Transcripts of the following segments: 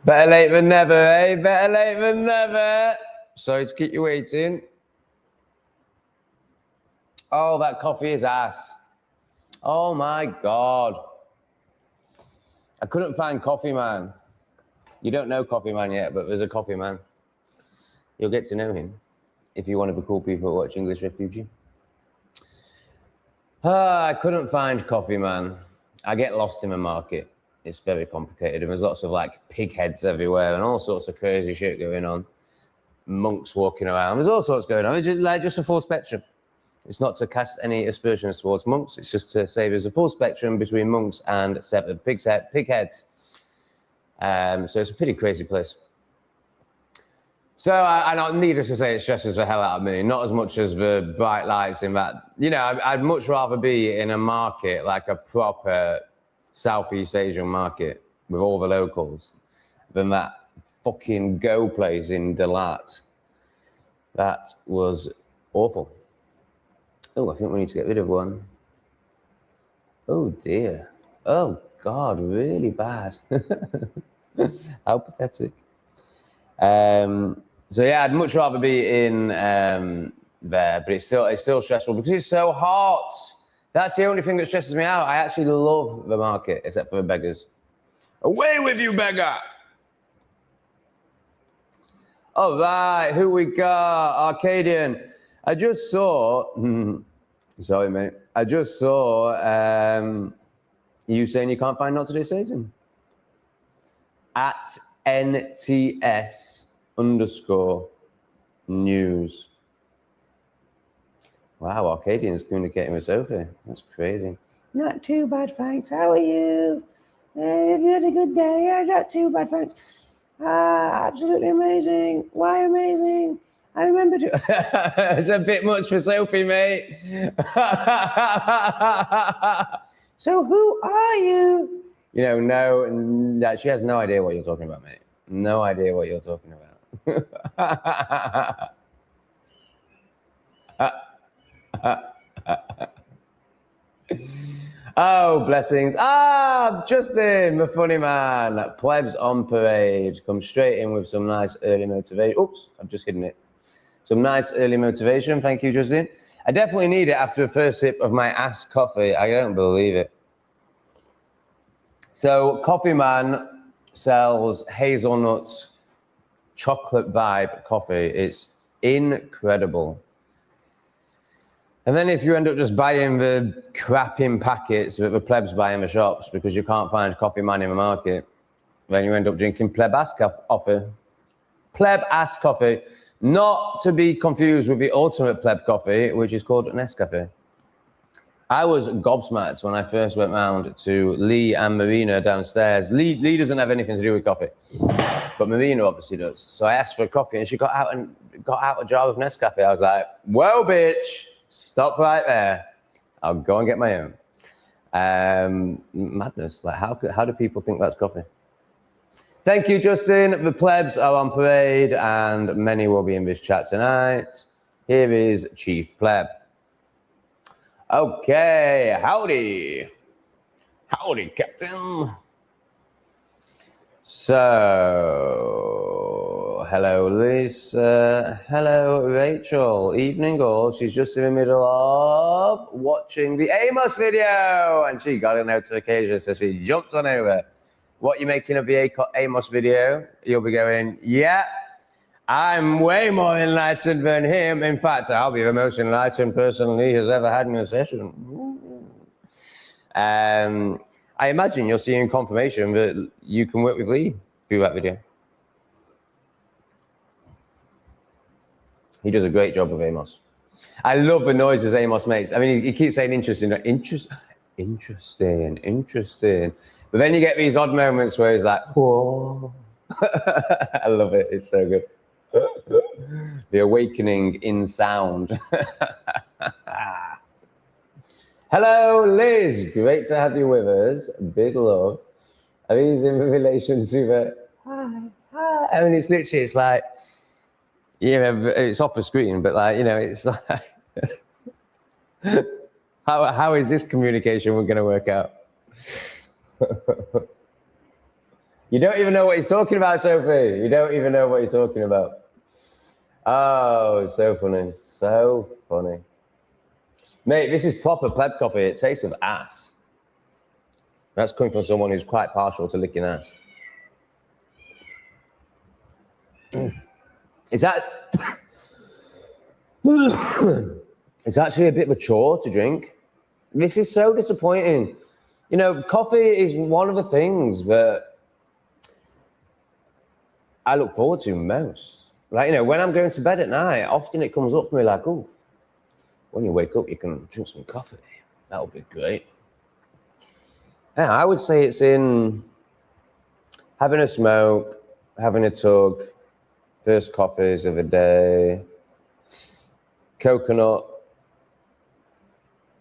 Better late than never, eh? Better late than never. Sorry to keep you waiting. Oh, that coffee is ass. Oh my God. I couldn't find Coffee Man. You don't know Coffee Man yet, but there's a Coffee Man. You'll get to know him if you're one of the cool people who watch English Refugee. I couldn't find Coffee Man. I get lost in the market. It's very complicated. And there's lots of like pig heads everywhere and all sorts of crazy shit going on. Monks walking around. There's all sorts going on. It's just a full spectrum. It's not to cast any aspersions towards monks. It's just to say there's a full spectrum between monks and pig heads. So it's a pretty crazy place. So I don't needless to say, it stresses the hell out of me. Not as much as the bright lights in that. You know, I'd much rather be in a market like a proper Southeast Asian market with all the locals than that fucking Go place in Dalat. That was awful. Oh, I think we need to get rid of one. Oh dear. Oh God, really bad. How pathetic. So yeah, I'd much rather be in there, but it's still stressful because it's so hot. That's the only thing that stresses me out. I actually love the market, except for the beggars. Away with you, beggar! All right, who we got? Arcadian. I just saw. Sorry, mate. I just saw you saying you can't find Not Today Satan. At NTS_news. Wow, Arcadian's communicating with Sophie. That's crazy. Not too bad, thanks. How are you? Have you had a good day? Yeah, not too bad, thanks. Absolutely amazing. Why amazing? I remember to... It's a bit much for Sophie, mate. So who are you? You know, no, she has no idea what you're talking about, mate. No idea what you're talking about. Oh, blessings. Justin, the funny man. Plebs on parade. Come straight in with some nice early motivation. Oops, I've just hidden it. Some nice early motivation. Thank you, Justin. I definitely need it after the first sip of my ass coffee. I don't believe it. So, Coffee Man sells hazelnut chocolate vibe coffee. It's incredible. And then if you end up just buying the crap in packets that the plebs buy in the shops because you can't find Coffee Man in the market, then you end up drinking pleb ass coffee. Pleb ass coffee, not to be confused with the ultimate pleb coffee, which is called Nescafe. I was gobsmacked when I first went round to Lee and Marina downstairs. Lee doesn't have anything to do with coffee, but Marina obviously does. So I asked for a coffee and she got out a jar of Nescafe. I was like, whoa, bitch, stop right there. I'll go and get my own. Madness. Like, how do people think that's coffee? Thank you, Justin. The plebs are on parade and many will be in this chat tonight. Here is Chief Pleb. Okay, howdy. Howdy, Captain. So, hello, Lisa. Hello, Rachel. Evening all. She's just in the middle of watching the Amos video and she got a notification, so she jumped on over. What you making of the Amos video? You'll be going, yeah, I'm way more enlightened than him. In fact, I'll be the most enlightened person Lee has ever had in a session. I imagine you're seeing confirmation that you can work with Lee through that video. He does a great job with Amos. I love the noises Amos makes. I mean, he keeps saying interesting. But then you get these odd moments where he's like, whoa. I love it. It's so good. The awakening in sound. Hello, Liz. Great to have you with us. Big love. Are these in relation to the hi? I mean, it's literally, it's like, you know, it's off the screen, but like, you know, it's like, how is this communication going to work out? You don't even know what he's talking about, Sophie. You don't even know what he's talking about. Oh, so funny. So funny. Mate, this is proper pleb coffee. It tastes of ass. That's coming from someone who's quite partial to licking ass. Is that... It's actually a bit of a chore to drink. This is so disappointing. You know, coffee is one of the things that I look forward to most. Like, you know, when I'm going to bed at night, often it comes up for me like, oh, when you wake up, you can drink some coffee. That would be great. Yeah, I would say it's in having a smoke, having a tug, first coffees of the day, coconut,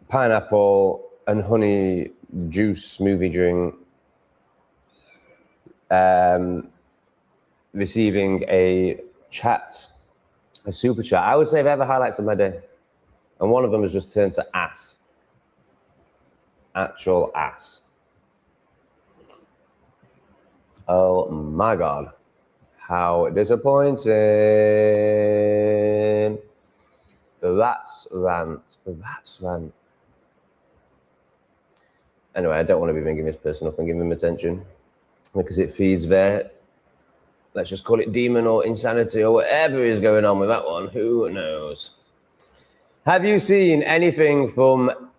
pineapple, and honey juice smoothie drink, receiving a chat, a super chat. I would say they're the highlights of my day. And one of them has just turned to ass. Actual ass. Oh my God. How disappointing. The rats rant. The rats rant. Anyway, I don't want to be ringing this person up and giving them attention because it feeds their, let's just call it demon or insanity or whatever is going on with that one. Who knows? Have you seen anything from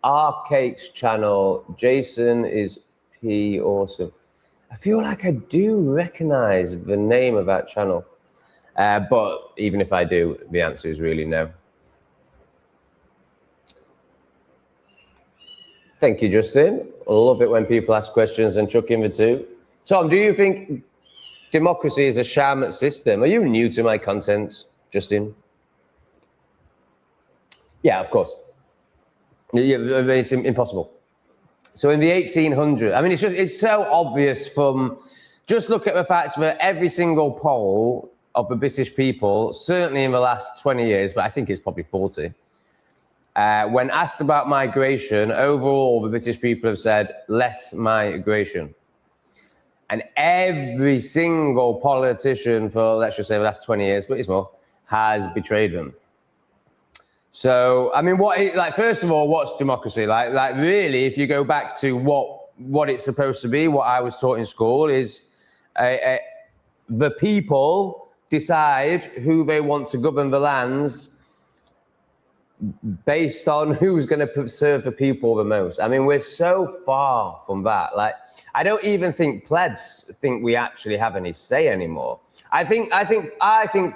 Arcake's channel? Jason is P awesome. I feel like I do recognize the name of that channel. But even if I do, the answer is really no. Thank you, Justin. I love it when people ask questions and chuck in the two. Tom, do you think democracy is a sham system? Are you new to my content, Justin? Yeah, of course. Yeah, it's impossible. So in the 1800s, I mean, it's so obvious from, just look at the fact that every single poll of the British people, certainly in the last 20 years, but I think it's probably 40, when asked about migration, overall, the British people have said less migration. And every single politician for, let's just say, the last 20 years, but it's more, has betrayed them. So, I mean, first of all, what's democracy? Like really, if you go back to what it's supposed to be, what I was taught in school is the people decide who they want to govern the lands based on who's going to serve the people the most. I mean, we're so far from that. Like, I don't even think plebs think we actually have any say anymore. I think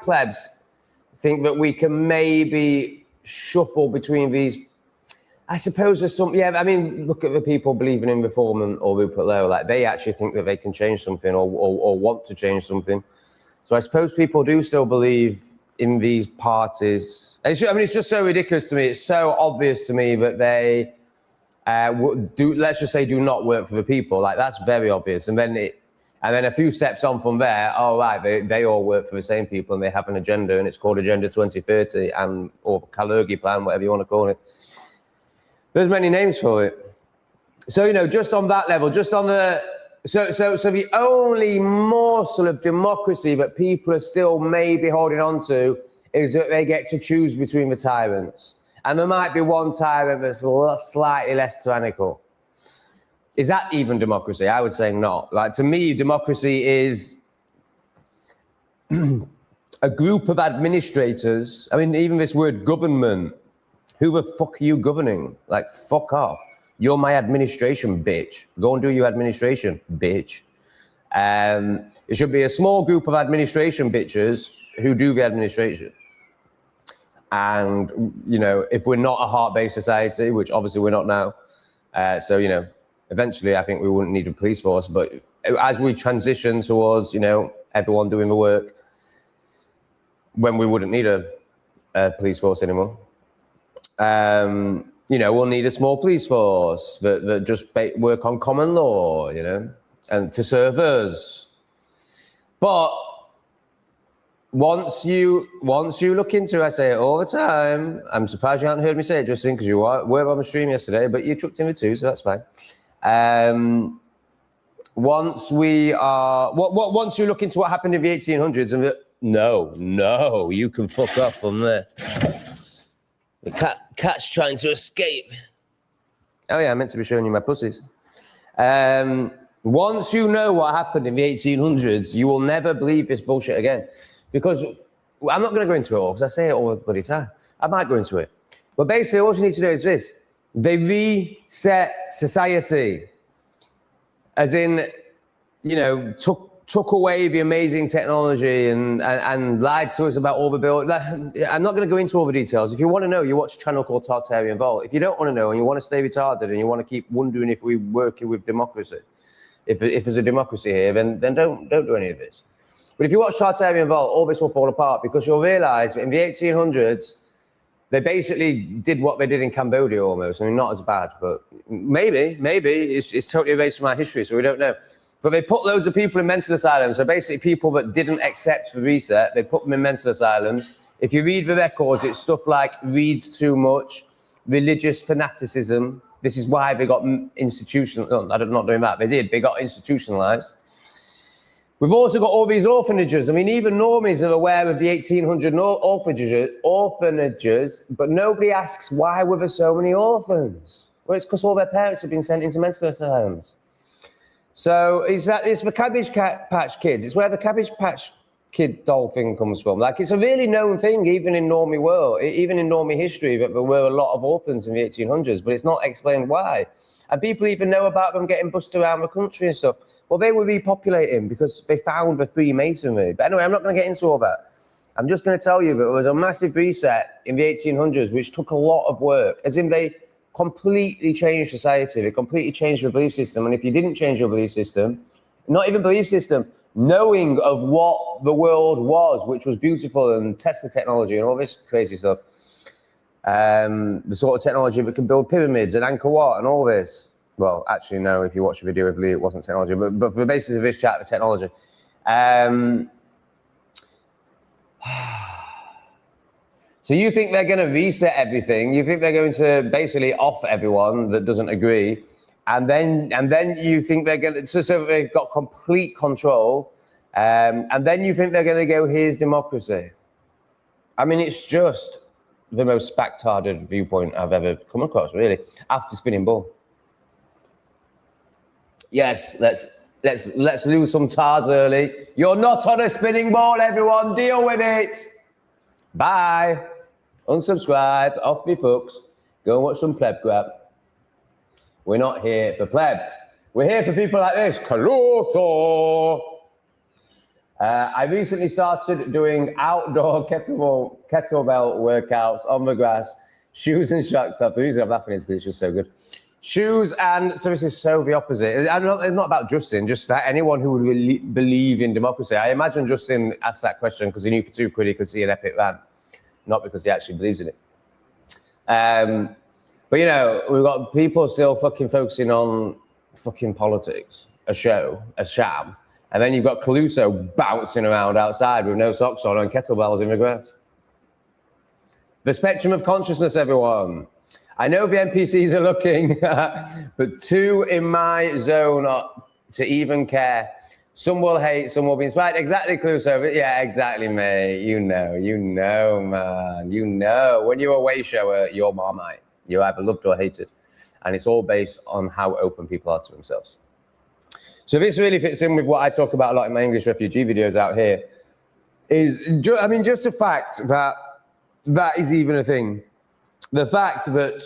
plebs think that we can maybe shuffle between these. I suppose there's some, yeah, I mean, look at the people believing in reform or Rupert Lowe, like they actually think that they can change something or want to change something. So I suppose people do still believe in these parties. I mean, it's just so ridiculous to me. It's so obvious to me that they let's just say, do not work for the people. Like, that's very obvious. And then a few steps on from there, oh, right, they all work for the same people and they have an agenda and it's called Agenda 2030 or Kalergi Plan, whatever you want to call it. There's many names for it. So, you know, just on that level, just on the, so the only morsel of democracy that people are still maybe holding on to is that they get to choose between the tyrants. And there might be one tyrant that's slightly less tyrannical. Is that even democracy? I would say not. Like, to me, democracy is a group of administrators. I mean, even this word government, who the fuck are you governing? Like, fuck off. You're my administration, bitch. Go and do your administration, bitch. It should be a small group of administration bitches who do the administration. And, you know, if we're not a heart-based society, which obviously we're not now, so, you know, eventually I think we wouldn't need a police force, but as we transition towards, you know, everyone doing the work, when we wouldn't need a police force anymore, you know, we'll need a small police force that just work on common law, you know, and to serve us. But once you look into it, I say it all the time. I'm surprised you haven't heard me say it, Justin, because you were on the stream yesterday, but you chucked in the two, so that's fine. once you look into what happened in the 1800s, and no, you can fuck off from there. The cat's trying to escape. Oh yeah, I meant to be showing you my pussies. Once you know what happened in the 1800s, you will never believe this bullshit again. Because I'm not going to go into it all, because I say it all the bloody time. I might go into it. But basically, all you need to know is this. They reset society. As in, you know, took away the amazing technology and lied to us about all the build. I'm not going to go into all the details. If you want to know, you watch a channel called Tartarian Vault. If you don't want to know and you want to stay retarded and you want to keep wondering if we're working with democracy, if there's a democracy here, then don't do any of this. But if you watch Tartarian Vault, all this will fall apart because you'll realise that in the 1800s, they basically did what they did in Cambodia almost. I mean, not as bad, but maybe it's totally erased from our history, so we don't know. But they put loads of people in mental asylums. So basically people that didn't accept the reset, they put them in mental asylums. If you read the records, it's stuff like reads too much, religious fanaticism. This is why they got institutionalized. No, I'm not doing that. They got institutionalized. We've also got all these orphanages. I mean, even normies are aware of the 1800 orphanages, but nobody asks why were there so many orphans? Well, it's because all their parents have been sent into mental asylums. So it's the Cabbage Patch Kids. It's where the Cabbage Patch Kid doll thing comes from. Like, it's a really known thing, even in normie world, even in normie history, that there were a lot of orphans in the 1800s, but it's not explained why. And people even know about them getting bussed around the country and stuff. Well, they were repopulating because they found the Freemasonry. But anyway, I'm not going to get into all that. I'm just going to tell you that there was a massive reset in the 1800s, which took a lot of work, as in they completely changed society. They completely changed your belief system. And if you didn't change your belief system, not even belief system, knowing of what the world was, which was beautiful, and Tesla technology and all this crazy stuff, the sort of technology that can build pyramids and Angkor Wat and all this. Well, actually, no, if you watch a video of Lee, it wasn't technology, but for the basis of this chat, the technology. So you think they're going to reset everything? You think they're going to basically off everyone that doesn't agree, and then you think they're going to so they've got complete control, and then you think they're going to go, here's democracy. I mean, it's just the most spectarded viewpoint I've ever come across, really. After spinning ball. Yes, let's lose some tards early. You're not on a spinning ball, everyone. Deal with it. Bye. Unsubscribe. Off me fucks. Go and watch some pleb crap. We're not here for plebs. We're here for people like this. Caruso. I recently started doing outdoor kettlebell workouts on the grass. Shoes and shocks up. The reason I'm laughing is because it's just so good. Shoes and, so this is so the opposite. It's not about Justin, just that anyone who would really believe in democracy. I imagine Justin asked that question because he knew for £2 he could see an epic van, not because he actually believes in it. But you know, we've got people still fucking focusing on fucking politics, a show, a sham. And then you've got Caruso bouncing around outside with no socks on and kettlebells in the grass. The spectrum of consciousness, everyone. I know the NPCs are looking, but two in my zone to even care. Some will hate, some will be inspired. Exactly, Caruso. Yeah, exactly, mate. You know, man. You know. When you're a way shower, you're Marmite. You're either loved or hated. And it's all based on how open people are to themselves. So this really fits in with what I talk about a lot in my English refugee videos out here. Just the fact that that is even a thing. The fact that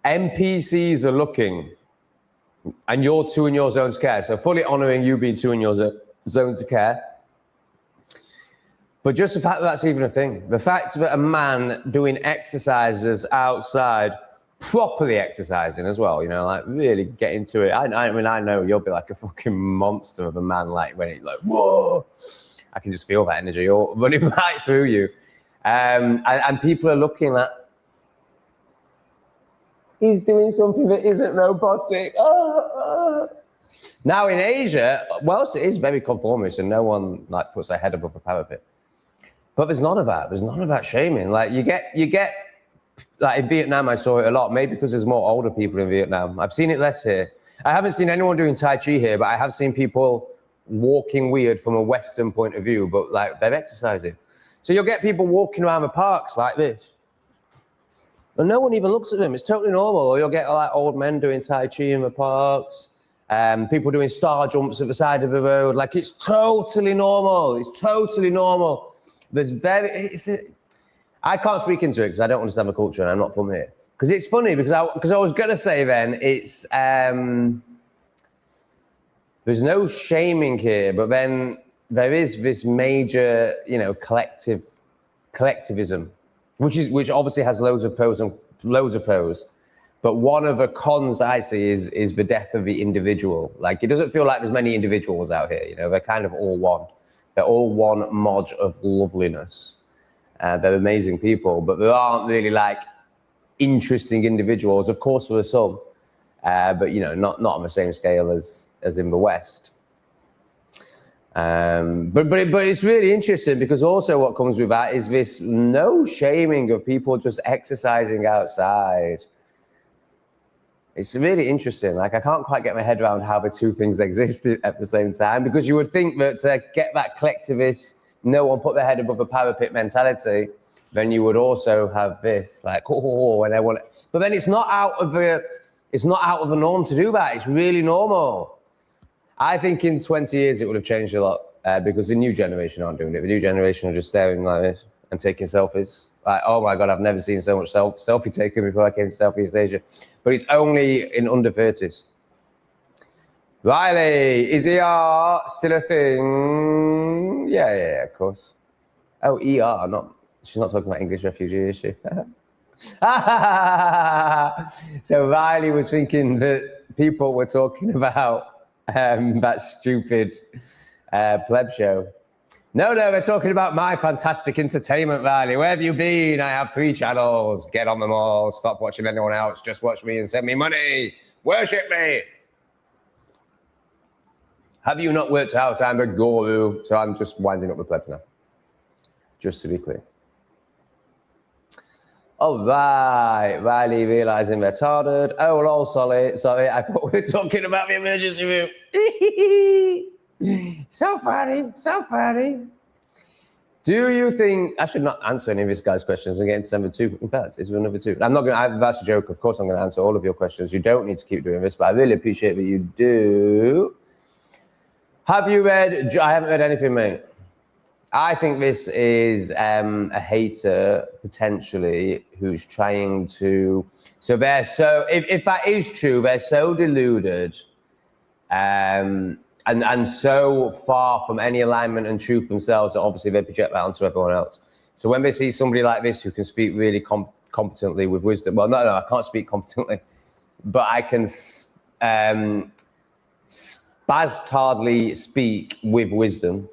NPCs are looking and you're two in your zone to care, so fully honouring you being two in your zone to care. But just the fact that that's even a thing. The fact that a man doing exercises outside, properly exercising as well, you know, like really get into it. I mean, I know you'll be like a fucking monster of a man, like when it's like, whoa, I can just feel that energy all running right through you. And people are looking at, he's doing something that isn't robotic. Now in Asia, well, it is very conformist and no one like puts their head above the parapet. But there's none of that. There's none of that shaming. Like you get, like in Vietnam, I saw it a lot, maybe because there's more older people in Vietnam. I've seen it less here. I haven't seen anyone doing Tai Chi here, but I have seen people walking weird from a Western point of view, but like they're exercising. So you'll get people walking around the parks like this, and no one even looks at them. It's totally normal. Or you'll get like old men doing Tai Chi in the parks, people doing star jumps at the side of the road. Like it's totally normal. It's totally normal. I can't speak into it because I don't understand the culture and I'm not from here. Because it's funny because I was gonna say then it's there's no shaming here, but then there is this major, you know, collectivism, which obviously has loads of pros. But one of the cons I see is the death of the individual. Like it doesn't feel like there's many individuals out here. You know, they're kind of all one. They're all one mod of loveliness. They're amazing people, but there aren't really like interesting individuals. Of course, there are some, but you know, not on the same scale as in the West. But it's really interesting because also what comes with that is this no shaming of people just exercising outside. It's really interesting. Like I can't quite get my head around how the two things exist at the same time, because you would think that to get that collectivist, no one put their head above the parapet mentality, then you would also have this like, oh, and I want it. But then it's not out of the norm to do that. It's really normal. I think in 20 years it would have changed a lot because the new generation aren't doing it. The new generation are just staring like this and taking selfies. Like, oh my God, I've never seen so much selfie taken before I came to Southeast Asia. But it's only in under 30s. Riley, is ER still a thing? Yeah, of course. Oh, ER, she's not talking about English refugee, is she? So Riley was thinking that people were talking about that stupid pleb show. No, they're talking about my fantastic entertainment, Riley. Where have you been? I have 3 channels. Get on them all. Stop watching anyone else. Just watch me and send me money. Worship me. Have you not worked out? I'm a guru. So I'm just winding up the plebs now. Just to be clear. All right, Riley realising they're retarded. Oh, lol, sorry, I thought we were talking about the emergency room. So funny. Do you think, I should not answer any of this guy's questions and get into number 2. In fact, is there another 2? I'm not going to, that's a joke. Of course, I'm going to answer all of your questions. You don't need to keep doing this, but I really appreciate that you do. Have you read, I haven't read anything, mate. I think this is a hater, potentially, who's trying to... So they're so... If that is true, they're so deluded and so far from any alignment and truth themselves that obviously they project that onto everyone else. So when they see somebody like this who can speak really competently with wisdom... Well, no, I can't speak competently, but I can spasmodically speak with wisdom.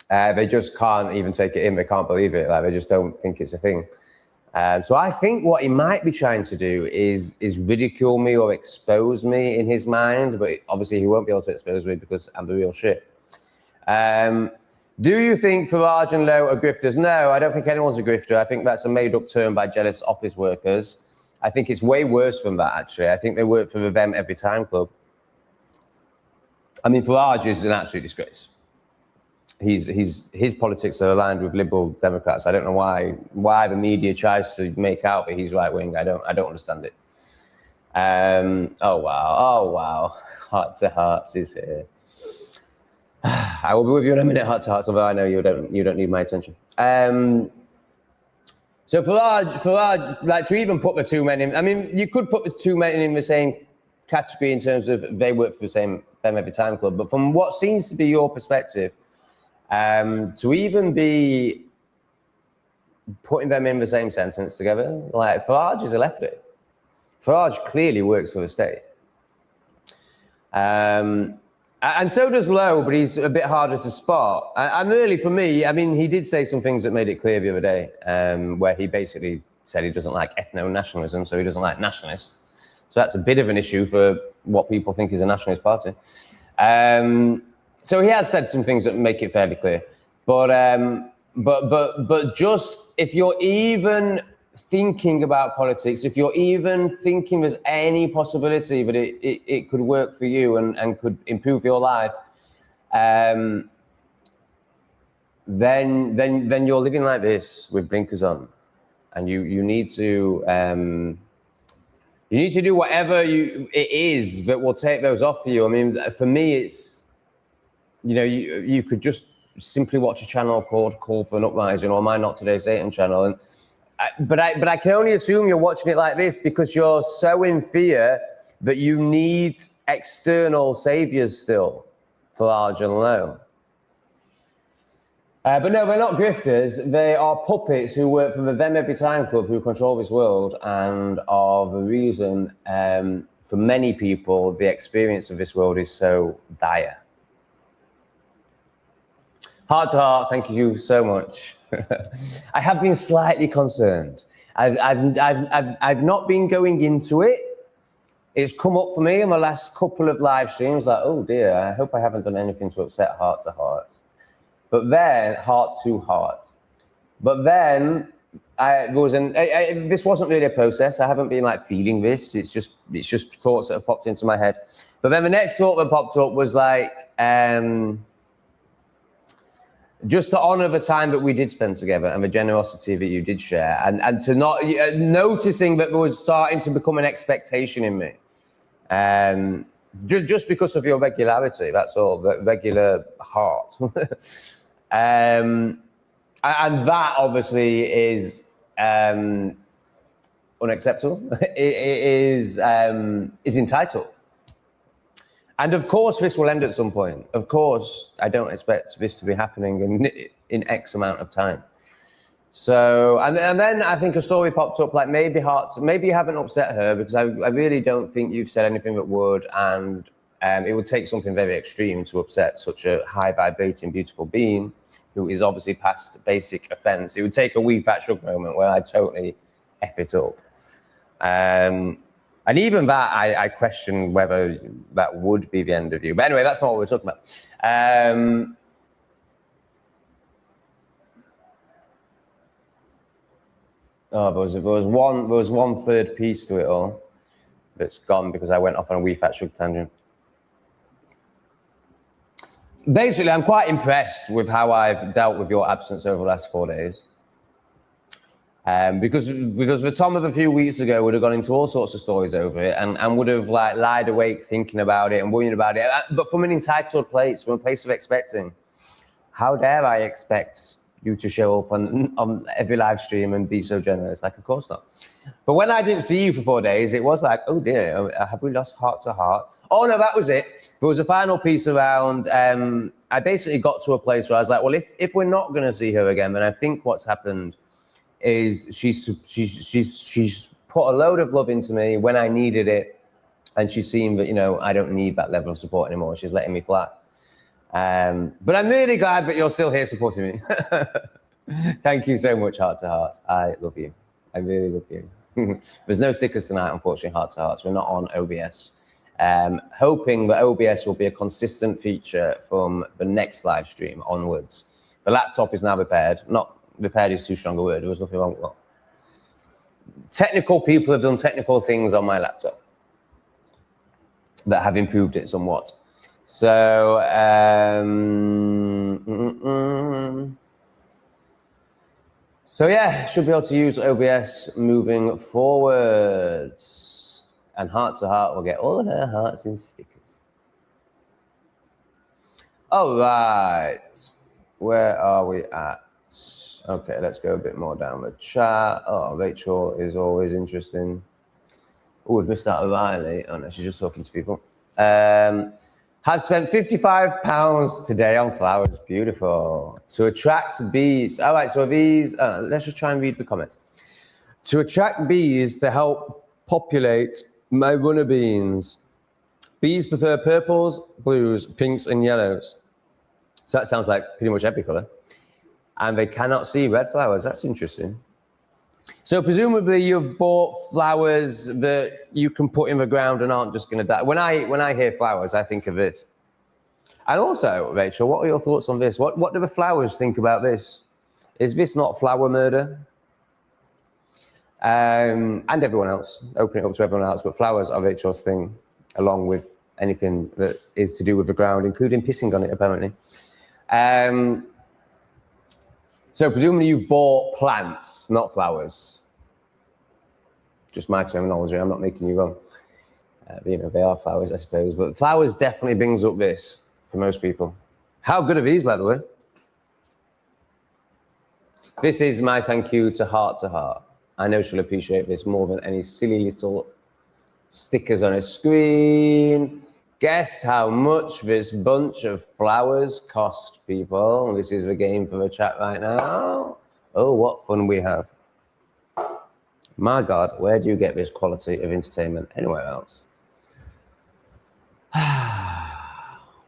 They just can't even take it in. They can't believe it. Like they just don't think it's a thing. So I think what he might be trying to do is ridicule me or expose me in his mind. But obviously he won't be able to expose me because I'm the real shit. Do you think Farage and Lowe are grifters? No, I don't think anyone's a grifter. I think that's a made-up term by jealous office workers. I think it's way worse than that, actually. I think they work for the Them Every Time Club. I mean, Farage is an absolute disgrace. His politics are aligned with Liberal Democrats. I don't know why the media tries to make out that he's right wing. I don't understand it. Oh wow. Heart to Hearts is here. I will be with you in a minute, Heart to Hearts, although I know you don't need my attention. So Farage, like to even put the 2 men in, I mean, you could put the 2 men in the same category in terms of they work for the same Them Every Time Club, but from what seems to be your perspective, to even be putting them in the same sentence together, like Farage is a lefty. Farage clearly works for the state. And so does Lowe, but he's a bit harder to spot. And really, for me, I mean, he did say some things that made it clear the other day, where he basically said he doesn't like ethno-nationalism, so he doesn't like nationalists. So that's a bit of an issue for what people think is a nationalist party. So he has said some things that make it fairly clear, but just if you're even thinking about politics, if you're even thinking there's any possibility that it could work for you and could improve your life, then you're living like this with blinkers on, and you need to do whatever it is that will take those off for you. I mean, for me, it's, you know, you could just simply watch a channel called Call for an Uprising or my Not Today Satan channel, and but I can only assume you're watching it like this because you're so in fear that you need external saviors still for large and low. But no, they're not grifters. They are puppets who work for the Them Every Time Club, who control this world and are the reason, for many people, the experience of this world is so dire. Heart to Heart, thank you so much. I have been slightly concerned. I've not been going into it. It's come up for me in the last couple of live streams, like, oh dear, I hope I haven't done anything to upset Heart to Heart. But then, Heart to Heart. But then, this wasn't really a process. I haven't been like feeling this. It's just thoughts that have popped into my head. But then the next thought that popped up was like, just to honor the time that we did spend together and the generosity that you did share, and to not noticing that there was starting to become an expectation in me, just because of your regularity. That's all. The regular heart, and that obviously is unacceptable. It is entitled. And of course, this will end at some point. Of course, I don't expect this to be happening in X amount of time. So, and then I think a story popped up, like maybe you haven't upset her, because I really don't think you've said anything that would, and it would take something very extreme to upset such a high vibrating, beautiful being who is obviously past basic offense. It would take a wee fat shrug moment where I totally F it up. And even that, I question whether that would be the end of you. But anyway, that's not what we're talking about. There was one third piece to it all that's gone because I went off on a wee fat shrug tangent. Basically, I'm quite impressed with how I've dealt with your absence over the last 4 days. Because the Tom of a few weeks ago would have gone into all sorts of stories over it and would have like lied awake thinking about it and worrying about it. But from an entitled place, from a place of expecting, how dare I expect you to show up on every live stream and be so generous? Like, of course not. But when I didn't see you for 4 days, it was like, oh dear, have we lost Heart to Heart? Oh no, that was it. There was a final piece around, I basically got to a place where I was like, well, if we're not going to see her again, then I think what's happened is she's put a load of love into me when I needed it, and she's seen that, you know, I don't need that level of support anymore. She's letting me flat. But I'm really glad that you're still here supporting me. Thank you so much, Heart to Heart. I love you. I really love you. There's no stickers tonight, unfortunately, Heart to Hearts. We're not on OBS. Hoping that OBS will be a consistent feature from the next live stream onwards. The laptop is now repaired. Not repaired is too strong a word. There was nothing wrong with that. Technical people have done technical things on my laptop that have improved it somewhat. So, so yeah, should be able to use OBS moving forwards. And Heart to Heart will get all her hearts in stickers. All right, where are we at? Okay, let's go a bit more down the chat. Oh, Rachel is always interesting. Oh, we've missed out on Riley. Oh no, she's just talking to people. Have spent £55 today on flowers. Beautiful. To attract bees. All right, so these, let's just try and read the comments. To attract bees to help populate my runner beans. Bees prefer purples, blues, pinks, and yellows. So that sounds like pretty much every color. And they cannot see red flowers. That's interesting. So presumably you've bought flowers that you can put in the ground and aren't just going to die. When I hear flowers, I think of this. And also, Rachel, what are your thoughts on this? What do the flowers think about this? Is this not flower murder? And everyone else, open it up to everyone else. But flowers are Rachel's thing, along with anything that is to do with the ground, including pissing on it, apparently. So presumably you've bought plants, not flowers. Just my terminology, I'm not making you wrong. You know, they are flowers, I suppose. But flowers definitely brings up this for most people. How good are these, by the way? This is my thank you to Heart to Heart. I know she'll appreciate this more than any silly little stickers on a screen. Guess how much this bunch of flowers cost, people? This is the game for the chat right now. Oh, what fun we have. My God, where do you get this quality of entertainment anywhere else?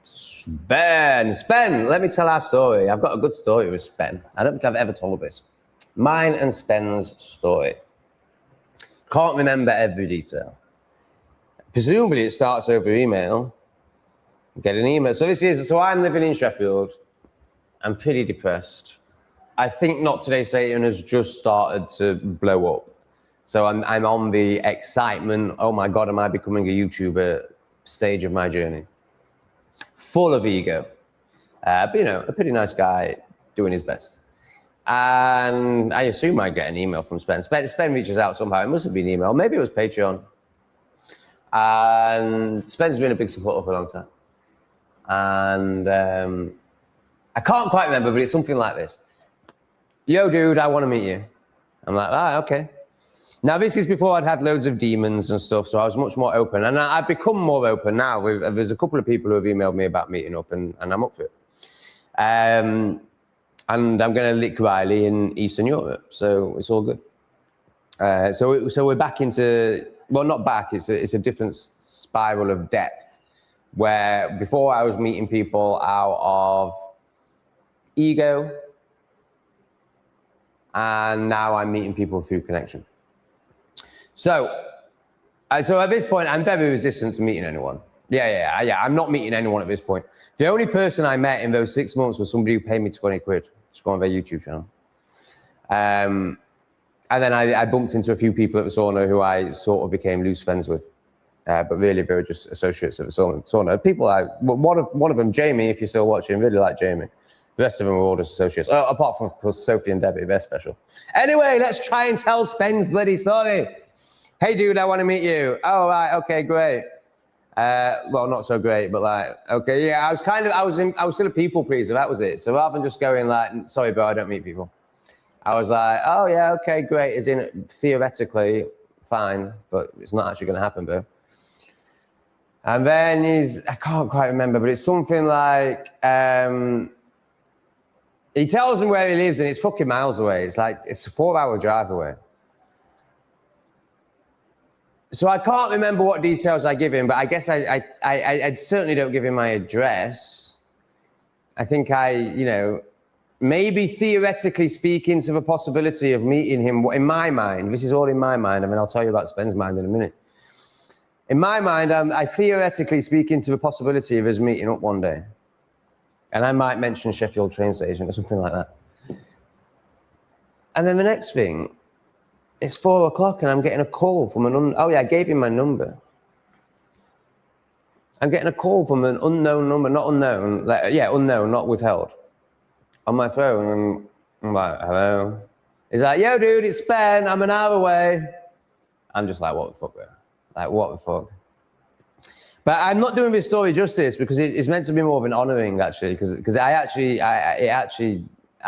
Spen, let me tell our story. I've got a good story with Spen. I don't think I've ever told this. Mine and Spen's story. Can't remember every detail. Presumably it starts over email. Get an email. So I'm living in Sheffield. I'm pretty depressed. I think Not Today Satan has just started to blow up. So I'm on the excitement, oh my God, am I becoming a YouTuber stage of my journey. Full of ego. But you know, a pretty nice guy doing his best. And I assume I get an email from Spen. Spen reaches out somehow. It must have been email. Maybe it was Patreon. And Spen's been a big supporter for a long time. And I can't quite remember, but it's something like this. Yo, dude, I want to meet you. I'm like, okay. Now, this is before I'd had loads of demons and stuff, so I was much more open. And I've become more open now. There's a couple of people who have emailed me about meeting up, and I'm up for it. And I'm going to lick Riley in Eastern Europe, so it's all good. So we're back into, well, not back, it's a different spiral of depth, where before I was meeting people out of ego, and now I'm meeting people through connection. So at this point, I'm very resistant to meeting anyone. Yeah, I'm not meeting anyone at this point. The only person I met in those 6 months was somebody who paid me 20 quid to go on their YouTube channel. And then I bumped into a few people at the sauna who I sort of became loose friends with. But really, they were just associates at the sauna. People, one of them, Jamie, if you're still watching, really like Jamie. The rest of them were all just associates. Oh, apart from, of course, Sophie and Debbie, they're special. Anyway, let's try and tell Spen's bloody story. Hey, dude, I want to meet you. Oh, right, okay, great. Well, not so great, but like, okay, yeah, I was still a people pleaser, that was it. So rather than just going like, sorry, bro, I don't meet people. I was like, oh yeah, okay, great. As in, theoretically, fine, but it's not actually going to happen, bro. And then I can't quite remember, but it's something like, he tells him where he lives and it's fucking miles away. It's like, it's a 4-hour drive away. So I can't remember what details I give him, but I guess I certainly don't give him my address. I think maybe theoretically speaking to the possibility of meeting him, in my mind, this is all in my mind, I mean, I'll tell you about Spen's mind in a minute. In my mind, I theoretically speaking to the possibility of us meeting up one day. And I might mention Sheffield train station or something like that. And then the next thing, it's 4 o'clock and I'm getting a call from oh yeah, I gave him my number. I'm getting a call from an unknown number, not unknown, unknown, not withheld, on my phone. And I'm like, hello? He's like, yo, dude, it's Spen, I'm an hour away. I'm just like, what the fuck, bro? Like, what the fuck? But I'm not doing this story justice because it's meant to be more of an honoring, actually, because I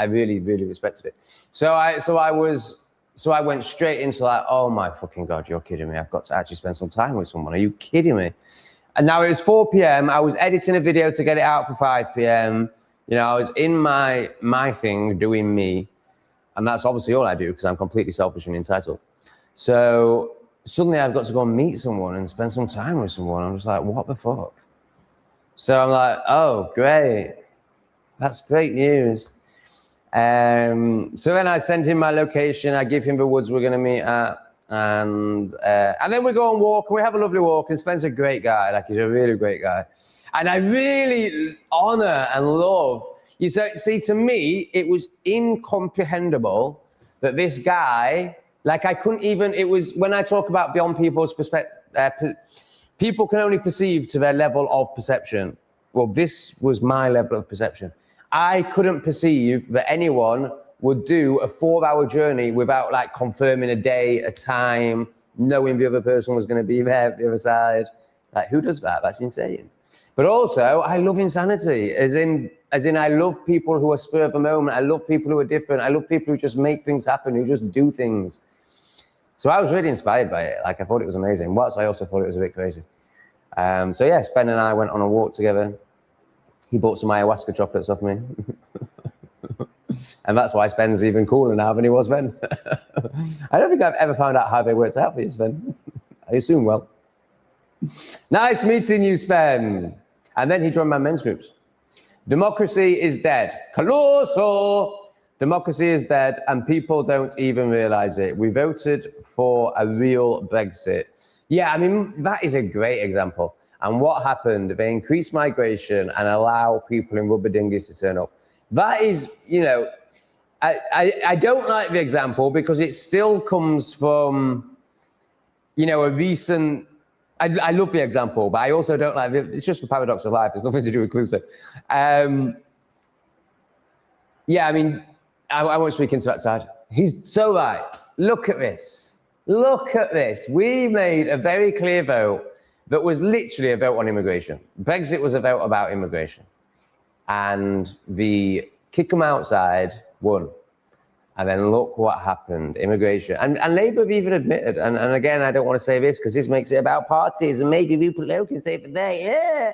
really, really respected it. So I went straight into like, oh my fucking God, you're kidding me. I've got to actually spend some time with someone. Are you kidding me? And now it was 4 p.m. I was editing a video to get it out for 5 p.m. You know, I was in my thing, doing me. And that's obviously all I do because I'm completely selfish and entitled. So suddenly I've got to go and meet someone and spend some time with someone. I'm just like, what the fuck? So I'm like, oh, great. That's great news. So then I send him my location. I give him the woods we're going to meet at. And then we go and walk. And we have a lovely walk. And Spen's a great guy. Like, he's a really great guy. And I really honor and love. See, to me, it was incomprehensible that this guy Like I couldn't even, it was, when I talk about beyond people's perspective, people can only perceive to their level of perception. Well, this was my level of perception. I couldn't perceive that anyone would do a 4-hour journey without like confirming a day, a time, knowing the other person was going to be there at the other side. Like, who does that? That's insane. But also, I love insanity, as in I love people who are spur of the moment. I love people who are different. I love people who just make things happen, who just do things. So I was really inspired by it. Like, I thought it was amazing. Whilst I also thought it was a bit crazy. So yeah, Ben and I went on a walk together. He bought some ayahuasca chocolates off me. And that's why Spen's even cooler now than he was then. I don't think I've ever found out how they worked out for you, Spen. I assume well. Nice meeting you, Spen. And then he joined my men's groups. Democracy is dead. Colossal! Democracy is dead, and people don't even realize it. We voted for a real Brexit. Yeah, I mean, that is a great example. And what happened? They increased migration and allow people in rubber dinghies to turn up. That is, you know, I don't like the example because it still comes from, you know, a recent, I love the example, but I also don't like it. It's just the paradox of life. It's nothing to do with Clouseau. Yeah, I mean, I won't speak into that side. He's so right. Look at this. Look at this. We made a very clear vote that was literally a vote on immigration. Brexit was a vote about immigration. And the kick them outside won. And then look what happened, immigration. And Labour have even admitted, and again, I don't want to say this because this makes it about parties, and maybe Rupert can say it today, yeah.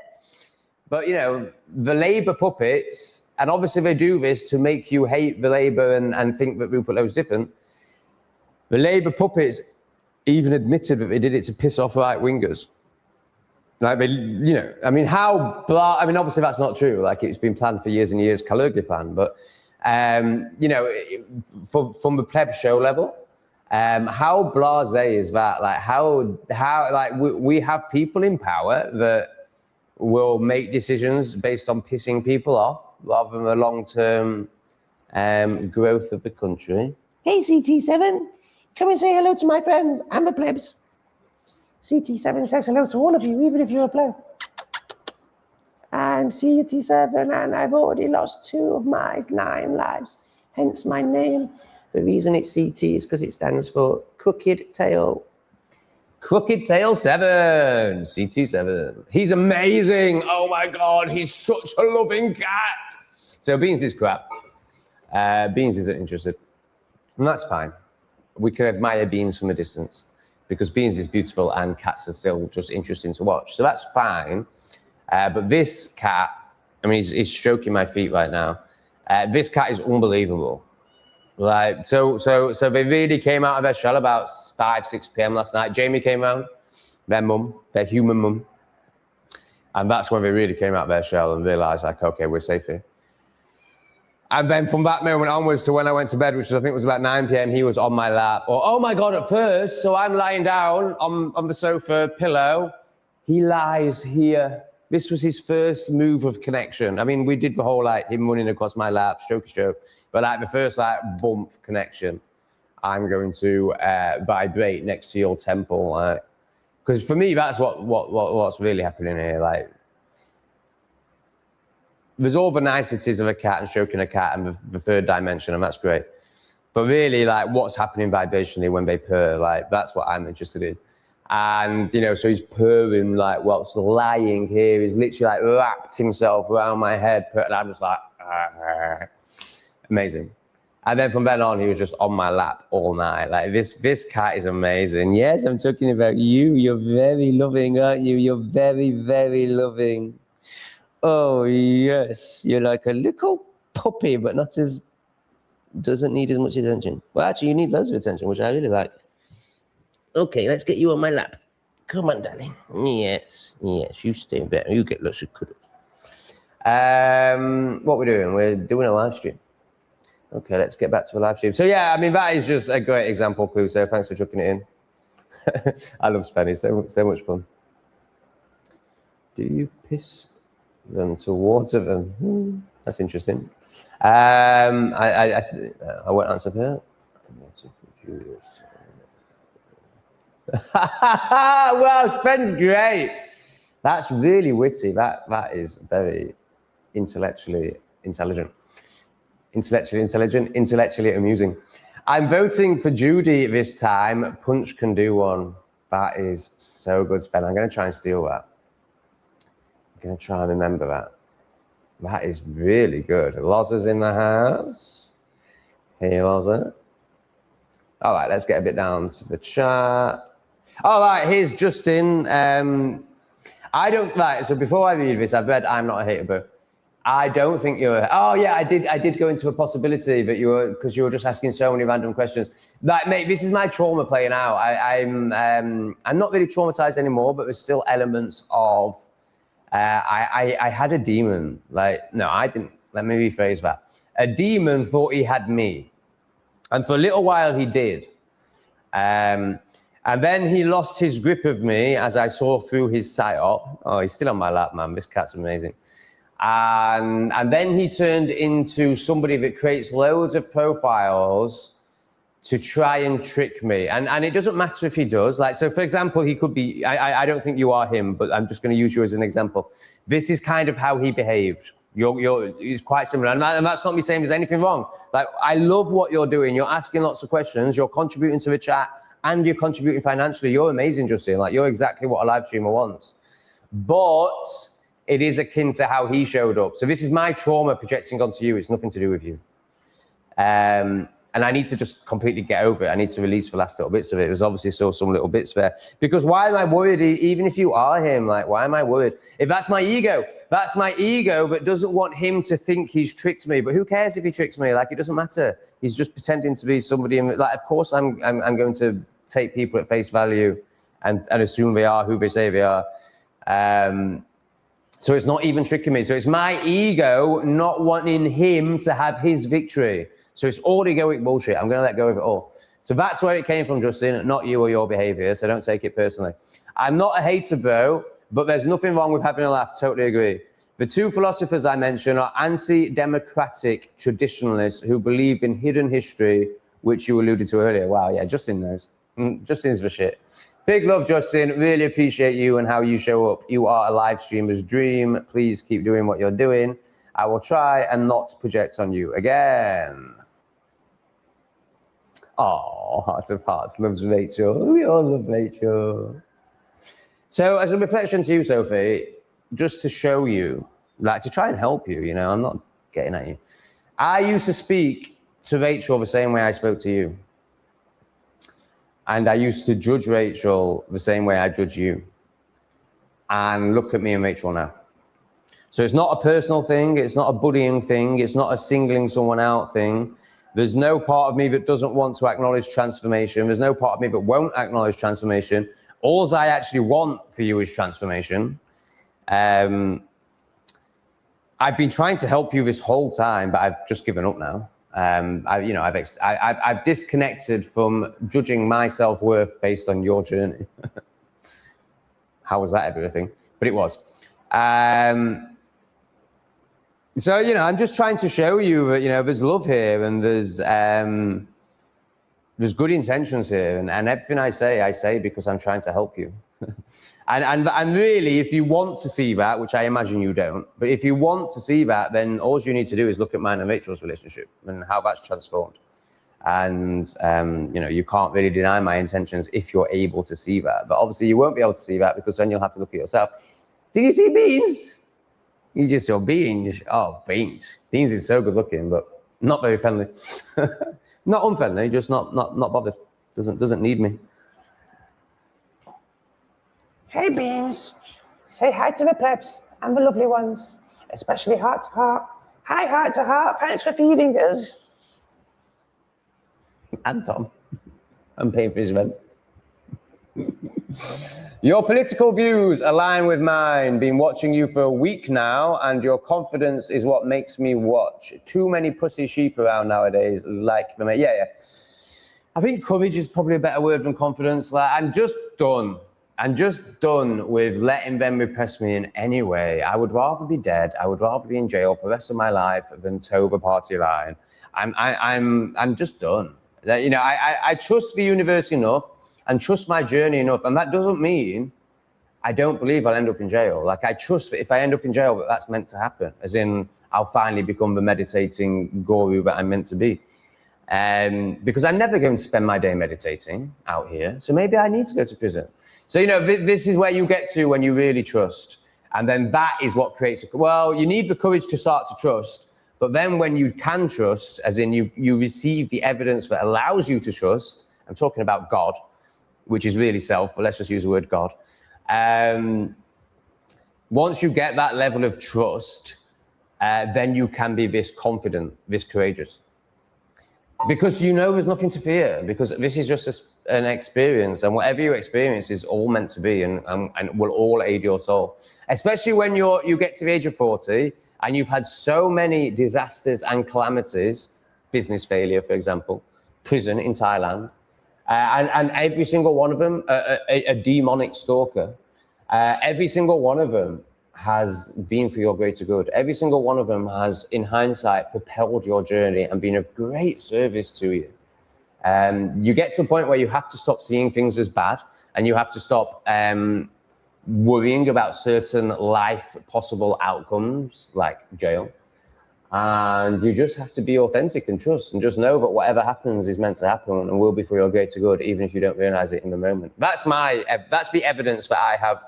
But, you know, the Labour puppets, and obviously they do this to make you hate the Labour and think that Rupert Lowe's different. The Labour puppets even admitted that they did it to piss off right-wingers. Like, they, you know, I mean, I mean, obviously that's not true. Like, it's been planned for years and years, Kalergi plan, but, you know, from the pleb show level, how blasé is that? Like, how like, we have people in power that will make decisions based on pissing people off rather than the long-term growth of the country. Hey, CT7, come and say hello to my friends and the plebs. CT7 says hello to all of you, even if you're a pleb. I'm CT7 and I've already lost 2 of my 9 lives, hence my name. The reason it's CT is because it stands for Crooked Tail. Crooked Tail 7, CT7. He's amazing. Oh my God, he's such a loving cat. So Beans is crap. Beans isn't interested. And that's fine. We can admire Beans from a distance because Beans is beautiful and cats are still just interesting to watch. So that's fine. But this cat, I mean, he's stroking my feet right now. This cat is unbelievable. Like, so they really came out of their shell about 5, 6 p.m. last night. Jamie came round, their mum, their human mum. And that's when they really came out of their shell and realized, like, okay, we're safe here. And then from that moment onwards to when I went to bed, which I think was about 9 p.m., he was on my lap. Or, oh my God, at first, so I'm lying down on the sofa, pillow. He lies here. This was his first move of connection. I mean, we did the whole, like, him running across my lap, strokey stroke. But, like, the first, like, bump connection, I'm going to vibrate next to your temple. Because for me, that's what's really happening here. Like, there's all the niceties of a cat and stroking a cat and the third dimension, and that's great. But really, like, what's happening vibrationally when they purr, like, that's what I'm interested in. And, you know, so he's purring, like, what's lying here. He's literally, like, wrapped himself around my head, and I'm just like, amazing. And then from then on, he was just on my lap all night. Like, this cat is amazing. Yes, I'm talking about you. You're very loving, aren't you? You're very, very loving. Oh, yes. You're like a little puppy, but not as, doesn't need as much attention. Well, actually, you need loads of attention, which I really like. Okay, let's get you on my lap. Come on, darling. Yes, you stay there. You get lots of cuddles. What we're doing? We're doing a live stream. Okay, let's get back to the live stream. So yeah, I mean, that is just a great example, Clouseau. Thanks for chucking it in. I love Spenny, so much fun. Do you piss them to water them? That's interesting. I won't answer for that. Wow, Spen's great. That's really witty. That is very intellectually intelligent. Intellectually amusing. I'm voting for Judy this time. Punch can do one. That is so good, Spen. I'm going to try and steal that. I'm going to try and remember that. That is really good. Lozza's in the house. Hey, Lozza. All right, let's get a bit down to the chat. All right, here's Justin. So before I read this, I've read I'm Not a Hater, but I don't think you're. Oh yeah, I did go into a possibility that you were, because you were just asking so many random questions. Like, mate, this is my trauma playing out. I'm not really traumatized anymore, but there's still elements of. I had a demon. Like, no, I didn't. Let me rephrase that. A demon thought he had me, and for a little while he did. And then he lost his grip of me as I saw through his psyop. Oh, he's still on my lap, man. This cat's amazing. And then he turned into somebody that creates loads of profiles to try and trick me. And it doesn't matter if he does. Like, so for example, he could be, I don't think you are him, but I'm just going to use you as an example. This is kind of how he behaved. It's quite similar. And that's not me saying there's anything wrong. Like, I love what you're doing. You're asking lots of questions. You're contributing to the chat and you're contributing financially. You're amazing, Justin. Like, you're exactly what a live streamer wants. But it is akin to how he showed up. So this is my trauma projecting onto you. It's nothing to do with you. And I need to just completely get over it. I need to release the last little bits of it. There's obviously still some little bits there. Because why am I worried, even if you are him? Like, why am I worried? If that's my ego that doesn't want him to think he's tricked me. But who cares if he tricks me? Like, it doesn't matter. He's just pretending to be somebody. Like, of course, I'm going to take people at face value and assume they are who they say they are. So it's not even tricking me. So it's my ego not wanting him to have his victory. So it's all egoic bullshit. I'm going to let go of it all. So that's where it came from, Justin, not you or your behavior. So don't take it personally. I'm not a hater, bro, but there's nothing wrong with having a laugh. Totally agree. The two philosophers I mentioned are anti-democratic traditionalists who believe in hidden history, which you alluded to earlier. Wow, yeah, Justin knows. Justin's the shit. Big love, Justin. Really appreciate you and how you show up. You are a live streamer's dream. Please keep doing what you're doing. I will try and not project on you again. Oh, Heart of Hearts loves Rachel. We all love Rachel. So as a reflection to you, Sophie, just to show you, like to try and help you, you know, I'm not getting at you. I used to speak to Rachel the same way I spoke to you. And I used to judge Rachel the same way I judge you. And look at me and Rachel now. So it's not a personal thing. It's not a bullying thing. It's not a singling someone out thing. There's no part of me that doesn't want to acknowledge transformation. There's no part of me that won't acknowledge transformation. All I actually want for you is transformation. I've been trying to help you this whole time, but I've just given up now. I've disconnected from judging my self-worth based on your journey. How was that ever a thing? But it was. So, you know, I'm just trying to show you that, you know, there's love here and there's good intentions here. And everything I say because I'm trying to help you. and really, if you want to see that, which I imagine you don't, but if you want to see that, then all you need to do is look at mine and Rachel's relationship and how that's transformed. And, you know, you can't really deny my intentions if you're able to see that. But obviously you won't be able to see that because then you'll have to look at yourself. Did you see Beans? You just saw Beans. Oh, Beans. Beans is so good looking, but not very friendly. Not unfriendly, just not bothered. Doesn't need me. Hey, Beans. Say hi to the plebs and the lovely ones, especially Heart to Heart. Hi, Heart to Heart. Thanks for feeding us. And Tom. I'm paying for his rent. Your political views align with mine. Been watching you for a week now, and your confidence is what makes me watch. Too many pussy sheep around nowadays, like the mate. Yeah. I think courage is probably a better word than confidence. Like, I'm just done with letting them repress me in any way. I would rather be dead. I would rather be in jail for the rest of my life than toe the party line. I'm just done. You know, I trust the universe enough. and trust my journey enough. And that doesn't mean I don't believe I'll end up in jail. Like, I trust that if I end up in jail, that's meant to happen, as in I'll finally become the meditating guru that I'm meant to be. Because I'm never going to spend my day meditating out here. So maybe I need to go to prison. So, you know, this is where you get to when you really trust. And then that is what creates, well, you need the courage to start to trust. But then when you can trust, as in you receive the evidence that allows you to trust, I'm talking about God, which is really self, but let's just use the word God. Once you get that level of trust, then you can be this confident, this courageous. Because you know there's nothing to fear, because this is just an experience, and whatever you experience is all meant to be and will all aid your soul. Especially when you get to the age of 40 and you've had so many disasters and calamities, business failure, for example, prison in Thailand, and every single one of them, a demonic stalker, every single one of them has been for your greater good. Every single one of them has, in hindsight, propelled your journey and been of great service to you. You get to a point where you have to stop seeing things as bad, and you have to stop worrying about certain life possible outcomes like jail. And you just have to be authentic and trust, and just know that whatever happens is meant to happen and will be for your greater good, even if you don't realize it in the moment. That's the evidence that I have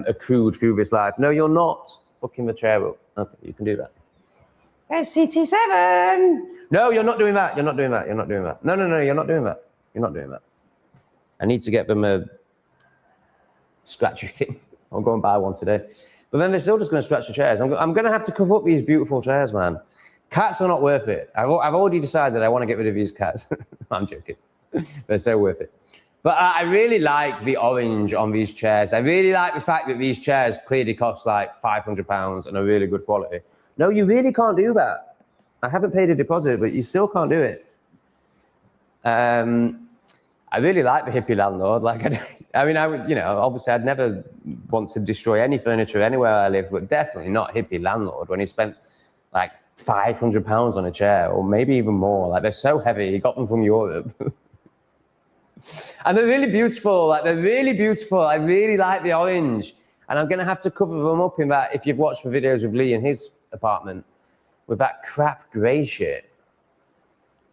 accrued through this life. No, you're not fucking the chair up. Okay, you can do that. SCT7. No, you're not doing that. You're not doing that. You're not doing that. No, you're not doing that. You're not doing that. I need to get them a scratchy thing. I'll go and buy one today. But then they're still just going to scratch the chairs. I'm going to have to cover up these beautiful chairs, man. Cats are not worth it. I've already decided I want to get rid of these cats. I'm joking. They're so worth it. But I really like the orange on these chairs. I really like the fact that these chairs clearly cost like £500 and are really good quality. No, you really can't do that. I haven't paid a deposit, but you still can't do it. I really like the hippie landlord. Like, I mean, obviously I'd never want to destroy any furniture anywhere I live, but definitely not hippie landlord when he spent like £500 on a chair, or maybe even more. Like, they're so heavy. He got them from Europe. And they're really beautiful. Like, they're really beautiful. I really like the orange. And I'm going to have to cover them up in that, if you've watched the videos of Lee in his apartment, with that crap grey shit.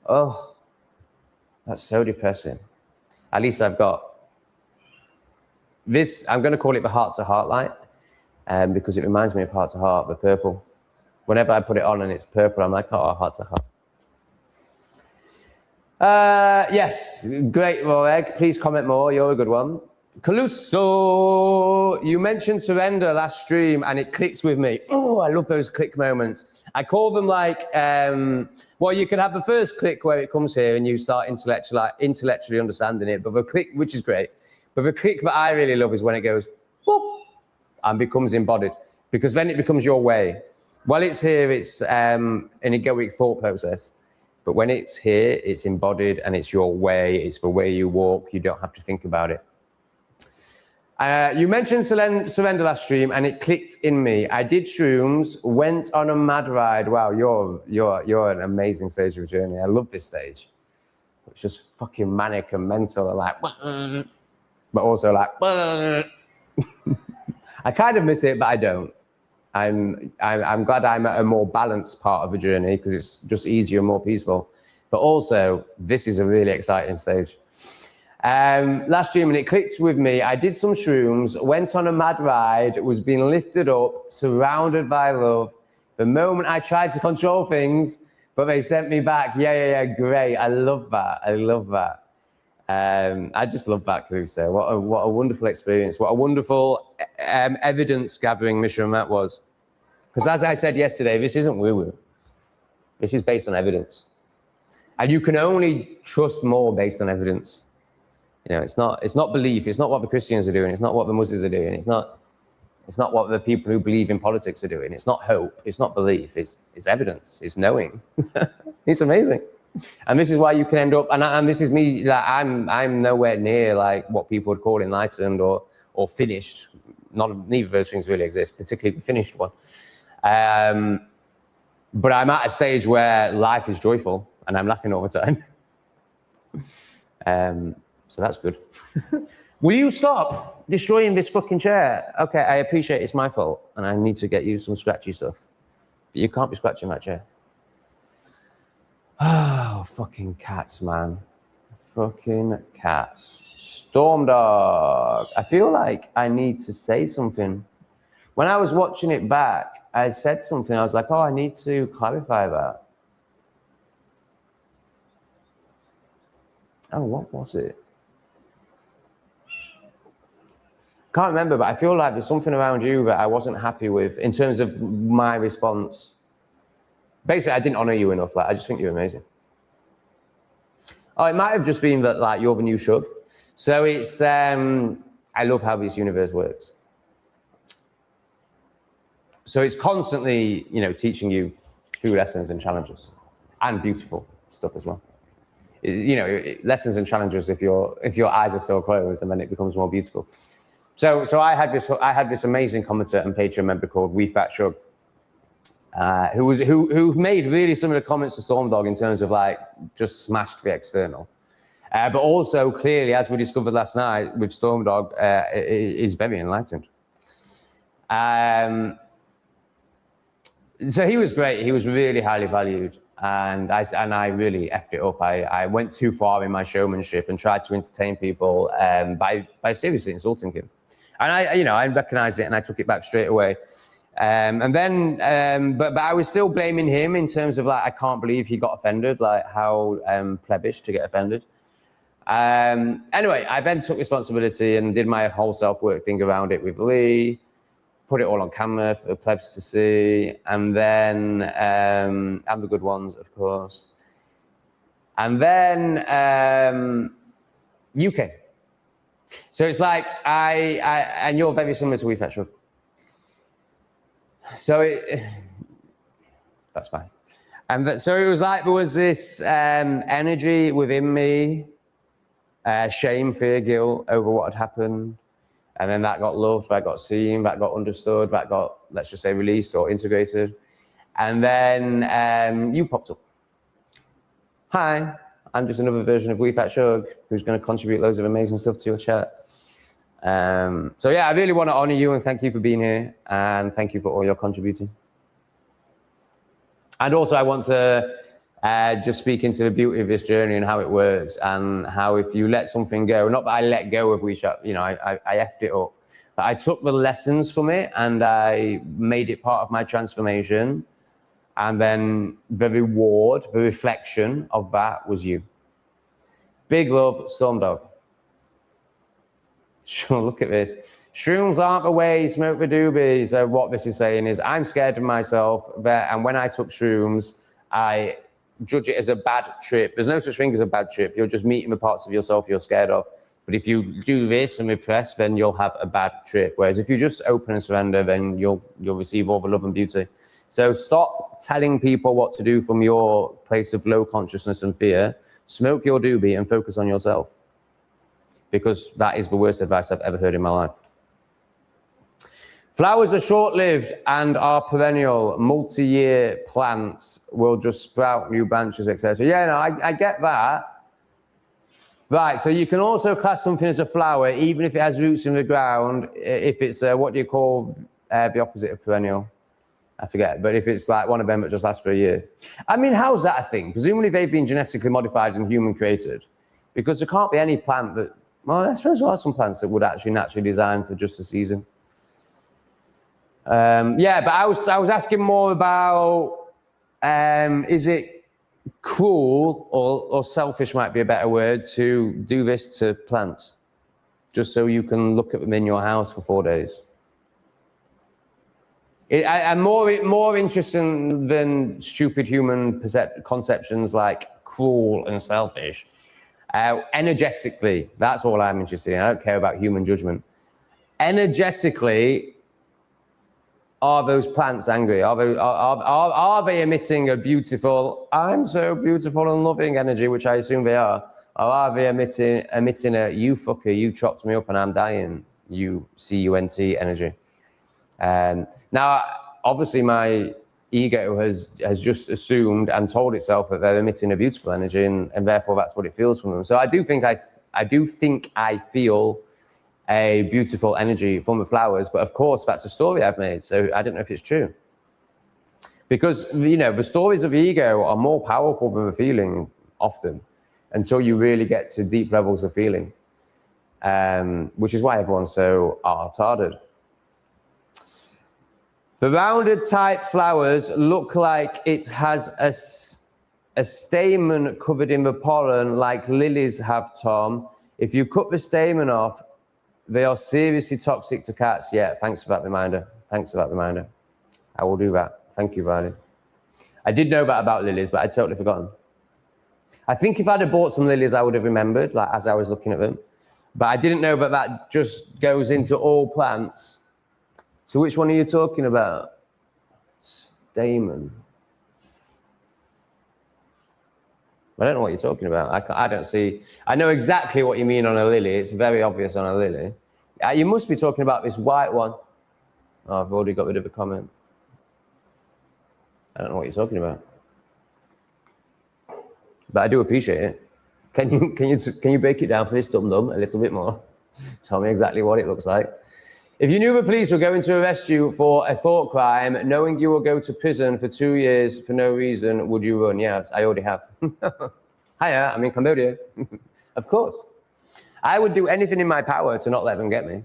Oh, that's so depressing. At least I've got this. I'm going to call it the Heart to Heart light, because it reminds me of Heart to Heart, the purple. Whenever I put it on and it's purple, I'm like, oh, Heart to Heart. Yes, great, Raw Egg. Please comment more. You're a good one. Caluso, you mentioned surrender last stream and it clicked with me. Oh, I love those click moments. I call them like, well, you can have the first click where it comes here and you start intellectually understanding it, but the click, which is great, but the click that I really love is when it goes boop and becomes embodied, because then it becomes your way. While it's here, it's an egoic thought process. But when it's here, it's embodied and it's your way. It's the way you walk. You don't have to think about it. You mentioned surrender last stream and it clicked in me. I did shrooms, went on a mad ride. Wow, you're an amazing stage of your journey. I love this stage. It's just fucking manic and mental and like, but also like, I kind of miss it, but I don't. I'm glad I'm at a more balanced part of the journey because it's just easier and more peaceful. But also, this is a really exciting stage. Last stream, and it clicked with me. I did some shrooms, went on a mad ride, was being lifted up, surrounded by love. The moment I tried to control things, but they sent me back. Yeah, great. I love that. I love that. I just love that, Caruso. What a wonderful experience. What a wonderful evidence gathering mission that was. Because as I said yesterday, this isn't woo-woo. This is based on evidence. And you can only trust more based on evidence. You know, it's not belief. It's not what the Christians are doing. It's not what the Muslims are doing. It's not what the people who believe in politics are doing. It's not hope. It's not belief. It's evidence. It's knowing. It's amazing. And this is why you can end up, and this is me, like, I'm nowhere near like what people would call enlightened or finished. Neither of those things really exist, particularly the finished one. But I'm at a stage where life is joyful and I'm laughing all the time. So that's good. Will you stop destroying this fucking chair? Okay, I appreciate it's my fault and I need to get you some scratchy stuff. But you can't be scratching that chair. Oh, fucking cats, man. Fucking cats. Storm Dog. I feel like I need to say something. When I was watching it back, I said something. I was like, oh, I need to clarify that. Oh, what was it? Can't remember, but I feel like there's something around you that I wasn't happy with in terms of my response. Basically, I didn't honor you enough. Like, I just think you're amazing. Oh, it might have just been that, like, you're the new Shug. So it's, I love how this universe works. So it's constantly, you know, teaching you through lessons and challenges, and beautiful stuff as well. You know, lessons and challenges if your eyes are still closed, and then it becomes more beautiful. So I had this amazing commenter and Patreon member called We Fat Shug, who made really similar comments to Storm Dog in terms of like just smashed the external, but also clearly, as we discovered last night with Storm Dog, is very enlightened. So he was great. He was really highly valued, and I really effed it up. I went too far in my showmanship and tried to entertain people by seriously insulting him. And I recognized it and I took it back straight away. And then, but I was still blaming him in terms of like, I can't believe he got offended, like how plebbish to get offended. Anyway, I then took responsibility and did my whole self-work thing around it with Lee, put it all on camera for the plebs to see, and then, and the good ones, of course. And then you came. So it's like, and you're very similar to We Fat Shug. So that's fine. And so it was like there was this energy within me, shame, fear, guilt over what had happened. And then that got loved, that got seen, that got understood, that got, let's just say, released or integrated. And then you popped up. Hi, I'm just another version of We Fat Shug who's going to contribute loads of amazing stuff to your chat. So yeah, I really want to honor you and thank you for being here and thank you for all your contributing. And also I want to just speak into the beauty of this journey and how it works and how if you let something go, not that I let go of WeChat, you know, I effed it up, but I took the lessons from it and I made it part of my transformation. And then the reward, the reflection of that was you. Big love, Storm Dog. Sure, look at this. Shrooms aren't the way, smoke the doobies. So what this is saying is I'm scared of myself, and when I took shrooms, I judge it as a bad trip. There's no such thing as a bad trip. You're just meeting the parts of yourself you're scared of. But if you do this and repress, then you'll have a bad trip. Whereas if you just open and surrender, then you'll receive all the love and beauty. So stop telling people what to do from your place of low consciousness and fear. Smoke your doobie and focus on yourself. Because that is the worst advice I've ever heard in my life. Flowers are short-lived and are perennial. Multi-year plants will just sprout new branches, etc. Yeah, no, I get that. Right, so you can also class something as a flower, even if it has roots in the ground, if it's, what do you call the opposite of perennial? I forget, but if it's like one of them that just lasts for a year. I mean, how's that a thing? Presumably they've been genetically modified and human created, because there can't be any plant that, well, I suppose there are some plants that would actually naturally design for just a season. Yeah, but I was asking more about, is it cruel or selfish might be a better word to do this to plants, just so you can look at them in your house for 4 days? I'm more interested than stupid human conceptions like cruel and selfish. Energetically, that's all I'm interested in. I don't care about human judgment. Energetically, are those plants angry? Are they emitting a beautiful, I'm so beautiful and loving energy, which I assume they are? Or are they emitting a, you fucker, you chopped me up and I'm dying, you C-U-N-T energy? Now, obviously my ego has just assumed and told itself that they're emitting a beautiful energy and therefore that's what it feels from them. So I do think I do think I feel a beautiful energy from the flowers, but of course that's a story I've made, so I don't know if it's true. Because, you know, the stories of the ego are more powerful than the feeling often, until you really get to deep levels of feeling, which is why everyone's so art-hearted. The rounded type flowers look like it has a stamen covered in the pollen like lilies have, Tom. If you cut the stamen off, they are seriously toxic to cats. Yeah, thanks for that reminder. Thanks for that reminder. I will do that. Thank you, Riley. I did know that about lilies, but I'd totally forgotten. I think if I'd have bought some lilies, I would have remembered, like as I was looking at them. But I didn't know that that just goes into all plants. So which one are you talking about? Stamen. I don't know what you're talking about. I don't see. I know exactly what you mean on a lily. It's very obvious on a lily. You must be talking about this white one. Oh, I've already got rid of a comment. I don't know what you're talking about. But I do appreciate it. Can you break it down for this dum-dum a little bit more? Tell me exactly what it looks like. If you knew the police were going to arrest you for a thought crime, knowing you will go to prison for 2 years for no reason, would you run? Yeah, I already have. Hiya, I'm in Cambodia. Of course. I would do anything in my power to not let them get me.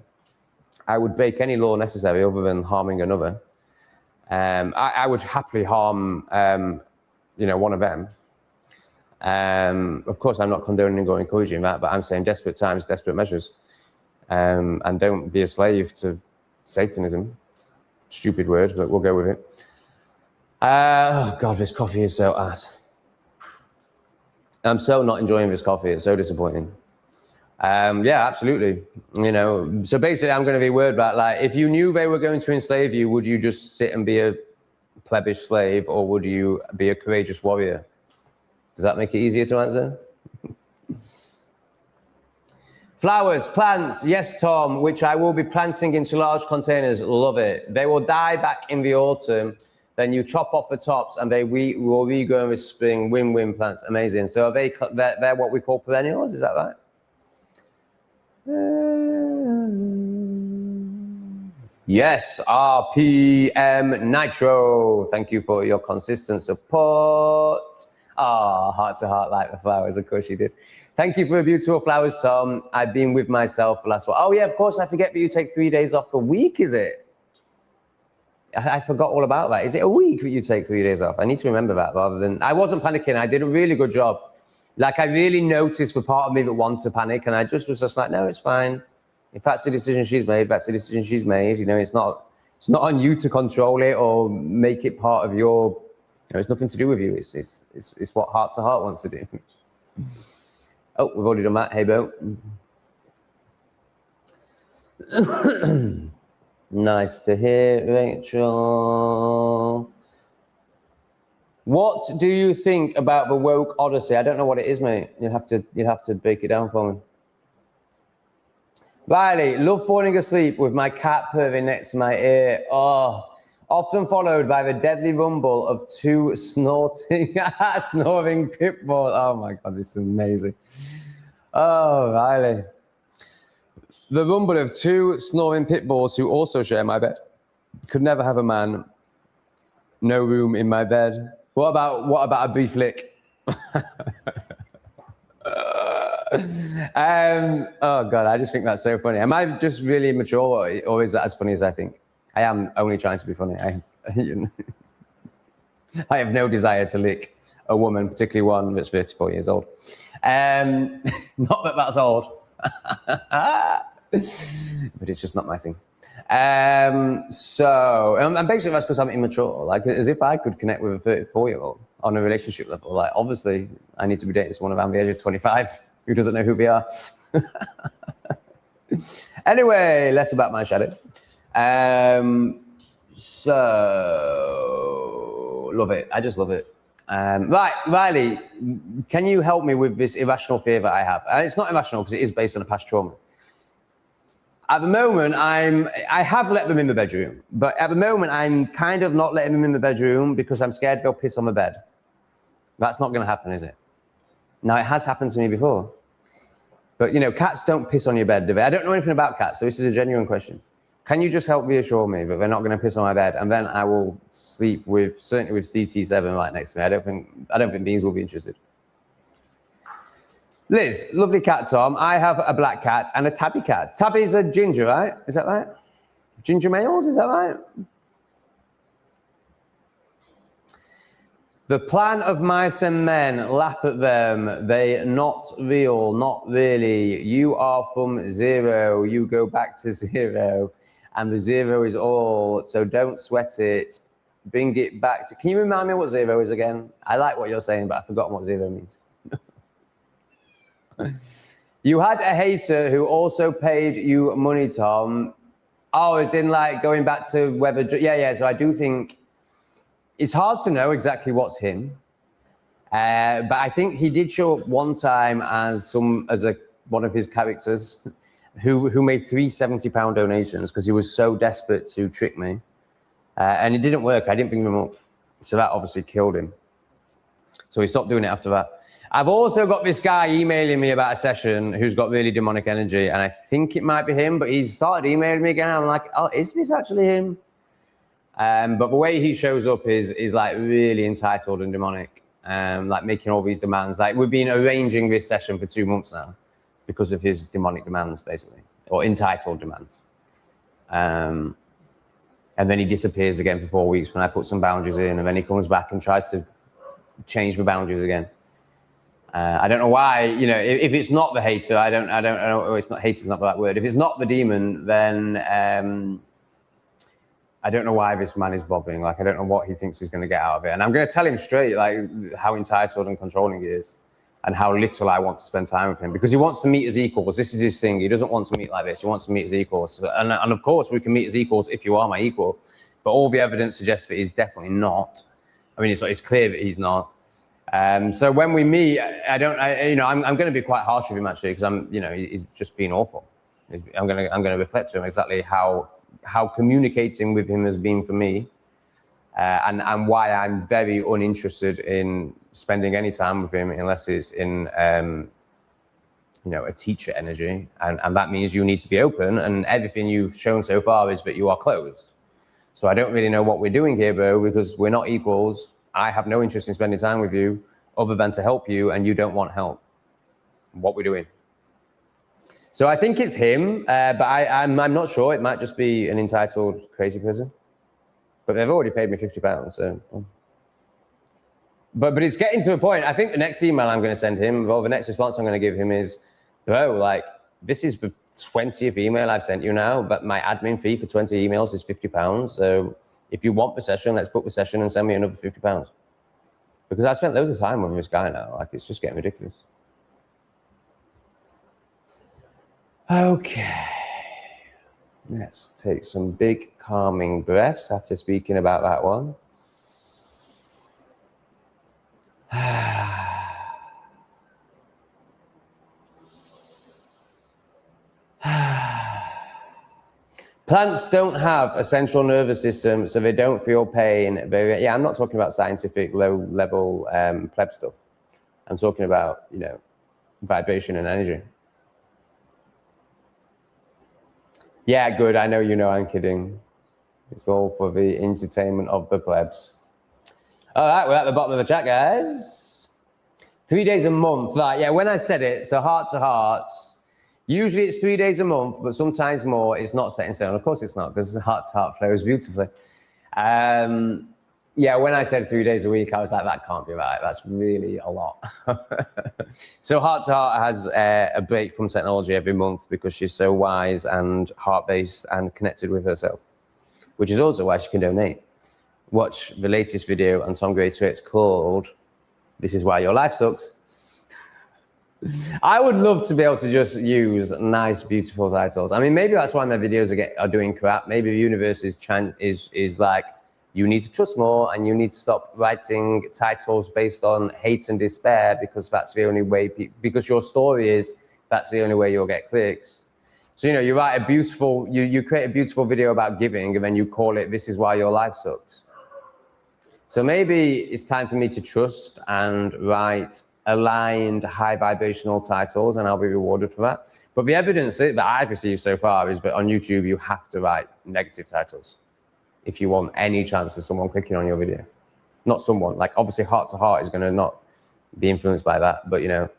I would break any law necessary other than harming another. I would happily harm, you know, one of them. Of course, I'm not condoning or encouraging that, but I'm saying desperate times, desperate measures. And don't be a slave to Satanism. Stupid word, but we'll go with it. Oh God, this coffee is so ass. I'm so not enjoying this coffee. It's so disappointing. Yeah, absolutely. You know, so basically I'm going to be worried about, like, if you knew they were going to enslave you, would you just sit and be a plebeish slave, or would you be a courageous warrior? Does that make it easier to answer? Flowers, plants, yes, Tom, which I will be planting into large containers. Love it. They will die back in the autumn. Then you chop off the tops and they will regrow in the spring. Win-win plants. Amazing. So are they're what we call perennials, is that right? Yes, RPM Nitro. Thank you for your consistent support. Ah, heart to heart like the flowers. Of course you did. Thank you for the beautiful flowers, Tom. I've been with myself the last one. Oh, yeah, of course. I forget that you take 3 days off a week, is it? I forgot all about that. Is it a week that you take 3 days off? I need to remember that rather than... I wasn't panicking. I did a really good job. Like, I really noticed the part of me that wanted to panic, and I just was just like, no, it's fine. If that's the decision she's made, that's the decision she's made. You know, it's not on you to control it or make it part of your... You know, it's nothing to do with you. It's what heart to heart wants to do. Oh, we've already done that. Hey, Bo. Nice to hear, Rachel. What do you think about the woke odyssey? I don't know what it is, mate. You'll have to break it down for me. Riley, love falling asleep with my cat purring next to my ear. Oh, often followed by the deadly rumble of two snoring pit bulls. Oh my God, this is amazing. Oh, Riley. The rumble of two snoring pit bulls who also share my bed. Could never have a man. No room in my bed. What about a brief lick? Oh God, I just think that's so funny. Am I just really immature, or is that as funny as I think? I am only trying to be funny. I have no desire to lick a woman, particularly one that's 34 years old. Not that that's old, but it's just not my thing. So and basically that's because I'm immature, like as if I could connect with a 34-year-old on a relationship level. Like obviously I need to be dating someone around the age of 25 who doesn't know who we are. Anyway, less about my shadow. So love it. I just love it. Right, Riley, can you help me with this irrational fear that I have? And it's not irrational because it is based on a past trauma. At the moment, I have let them in the bedroom, but at the moment, I'm kind of not letting them in the bedroom because I'm scared they'll piss on the bed. That's not going to happen, is it? Now, it has happened to me before, But, you know, cats don't piss on your bed, do they? I don't know anything about cats, so this is a genuine question. Can you just help reassure me that they're not going to piss on my bed, and then I will sleep with, certainly with CT7 right next to me. I don't think bees will be interested. Liz, lovely cat, Tom. I have a black cat and a tabby cat. Tabby's a ginger, right? Is that right? Ginger males, is that right? The plan of mice and men, laugh at them. They not real, not really. You are from zero. You go back to zero. And the zero is all, so don't sweat it. Bring it back to, can you remind me what zero is again? I like what you're saying, but I've forgotten what zero means. You had a hater who also paid you money, Tom. Oh, it's in like going back to whether, yeah. So I do think it's hard to know exactly what's him. But I think he did show up one time as one of his characters who made 3 £70 donations because he was so desperate to trick me. And it didn't work. I didn't bring him up. So that obviously killed him. So he stopped doing it after that. I've also got this guy emailing me about a session who's got really demonic energy, and I think it might be him, but he's started emailing me again. I'm like, oh, is this actually him? But the way he shows up is like really entitled and demonic, like making all these demands. Like we've been arranging this session for 2 months now because of his demonic demands, basically, or entitled demands. And then he disappears again for 4 weeks when I put some boundaries in, and then he comes back and tries to change the boundaries again. I don't know why, you know, if it's not the hater, I don't know, it's not, hater's not the right word. If it's not the demon, then I don't know why this man is bothering. Like, I don't know what he thinks he's going to get out of it. And I'm going to tell him straight, like, how entitled and controlling he is and how little I want to spend time with him because he wants to meet as equals. This is his thing. He doesn't want to meet like this. He wants to meet as equals. And of course, we can meet as equals if you are my equal. But all the evidence suggests that he's definitely not. I mean, it's clear that he's not. So when we meet, I'm going to be quite harsh with him actually because he's just been awful. I'm going to reflect to him exactly how communicating with him has been for me, and why I'm very uninterested in spending any time with him unless it's in a teacher energy, and that means you need to be open. And everything you've shown so far is that you are closed. So I don't really know what we're doing here, bro, because we're not equals. I have no interest in spending time with you other than to help you, and you don't want help. What we're doing. So I think it's him, but I'm not sure. It might just be an entitled, crazy person. But they've already paid me £50, so. But it's getting to a point. I think the next email I'm going to send him, or the next response I'm going to give him is, bro, like, this is the 20th email I've sent you now, but my admin fee for 20 emails is £50. So if you want the session, let's book the session and send me another £50. Because I spent loads of time with this guy now. Like, it's just getting ridiculous. Okay. Let's take some big calming breaths after speaking about that one. Plants don't have a central nervous system, so they don't feel pain. Yeah, I'm not talking about scientific low-level pleb stuff. I'm talking about, vibration and energy. Yeah, good. I know you know I'm kidding. It's all for the entertainment of the plebs. All right, we're at the bottom of the chat, guys. 3 days a month. Right, yeah, when I said it, so heart to hearts, usually it's 3 days a month, but sometimes more. It's not set in stone. Of course it's not, because heart to heart flows beautifully. Yeah, when I said 3 days a week, I was like, that can't be right. That's really a lot. So Heart to Heart has a break from technology every month because she's so wise and heart-based and connected with herself, which is also why she can donate. Watch the latest video on Tom Gray Twits called This Is Why Your Life Sucks. I would love to be able to just use nice, beautiful titles. I mean, maybe that's why my videos are doing crap. Maybe the universe is like, you need to trust more and you need to stop writing titles based on hate and despair because that's the only way, because your story is, that's the only way you'll get clicks. So, you write a beautiful, you create a beautiful video about giving and then you call it, This Is Why Your Life Sucks. So maybe it's time for me to trust and write aligned high vibrational titles, and I'll be rewarded for that. But the evidence that I've received so far is that on YouTube, you have to write negative titles if you want any chance of someone clicking on your video. Not someone, like obviously Heart to Heart is going to not be influenced by that, but you know,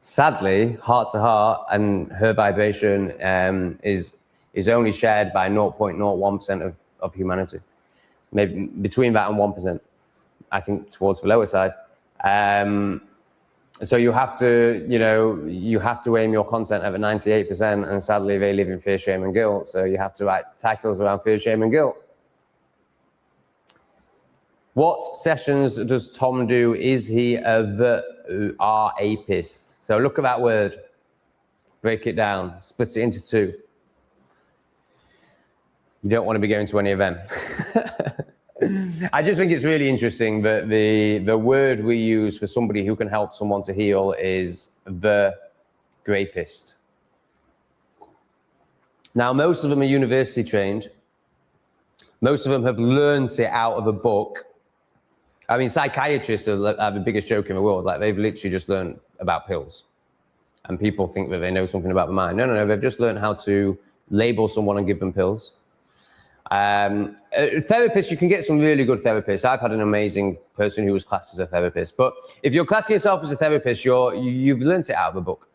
sadly, Heart to Heart and her vibration is only shared by 0.01% of humanity. Maybe between that and 1%, I think towards the lower side. So you have to, you know, you have to aim your content at the 98%, and sadly they live in fear, shame, and guilt. So you have to write titles around fear, shame, and guilt. What sessions does Tom do? Is he a apist? So look at that word, break it down, split it into two. You don't want to be going to any of them. I just think it's really interesting that the word we use for somebody who can help someone to heal is the grapist. Now, most of them are university trained. Most of them have learned it out of a book. I mean, psychiatrists are the biggest joke in the world. Like, they've literally just learned about pills. And people think that they know something about the mind. No, no, no. They've just learned how to label someone and give them pills. Therapists, you can get some really good therapists. I've had an amazing person who was classed as a therapist. But if you're classing yourself as a therapist, you've learned it out of a book.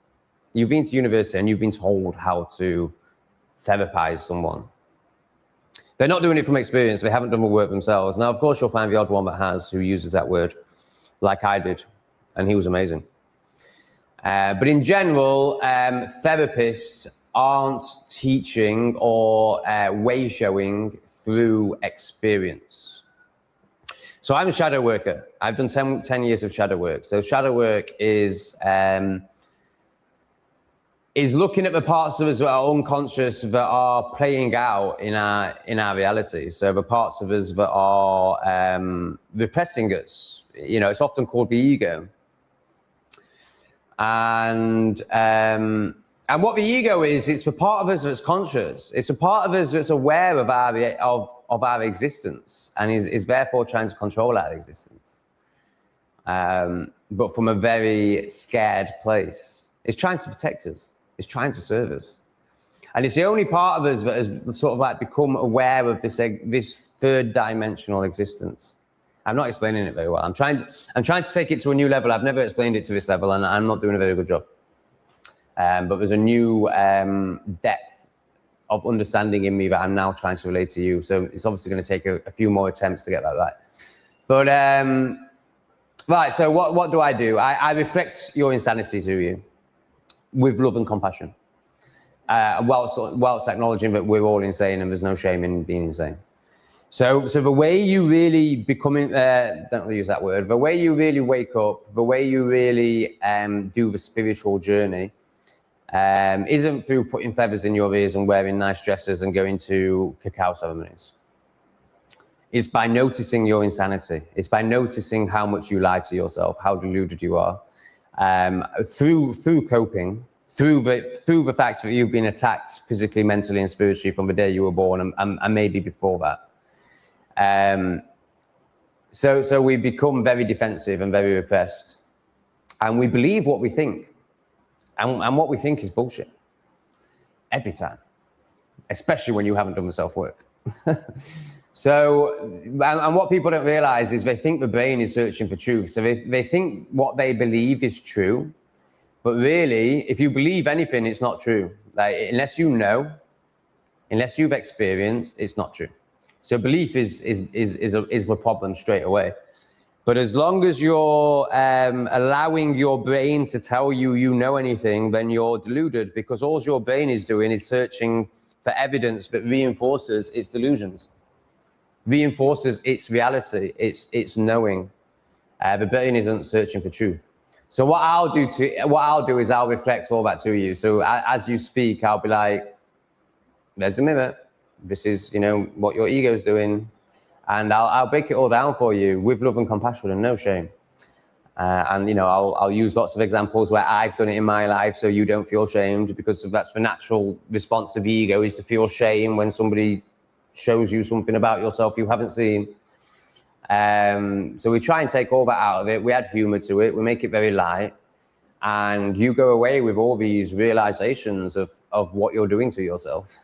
You've been to university and you've been told how to therapize someone. They're not doing it from experience. They haven't done the work themselves. Now, of course, you'll find the odd one that has, who uses that word, like I did, and he was amazing. But in general, therapists aren't teaching or way showing through experience. So I'm a shadow worker. I've done 10 years of shadow work. So shadow work is looking at the parts of us that are unconscious, that are playing out in our reality. So the parts of us that are repressing us. You know, it's often called the ego. And what the ego is, it's the part of us that's conscious. It's a part of us that's aware of our existence, and is therefore trying to control our existence. But from a very scared place. It's trying to protect us. It's trying to serve us. And it's the only part of us that has sort of like become aware of this third dimensional existence. I'm not explaining it very well. I'm trying to take it to a new level. I've never explained it to this level, and I'm not doing a very good job. But there's a new depth of understanding in me that I'm now trying to relate to you. So it's obviously going to take a few more attempts to get that right. But right, so what do? I reflect your insanity to you with love and compassion, whilst acknowledging that we're all insane and there's no shame in being insane. So the way you really become, don't use that word, the way you really wake up, the way you really do the spiritual journey, isn't through putting feathers in your ears and wearing nice dresses and going to cacao ceremonies. It's by noticing your insanity. It's by noticing how much you lie to yourself, how deluded you are, through coping, through the fact that you've been attacked physically, mentally, and spiritually from the day you were born, and maybe before that. So we become very defensive and very repressed, and we believe what we think, and what we think is bullshit every time, especially when you haven't done the self-work. So, and what people don't realize is they think the brain is searching for truth. So they think what they believe is true, but really, if you believe anything, it's not true. Like, unless you know, unless you've experienced, it's not true. So belief is the problem straight away. But as long as you're allowing your brain to tell you you know anything, then you're deluded, because all your brain is doing is searching for evidence that reinforces its delusions, reinforces its reality, its knowing. The brain isn't searching for truth. So what I'll do is I'll reflect all that to you. So as you speak, I'll be like, there's a mirror. This is, you know, what your ego's doing. And I'll break it all down for you with love and compassion and no shame. And, you know, I'll use lots of examples where I've done it in my life so you don't feel shamed, because that's the natural response of the ego, is to feel shame when somebody shows you something about yourself you haven't seen. So we try and take all that out of it. We add humor to it. We make it very light. And you go away with all these realizations of what you're doing to yourself.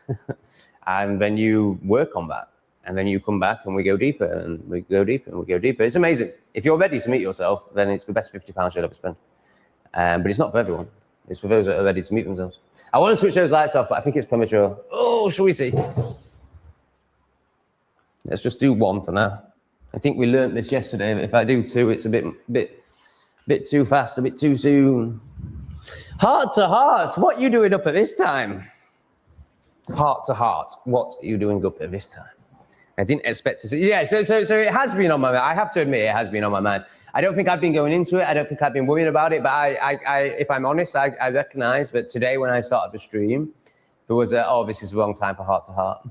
And then you work on that. And then you come back and we go deeper and we go deeper and we go deeper. It's amazing. If you're ready to meet yourself, then it's the best £50 you'll ever spend. But it's not for everyone. It's for those that are ready to meet themselves. I want to switch those lights off, but I think it's premature. Oh, shall we see? Let's just do one for now. I think we learnt this yesterday. If I do two, it's a bit too fast, a bit too soon. Heart to heart, what are you doing up at this time? Heart to heart, what are you doing up at this time? I didn't expect to see. Yeah, so it has been on my mind. I have to admit, it has been on my mind. I don't think I've been going into it. I don't think I've been worried about it. But if I'm honest, I recognize that today when I started the stream, there was a, oh, this is the wrong time for heart to heart.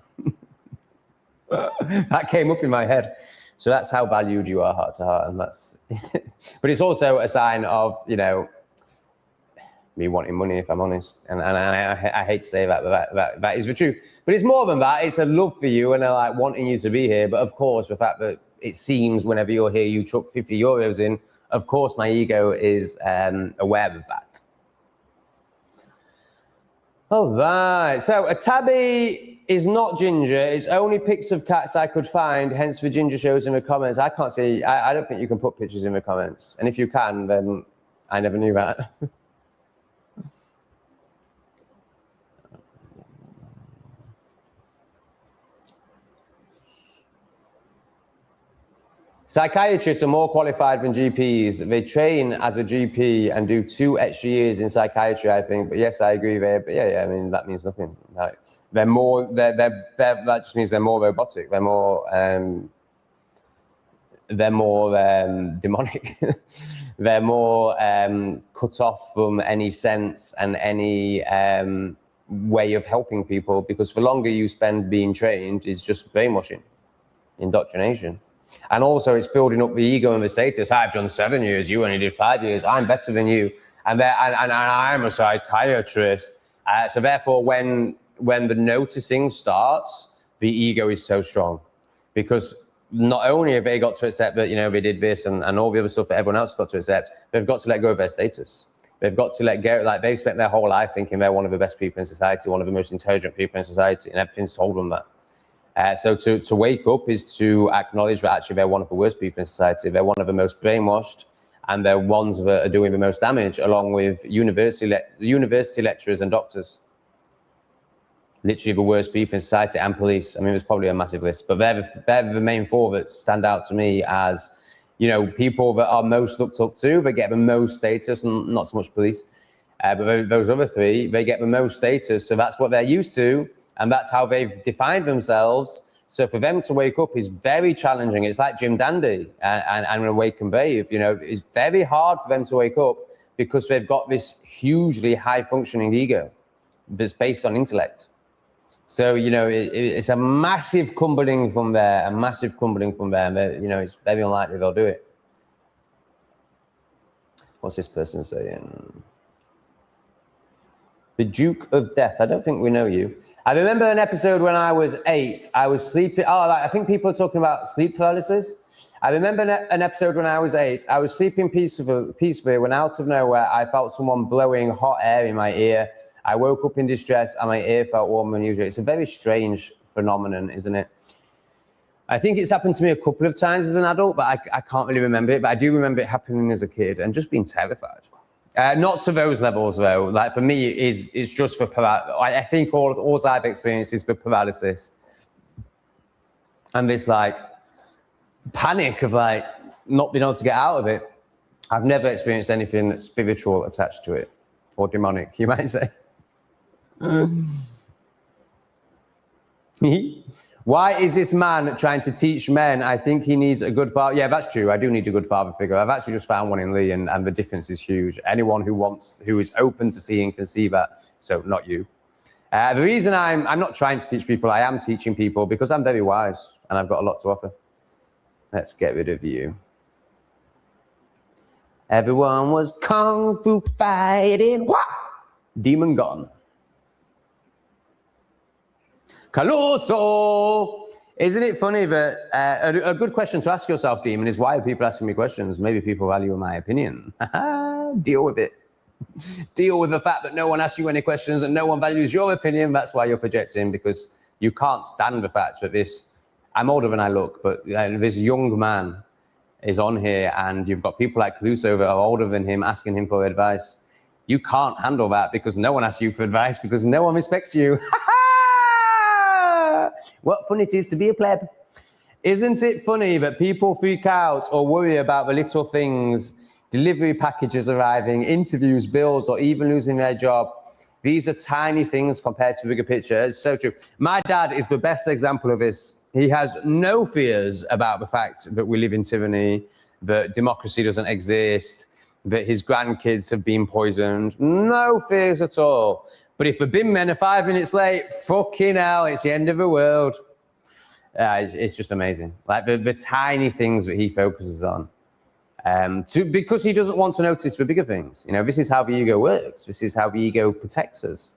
That came up in my head. So that's how valued you are, heart to heart, and that's. But it's also a sign of, you know, me wanting money, if I'm honest, and I hate to say that, but that is the truth. But it's more than that. It's a love for you and a like wanting you to be here. But of course, the fact that it seems whenever you're here, you chuck 50 euros in. Of course, my ego is aware of that. All right. So a tabby is not ginger. It's only pics of cats I could find. Hence the ginger shows in the comments. I can't see. I don't think you can put pictures in the comments. And if you can, then I never knew that. Psychiatrists are more qualified than GPs. They train as a GP and do 2 extra years in psychiatry, I think. But yes, I agree there. But yeah, I mean, that means nothing. Like, they're more, that just means they're more robotic. They're more demonic. They're more cut off from any sense and any way of helping people, because the longer you spend being trained is just brainwashing, indoctrination. And also it's building up the ego and the status. I've done 7 years, you only did 5 years, I'm better than you. And I'm a psychiatrist. So therefore, when the noticing starts, the ego is so strong. Because not only have they got to accept that, you know, they did this and all the other stuff that everyone else has got to accept, they've got to let go of their status. They've got to let go, like they've spent their whole life thinking they're one of the best people in society, one of the most intelligent people in society, and everything's told them that. So to wake up is to acknowledge that actually they're one of the worst people in society. They're one of the most brainwashed, and they're ones that are doing the most damage, along with university lecturers and doctors. Literally the worst people in society, and police. I mean, there's probably a massive list, but they're the main 4 that stand out to me as, you know, people that are most looked up to. They get the most status, and not so much police. But those other 3, they get the most status, so that's what they're used to. And that's how they've defined themselves. So for them to wake up is very challenging. It's like Jim Dandy and Awake and Brave. You know, it's very hard for them to wake up because they've got this hugely high functioning ego that's based on intellect. So, you know, it's a massive crumbling from there, And, you know, it's very unlikely they'll do it. What's this person saying? The Duke of Death. I don't think we know you. I remember an episode when I was 8. I was sleeping. Oh, I think people are talking about sleep paralysis. I remember an episode when I was 8. I was sleeping peacefully when out of nowhere I felt someone blowing hot air in my ear. I woke up in distress and my ear felt warmer than usual. It's a very strange phenomenon, isn't it? I think it's happened to me a couple of times as an adult, but I can't really remember it. But I do remember it happening as a kid and just being terrified. Not to those levels though. Like for me, it's just for paralysis. I think all I've experienced is for paralysis, and this like panic of like not being able to get out of it. I've never experienced anything spiritual attached to it, or demonic, you might say. Why is this man trying to teach men? I think he needs a good father. Yeah, that's true. I do need a good father figure. I've actually just found one in Lee, and the difference is huge. Anyone who is open to seeing can see that. So not you. The reason I'm not trying to teach people, I am teaching people because I'm very wise and I've got a lot to offer. Let's get rid of you. Everyone was kung fu fighting. Wah! Demon gone. Caluso, Isn't it funny that a good question to ask yourself, Demon, is why are people asking me questions? Maybe people value my opinion. Deal with it. Deal with the fact that no one asks you any questions and no one values your opinion. That's why you're projecting, because you can't stand the fact that this, I'm older than I look, but this young man is on here and you've got people like Caruso that are older than him asking him for advice. You can't handle that because no one asks you for advice because no one respects you. What fun it is to be a pleb. Isn't it funny that people freak out or worry about the little things, delivery packages arriving, interviews, bills, or even losing their job? These are tiny things compared to the bigger picture. It's so true. My dad is the best example of this. He has no fears about the fact that we live in tyranny, that democracy doesn't exist, that his grandkids have been poisoned. No fears at all. But if the bin men are 5 minutes late, fucking hell, it's the end of the world. It's just amazing. Like the tiny things that he focuses on. Because he doesn't want to notice the bigger things. You know, this is how the ego works. This is how the ego protects us.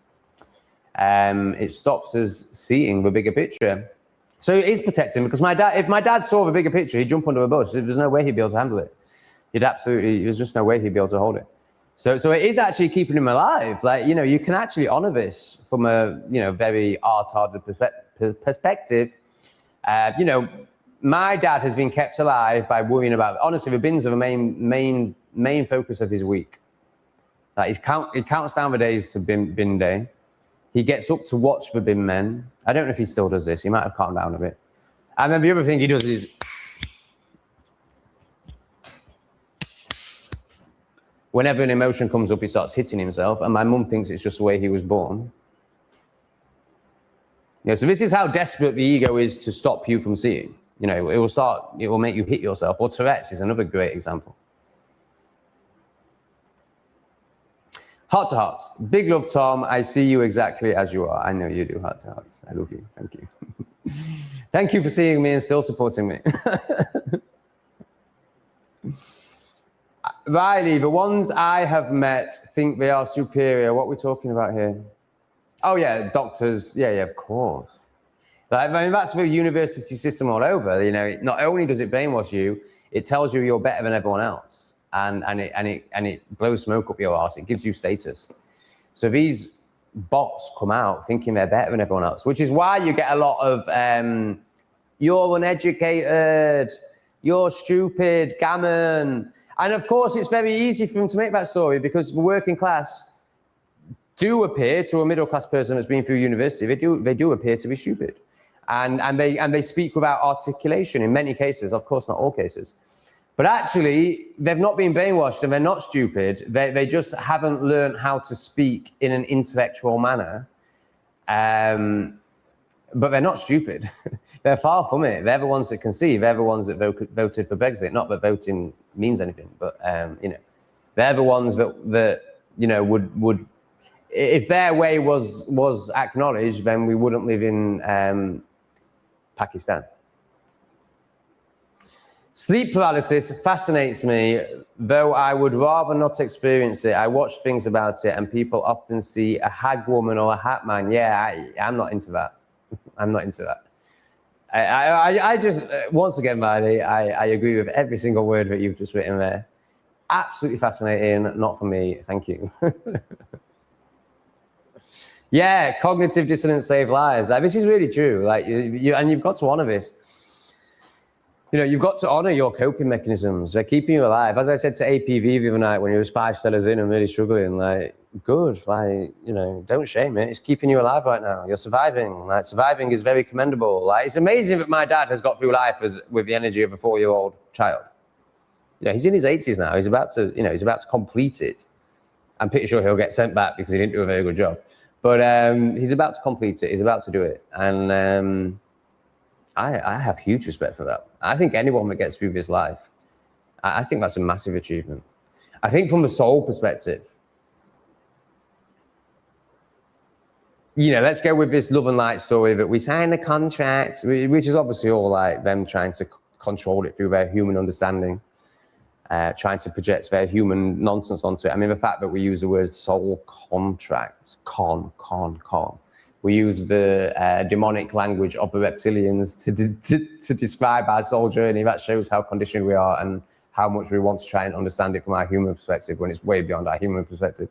It stops us seeing the bigger picture. So it is protecting, because if my dad saw the bigger picture, he'd jump under a bus. There's no way he'd be able to handle it. There's just no way he'd be able to hold it. So it is actually keeping him alive. Like, you know, you can actually honor this from a, you know, very art-hardened perspective. You know, my dad has been kept alive by worrying about, honestly, the bins are the main focus of his week. Like he counts down the days to bin day. He gets up to watch the bin men. I don't know if he still does this. He might have calmed down a bit. And then the other thing he does is, whenever an emotion comes up, he starts hitting himself. And my mum thinks it's just the way he was born. Yeah, so this is how desperate the ego is to stop you from seeing. You know, it will make you hit yourself. Or Tourette's is another great example. Heart to hearts. Big love, Tom. I see you exactly as you are. I know you do. Heart to hearts. I love you. Thank you. Thank you for seeing me and still supporting me. Riley, the ones I have met think they are superior. What are we talking about here? Oh, yeah, doctors. Yeah, of course. I mean, that's the university system all over. You know, not only does it brainwash you, it tells you you're better than everyone else. And it blows smoke up your arse. It gives you status. So these bots come out thinking they're better than everyone else, which is why you get a lot of, you're uneducated, you're stupid, gammon. And of course, it's very easy for them to make that story because the working class do appear to a middle-class person that's been through university, they do appear to be stupid. And they speak without articulation in many cases, of course, not all cases. But actually, they've not been brainwashed and they're not stupid. They just haven't learned how to speak in an intellectual manner. But they're not stupid. They're far from it. They're the ones that can see. They're the ones that voted for Brexit. Not that voting means anything, but you know, they're the ones that you know would if their way was acknowledged, then we wouldn't live in Pakistan. Sleep paralysis fascinates me, though I would rather not experience it. I watch things about it, and people often see a hag woman or a hat man. Yeah, I'm not into that. I'm not into that. I just, once again, Miley, I agree with every single word that you've just written there. Absolutely fascinating. Not for me. Thank you. Yeah, cognitive dissonance saves lives. Like, this is really true. Like, and you've got to honor this. You know, you've got to honor your coping mechanisms. They're keeping you alive. As I said to APV the other night when he was 5 sellers in and really struggling, like, good, like, you know, don't shame it. It's keeping you alive right now. You're surviving. Like, surviving is very commendable. Like, it's amazing that my dad has got through life with the energy of a 4-year-old child. You know, he's in his 80s now. He's about to, you know, he's about to complete it. I'm pretty sure he'll get sent back because he didn't do a very good job. But he's about to complete it. He's about to do it. And I have huge respect for that. I think anyone that gets through this life, I think that's a massive achievement. I think from a soul perspective, you know, let's go with this love and light story that we signed a contract, which is obviously all like them trying to control it through their human understanding, trying to project their human nonsense onto it. I mean, the fact that we use the word soul contract, con, We use the demonic language of the reptilians to describe our soul journey. That shows how conditioned we are and how much we want to try and understand it from our human perspective when it's way beyond our human perspective.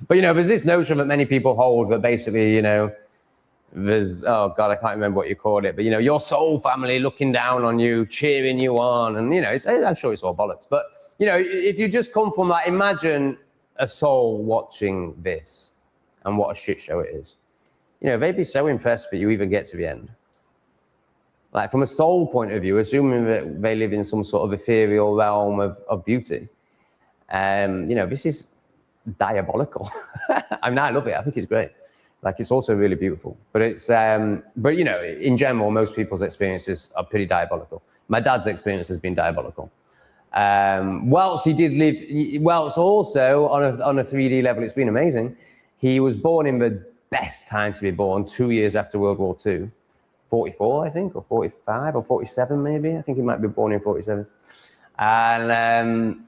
But, you know, there's this notion that many people hold that basically, you know, there's, oh God, I can't remember what you called it, but, you know, your soul family looking down on you, cheering you on. And, you know, I'm sure it's all bollocks. But, you know, if you just come from that, imagine a soul watching this and what a shit show it is. You know, they'd be so impressed that you even get to the end. Like from a soul point of view, assuming that they live in some sort of ethereal realm of beauty, you know, this is diabolical. I mean, I love it. I think it's great. Like, it's also really beautiful. But it's, but you know, in general, most people's experiences are pretty diabolical. My dad's experience has been diabolical. Whilst he did live, whilst also on a 3D level, it's been amazing. He was born in the best time to be born, 2 years after World War II. 44, I think, or 45, or 47 maybe. I think he might be born in 47. And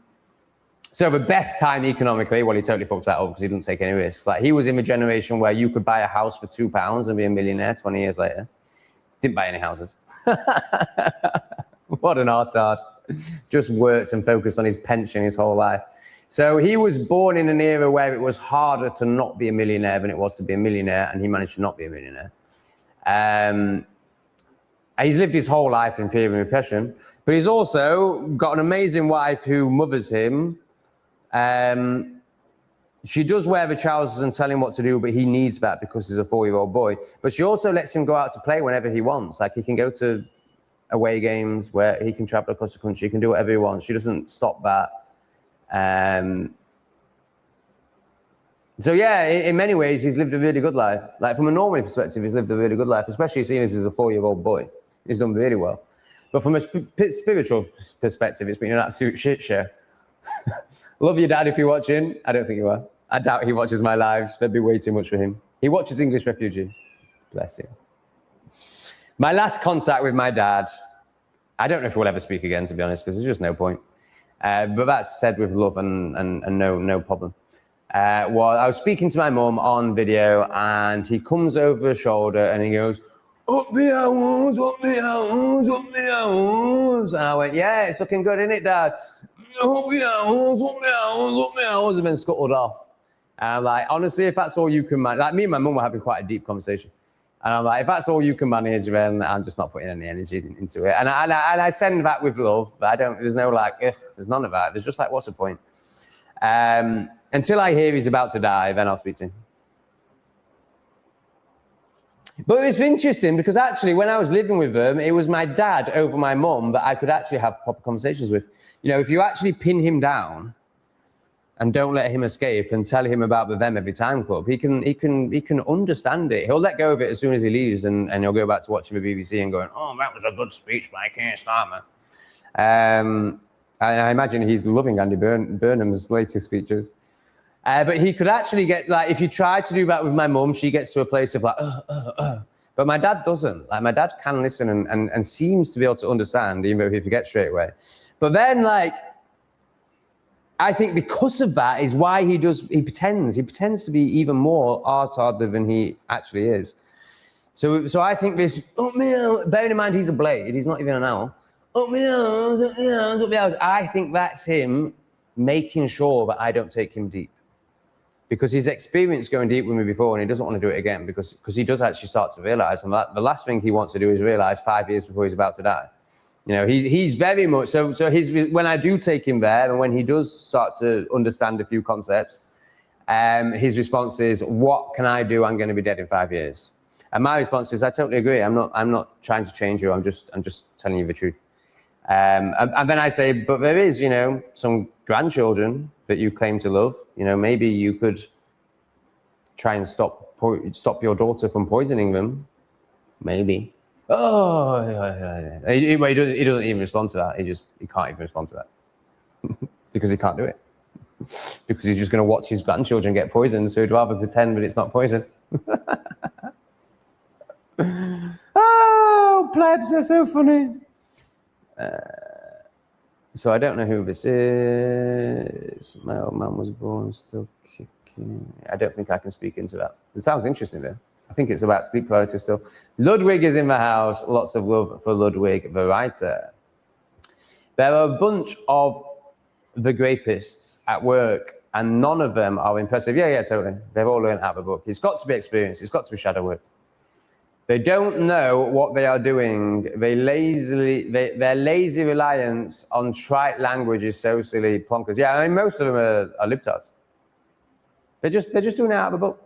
so the best time economically, well, he totally fucked that up because he didn't take any risks. Like, he was in the generation where you could buy a house for £2 and be a millionaire 20 years later. Didn't buy any houses. What an artard. Just worked and focused on his pension his whole life. So he was born in an era where it was harder to not be a millionaire than it was to be a millionaire, and he managed to not be a millionaire. He's lived his whole life in fear and repression, but he's also got an amazing wife who mothers him. She does wear the trousers and tell him what to do, but he needs that because he's a 4-year-old boy. But she also lets him go out to play whenever he wants. Like, he can go to away games where he can travel across the country, he can do whatever he wants. She doesn't stop that. So yeah, in many ways, he's lived a really good life. Like, from a normal perspective, he's lived a really good life, especially seeing as he's a 4-year-old boy. He's done really well. But from a spiritual perspective, it's been an absolute shit show. Love your dad if you're watching. I don't think you are. I doubt he watches my lives. That'd be way too much for him. He watches English Refugee. Bless him. My last contact with my dad, I don't know if we'll ever speak again, to be honest, because there's just no point. But that's said with love and no problem. Well, I was speaking to my mum on video, and he comes over the shoulder and he goes, "Up the hours, up the hours, up the hours." And I went, "Yeah, it's looking good, isn't it, Dad?" "Up the hours, up the hours, up the hours," and then scuttled off. And I'm like, honestly, if that's all you can manage, like, me and my mum were having quite a deep conversation. And I'm like, if that's all you can manage, then I'm just not putting any energy into it. And I send that with love. There's no like, ugh, there's none of that. There's just like, what's the point? Until I hear he's about to die, then I'll speak to him. But it's interesting because actually when I was living with them, it was my dad over my mum that I could actually have proper conversations with. You know, if you actually pin him down and don't let him escape and tell him about the Them Every Time Club, he can understand it. He'll let go of it as soon as he leaves, and he'll go back to watching the BBC and going, "Oh, that was a good speech by Keir Starmer." And I imagine he's loving Andy Burnham's latest speeches. But he could actually get, like, if you try to do that with my mum, she gets to a place of like, But my dad doesn't. Like, my dad can listen and seems to be able to understand, even though he forgets straight away. But then, like, I think because of that is why he pretends to be even more art-harder than he actually is. So I think this, bearing in mind he's a blade, he's not even an owl. I think that's him making sure that I don't take him deep. Because he's experienced going deep with me before, and he doesn't want to do it again because he does actually start to realize, and that the last thing he wants to do is realize 5 years before he's about to die. You know, he's very much, so when I do take him there, and when he does start to understand a few concepts, his response is, "What can I do? I'm going to be dead in 5 years." And my response is, I totally agree. I'm not trying to change you. I'm just telling you the truth. And then I say, but there is, you know, some grandchildren that you claim to love. You know, maybe you could try and stop your daughter from poisoning them. Maybe. Oh, yeah. He doesn't even respond to that. He can't even respond to that because he can't do it. Because he's just going to watch his grandchildren get poisoned, so he'd rather pretend that it's not poison. Oh, plebs, they're so funny. So I don't know who this is. My old man was born still kicking. I don't think I can speak into that. It sounds interesting though. I think it's about sleep paralysis still. Ludwig is in the house. Lots of love for Ludwig, the writer. There are a bunch of the grapists at work, and none of them are impressive. Yeah, totally. They've all learned out of the book. It's got to be experience. It's got to be shadow work. They don't know what they are doing. Their lazy reliance on trite language is so silly, plonkers. Yeah, I mean, most of them are libtards. They're just doing it out of the book.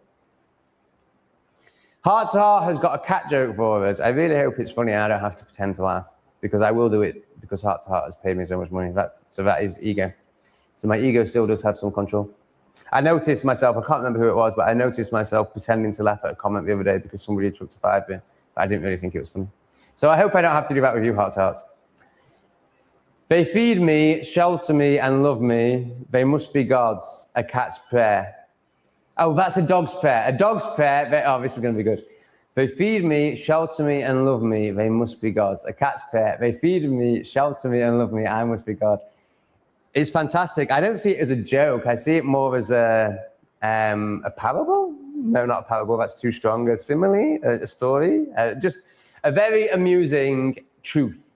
Heart to Heart has got a cat joke for us. I really hope it's funny and I don't have to pretend to laugh, because I will do it because Heart to Heart has paid me so much money. So that is ego. So my ego still does have some control. I noticed myself, I can't remember who it was, but I noticed myself pretending to laugh at a comment the other day because somebody had chucked a 5 in, but I didn't really think it was funny. So I hope I don't have to do that with you, Heart to Heart. They feed me, shelter me, and love me. They must be gods, a cat's prayer. Oh, that's a dog's prayer. A dog's prayer. Oh, this is going to be good. They feed me, shelter me, and love me. They must be gods. A cat's prayer. They feed me, shelter me, and love me. I must be God. It's fantastic. I don't see it as a joke. I see it more as a parable. No, not a parable. That's too strong. A simile, a story. Just a very amusing truth.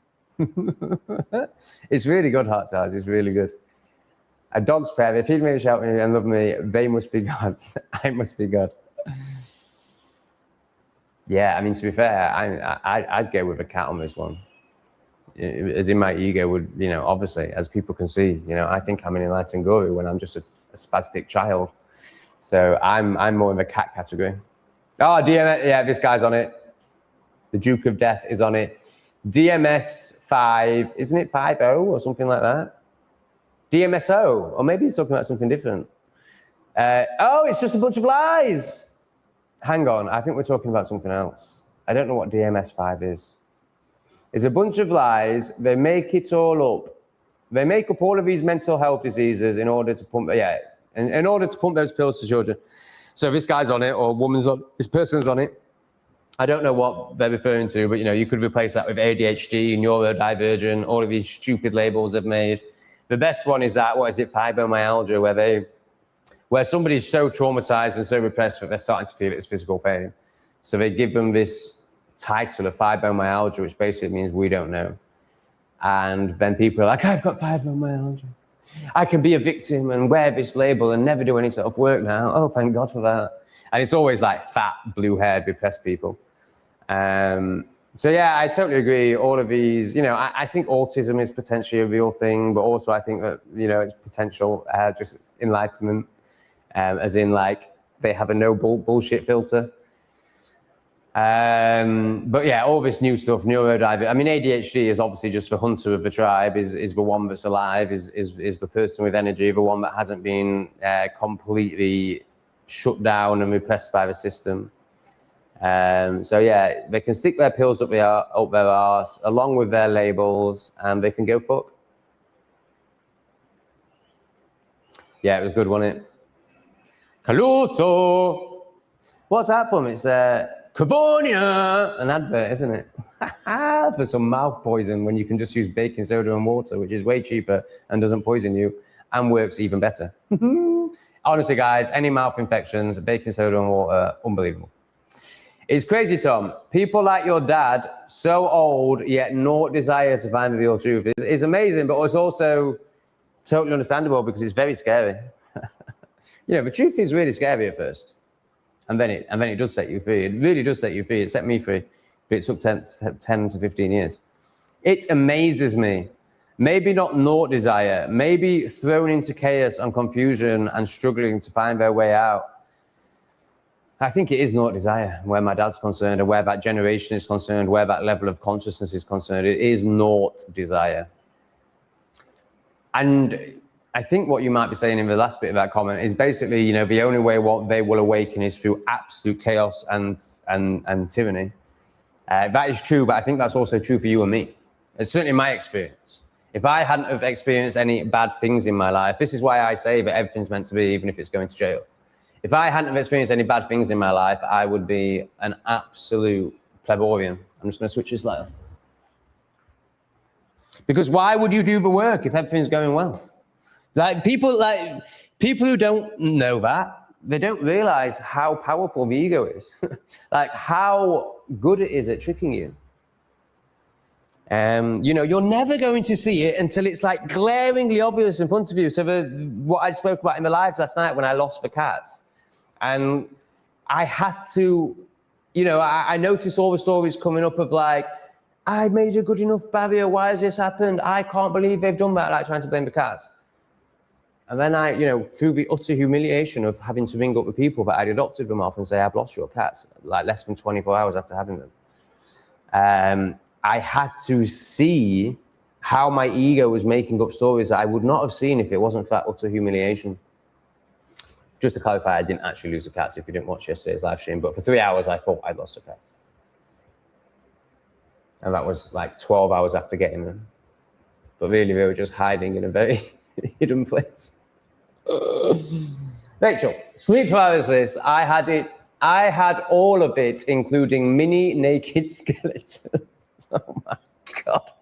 It's really good, Heart to Heart. It's really good. A dog's prayer. They feed me, shout me, and love me. They must be gods. I must be God. Yeah, I mean, to be fair, I'd go with a cat on this one. As in, my ego would, obviously, as people can see, I think I'm an enlightened guru when I'm just a spastic child. So I'm more in the cat category. Oh, DMS, yeah, this guy's on it. The Duke of Death is on it. DMS 5, isn't it 5-0 or something like that? DMSO, or maybe he's talking about something different. Oh, it's just a bunch of lies. Hang on, I think we're talking about something else. I don't know what DMS5 is. It's a bunch of lies. They make it all up. They make up all of these mental health diseases in order to pump, in order to pump those pills to children. So this guy's on it, or woman's on, this person's on it. I don't know what they're referring to, but you could replace that with ADHD, neurodivergent, all of these stupid labels they've made. The best one is that, fibromyalgia, where somebody's so traumatized and so repressed that they're starting to feel it's physical pain. So they give them this title of fibromyalgia, which basically means we don't know. And then people are like, I've got fibromyalgia. I can be a victim and wear this label and never do any self-work now. Oh, thank God for that. And it's always like fat, blue-haired, repressed people. So yeah, I totally agree. All of these, I think autism is potentially a real thing, but also I think that, it's potential just enlightenment, as in like they have a no bullshit filter. But yeah, all this new stuff, neurodivergent. I mean, ADHD is obviously just the hunter of the tribe, is the one that's alive, is the person with energy, the one that hasn't been completely shut down and repressed by the system. So yeah, they can stick their pills up their arse along with their labels, and they can go fuck. Yeah, it was good, wasn't it? Caluso. What's that from? It's Cavonia, an advert, isn't it? For some mouth poison when you can just use baking soda and water, which is way cheaper and doesn't poison you and works even better. Honestly, guys, any mouth infections, baking soda and water, unbelievable. It's crazy, Tom. People like your dad, so old, yet no desire to find the real truth. It's amazing, but it's also totally understandable because it's very scary. The truth is really scary at first. And then it does set you free. It really does set you free. It set me free, but it took 10 to 15 years. It amazes me. Maybe not naught desire, maybe thrown into chaos and confusion and struggling to find their way out. I think it is naught desire where my dad's concerned and where that generation is concerned, where that level of consciousness is concerned. It is naught desire. And I think what you might be saying in the last bit of that comment is basically, the only way what they will awaken is through absolute chaos and tyranny. That is true, but I think that's also true for you and me. It's certainly my experience. If I hadn't have experienced any bad things in my life, this is why I say that everything's meant to be, even if it's going to jail. If I hadn't have experienced any bad things in my life, I would be an absolute plebeian. I'm just going to switch this light off. Because why would you do the work if everything's going well? Like people who don't know that, they don't realize how powerful the ego is, like how good it is at tricking you. You know, you're never going to see it until it's like glaringly obvious in front of you. So what I spoke about in the lives last night when I lost the cats, and I had to, you know, I noticed all the stories coming up of like, I made a good enough barrier, why has this happened? I can't believe they've done that, like trying to blame the cats. And then I, you know, through the utter humiliation of having to ring up the people that I'd adopted them off and say, I've lost your cats, like less than 24 hours after having them. I had to see how my ego was making up stories that I would not have seen if it wasn't for that utter humiliation. Just to clarify, I didn't actually lose the cats if you didn't watch yesterday's live stream, but for 3 hours, I thought I'd lost the cats. And that was like 12 hours after getting them. But really, they were just hiding in a very hidden place. Rachel, sleep paralysis, I had all of it, including mini naked skeletons. Oh my God.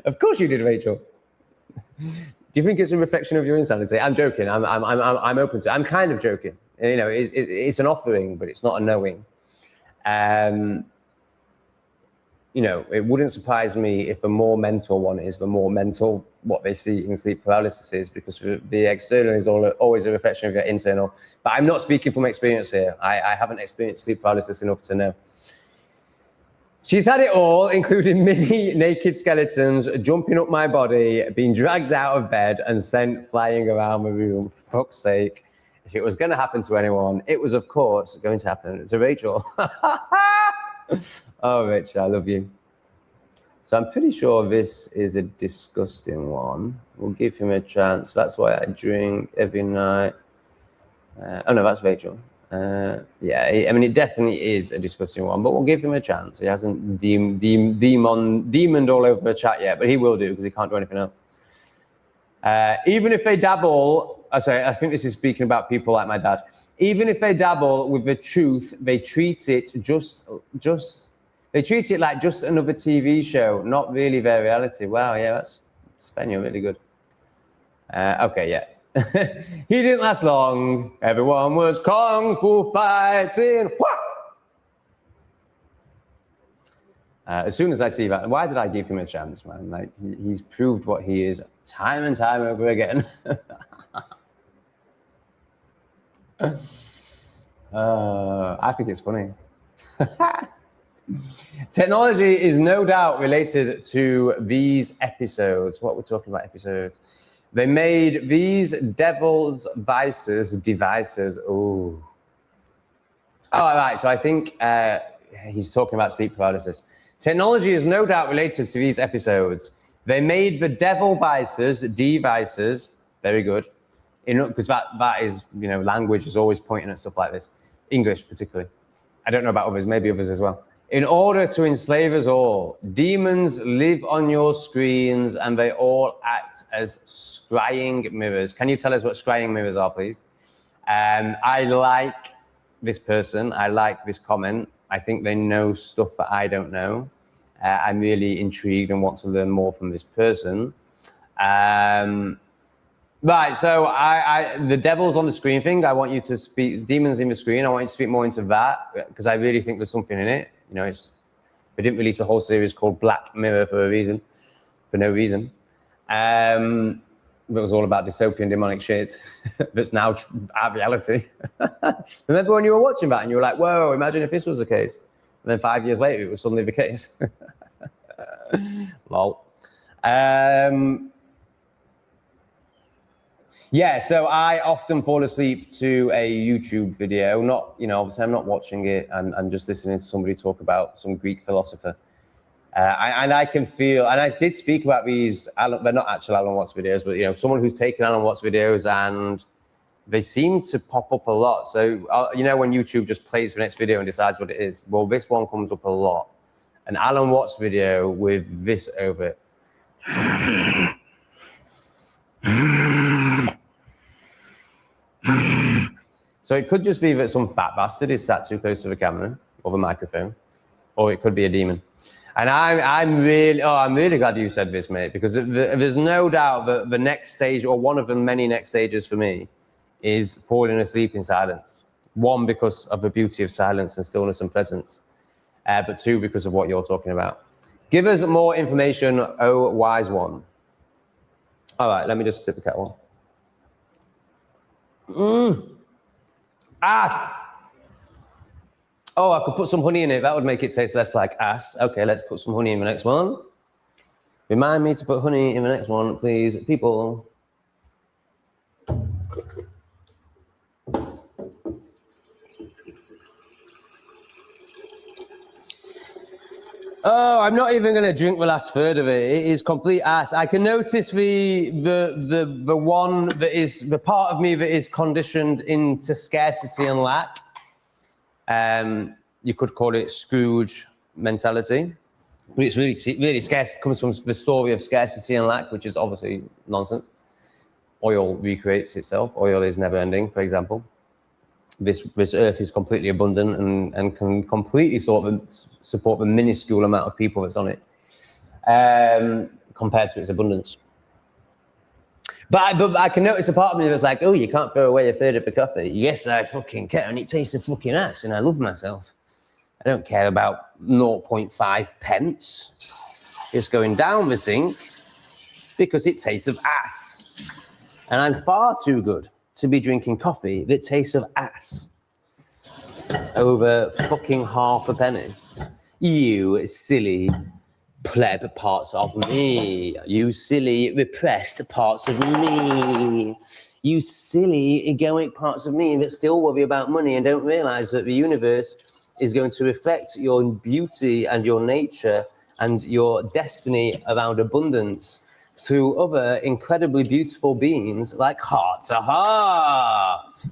Of course you did, Rachel. Do you think it's a reflection of your insanity? I'm joking. I'm open to it. I'm kind of joking. You know, it's an offering, but it's not a knowing. You know, it wouldn't surprise me if the more mental one is, the more mental what they see in sleep paralysis is, because the external is always a reflection of your internal. But I'm not speaking from experience here. I haven't experienced sleep paralysis enough to know. She's had it all, including mini naked skeletons jumping up my body, being dragged out of bed and sent flying around the room. For fuck's sake. If it was going to happen to anyone, it was, of course, going to happen to Rachel. Oh, Rachel, I love you. So I'm pretty sure this is a disgusting one. We'll give him a chance. That's why I drink every night. Oh, no, that's Rachel. Yeah, I mean, it definitely is a disgusting one, but we'll give him a chance. He hasn't demoned all over the chat yet, but he will do because he can't do anything else. Even if they dabble, sorry, I think this is speaking about people like my dad. Even if they dabble with the truth, they treat it they treat it like just another TV show, not really their reality. Wow, yeah, that's Spen, you're really good. Okay, yeah. He didn't last long. Everyone was kung fu fighting. As soon as I see that, why did I give him a chance, man? Like he's proved what he is time and time over again. I think it's funny. Technology is no doubt related to these episodes. What we're talking about episodes. They made these devil's devices. Oh. All right. So I think he's talking about sleep paralysis. Technology is no doubt related to these episodes. They made the devices. Very good. Because that is, you know, language is always pointing at stuff like this. English particularly. I don't know about others, maybe others as well. In order to enslave us all, demons live on your screens and they all act as scrying mirrors. Can you tell us what scrying mirrors are, please? I like this person. I like this comment. I think they know stuff that I don't know. I'm really intrigued and want to learn more from this person. Right, so the devil's on the screen thing, I want you to speak, demons in the screen, I want you to speak more into that, because I really think there's something in it. You know, they didn't release a whole series called Black Mirror for no reason. It was all about dystopian demonic shit that's now our reality. Remember when you were watching that and you were like, whoa, imagine if this was the case. And then 5 years later, it was suddenly the case. Lol. Yeah, so I often fall asleep to a YouTube video. Not, you know, obviously I'm not watching it. I'm just listening to somebody talk about some Greek philosopher. And I can feel, and I did speak about these, they're not actual Alan Watts videos, but, you know, someone who's taken Alan Watts videos and they seem to pop up a lot. So, you know, when YouTube just plays the next video and decides what it is, well, this one comes up a lot. An Alan Watts video with this over it. So it could just be that some fat bastard is sat too close to the camera or the microphone, or it could be a demon. And I'm really glad you said this, mate, because there's no doubt that the next stage, or one of the many next stages for me, is falling asleep in silence. One, because of the beauty of silence and stillness and presence, but two, because of what you're talking about. Give us more information, oh wise one. All right, let me just sip the kettle. Ass. Oh, I could put some honey in it. That would make it taste less like ass. Okay, let's put some honey in the next one. Remind me to put honey in the next one, please, people. Oh, I'm not even going to drink the last third of it. It is complete ass. I can notice the one that is the part of me that is conditioned into scarcity and lack. You could call it Scrooge mentality, but it's really scarce. It comes from the story of scarcity and lack, which is obviously nonsense. Oil recreates itself. Oil is never ending, for example. This earth is completely abundant and can completely support the minuscule amount of people that's on it, compared to its abundance. But I can notice a part of me that's like, oh, you can't throw away a third of the coffee. Yes, I fucking can, and it tastes of fucking ass, and I love myself. I don't care about 0.5 pence just going down the sink because it tastes of ass. And I'm far too good to be drinking coffee that tastes of ass over fucking half a penny. You silly pleb parts of me. You silly repressed parts of me. You silly egoic parts of me that still worry about money and don't realize that the universe is going to reflect your beauty and your nature and your destiny around abundance through other incredibly beautiful beings like Heart to Heart.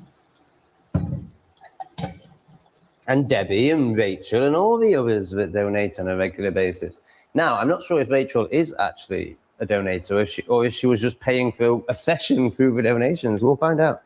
And Debbie and Rachel and all the others that donate on a regular basis. Now, I'm not sure if Rachel is actually a donator or if she was just paying for a session through the donations. We'll find out.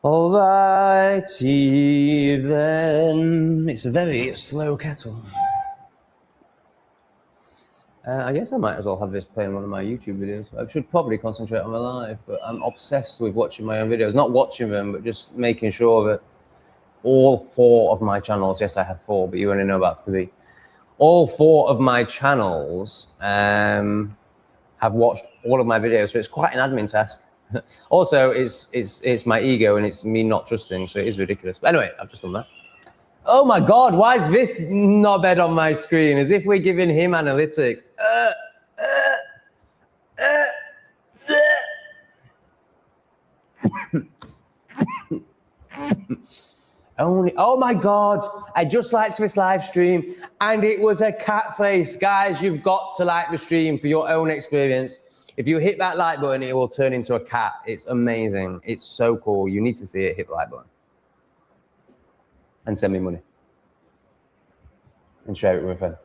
Alrighty then. It's a very slow kettle. I guess I might as well have this play on one of my YouTube videos. I should probably concentrate on my life, but I'm obsessed with watching my own videos. Not watching them, but just making sure that all 4 of my channels, yes, I have 4, but you only know about 3. All 4 of my channels have watched all of my videos, so it's quite an admin task. Also, it's my ego and it's me not trusting, so it is ridiculous. But anyway, I've just done that. Oh my God, why is this knobhead on my screen? As if we're giving him analytics. Oh my God, I just liked this live stream and it was a cat face. Guys, you've got to like the stream for your own experience. If you hit that like button, it will turn into a cat. It's amazing. It's so cool. You need to see it. Hit the like button. And send me money. And share it with a friend.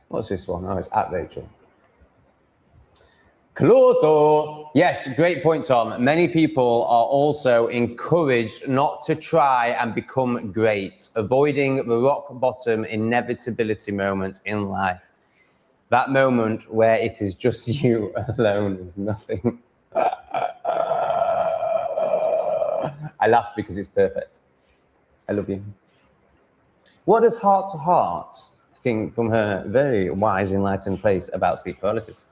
What's this one? Oh, it's at Rachel. Closer. Yes, great point, Tom. Many people are also encouraged not to try and become great, avoiding the rock bottom inevitability moments in life. That moment where it is just you alone with nothing. I laugh because it's perfect. I love you. What does Heart to Heart think from her very wise, enlightened place about sleep paralysis?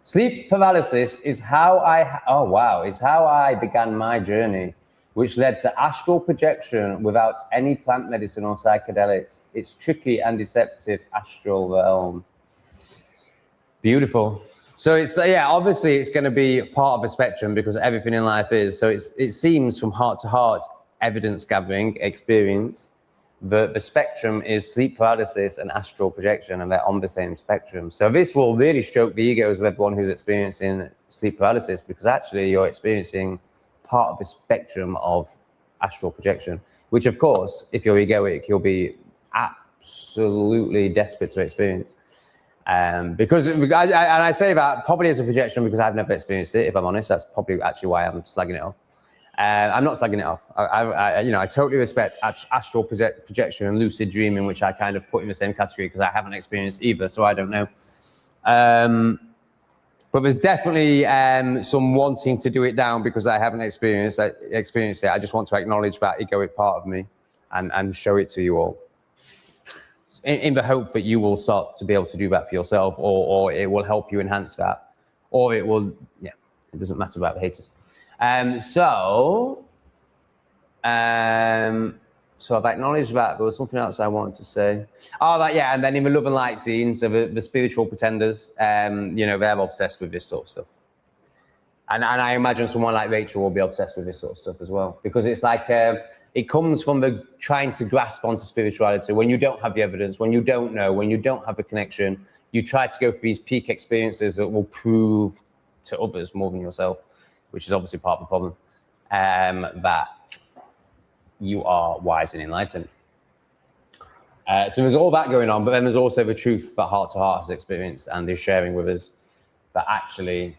Sleep paralysis is how I began my journey, which led to astral projection without any plant medicine or psychedelics. It's tricky and deceptive astral realm. Beautiful. So it's, yeah, obviously it's going to be part of a spectrum because everything in life is. So it seems from Heart to Heart's evidence gathering experience, the spectrum is sleep paralysis and astral projection, and they're on the same spectrum. So this will really stroke the egos of everyone who's experiencing sleep paralysis, because actually you're experiencing part of the spectrum of astral projection, which of course, if you're egoic, you'll be absolutely desperate to experience. Because and I say that probably as a projection because I've never experienced it. If I'm honest, that's probably actually why I'm slagging it off. I'm not slagging it off. I totally respect astral projection and lucid dreaming, which I kind of put in the same category because I haven't experienced either, so I don't know. But there's definitely some wanting to do it down because I haven't experienced it. I just want to acknowledge that egoic part of me and show it to you all. In the hope that you will start to be able to do that for yourself, or it will help you enhance that, or it will, yeah, it doesn't matter about the haters. So I've acknowledged that. There was something else I wanted to say. Oh, that, yeah, and then in the Love and Light scene, so the spiritual pretenders, they're obsessed with this sort of stuff. And I imagine someone like Rachel will be obsessed with this sort of stuff as well, because it's like, it comes from the trying to grasp onto spirituality when you don't have the evidence, when you don't know, when you don't have a connection. You try to go for these peak experiences that will prove to others more than yourself, which is obviously part of the problem, that you are wise and enlightened. So there's all that going on, but then there's also the truth that Heart to Heart has experienced and is sharing with us, that actually,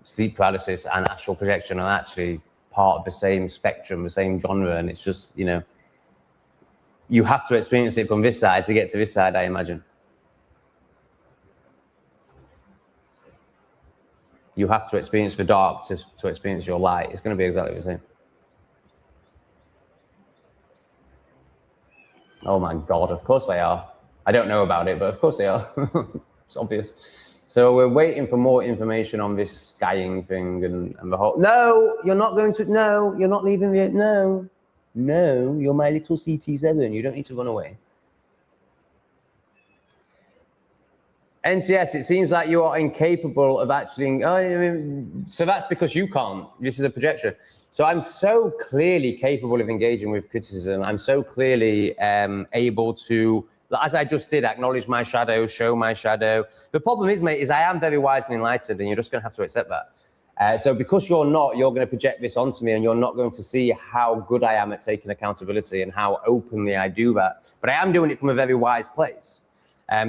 sleep paralysis and astral projection are actually part of the same spectrum, the same genre, and it's just, you have to experience it from this side to get to this side, I imagine. You have to experience the dark to experience your light. It's going to be exactly the same. Oh my God, of course they are. I don't know about it, but of course they are. It's obvious. So we're waiting for more information on this skying thing and the whole, no, you're not going to, no, you're not leaving me, no, you're my little CT7, you don't need to run away. NCS, it seems like you are incapable of actually, so that's because you can't. This is a projection. So I'm so clearly capable of engaging with criticism. I'm so clearly able to, as I just did, acknowledge my shadow, show my shadow. The problem is, mate, is I am very wise and enlightened, and you're just going to have to accept that. So because you're not, you're going to project this onto me, and you're not going to see how good I am at taking accountability and how openly I do that. But I am doing it from a very wise place.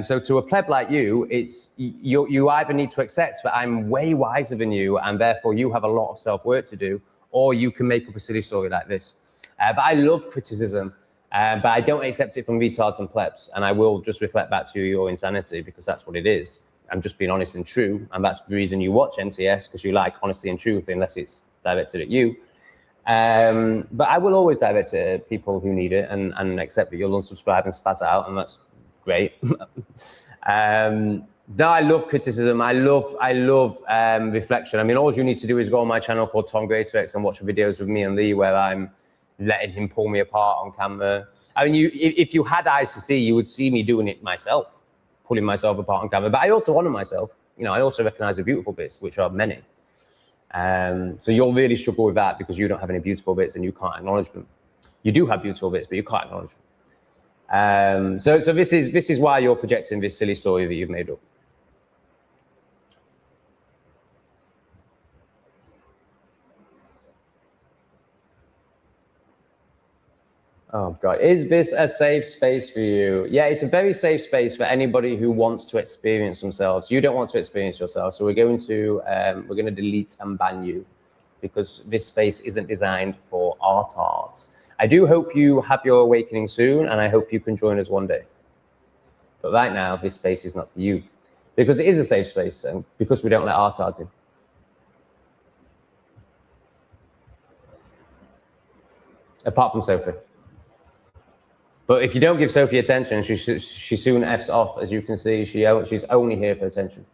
So to a pleb like you, it's you either need to accept that I'm way wiser than you, and therefore you have a lot of self-work to do, or you can make up a silly story like this. But I love criticism, but I don't accept it from retards and plebs, and I will just reflect back to you your insanity, because that's what it is. I'm just being honest and true, and that's the reason you watch NTS, because you like honesty and truth, unless it's directed at you. But I will always direct it at people who need it, and accept that you'll unsubscribe and spaz out, and that's great. No, I love criticism. I love reflection. I mean, all you need to do is go on my channel called Tom Greatorex and watch the videos with me and Lee where I'm letting him pull me apart on camera. I mean, if you had eyes to see, you would see me doing it myself, pulling myself apart on camera. But I also honor myself. I also recognize the beautiful bits, which are many. So you'll really struggle with that because you don't have any beautiful bits and you can't acknowledge them. You do have beautiful bits, but you can't acknowledge them. So this is why you're projecting this silly story that you've made up. Oh God, is this a safe space for you? Yeah, it's a very safe space for anybody who wants to experience themselves. You don't want to experience yourself, so we're going to delete and ban you because this space isn't designed for arts. I do hope you have your awakening soon, and I hope you can join us one day. But right now, this space is not for you because it is a safe space, and because we don't let artards in. Apart from Sophie. But if you don't give Sophie attention, she soon F's off. As you can see, she's only here for attention.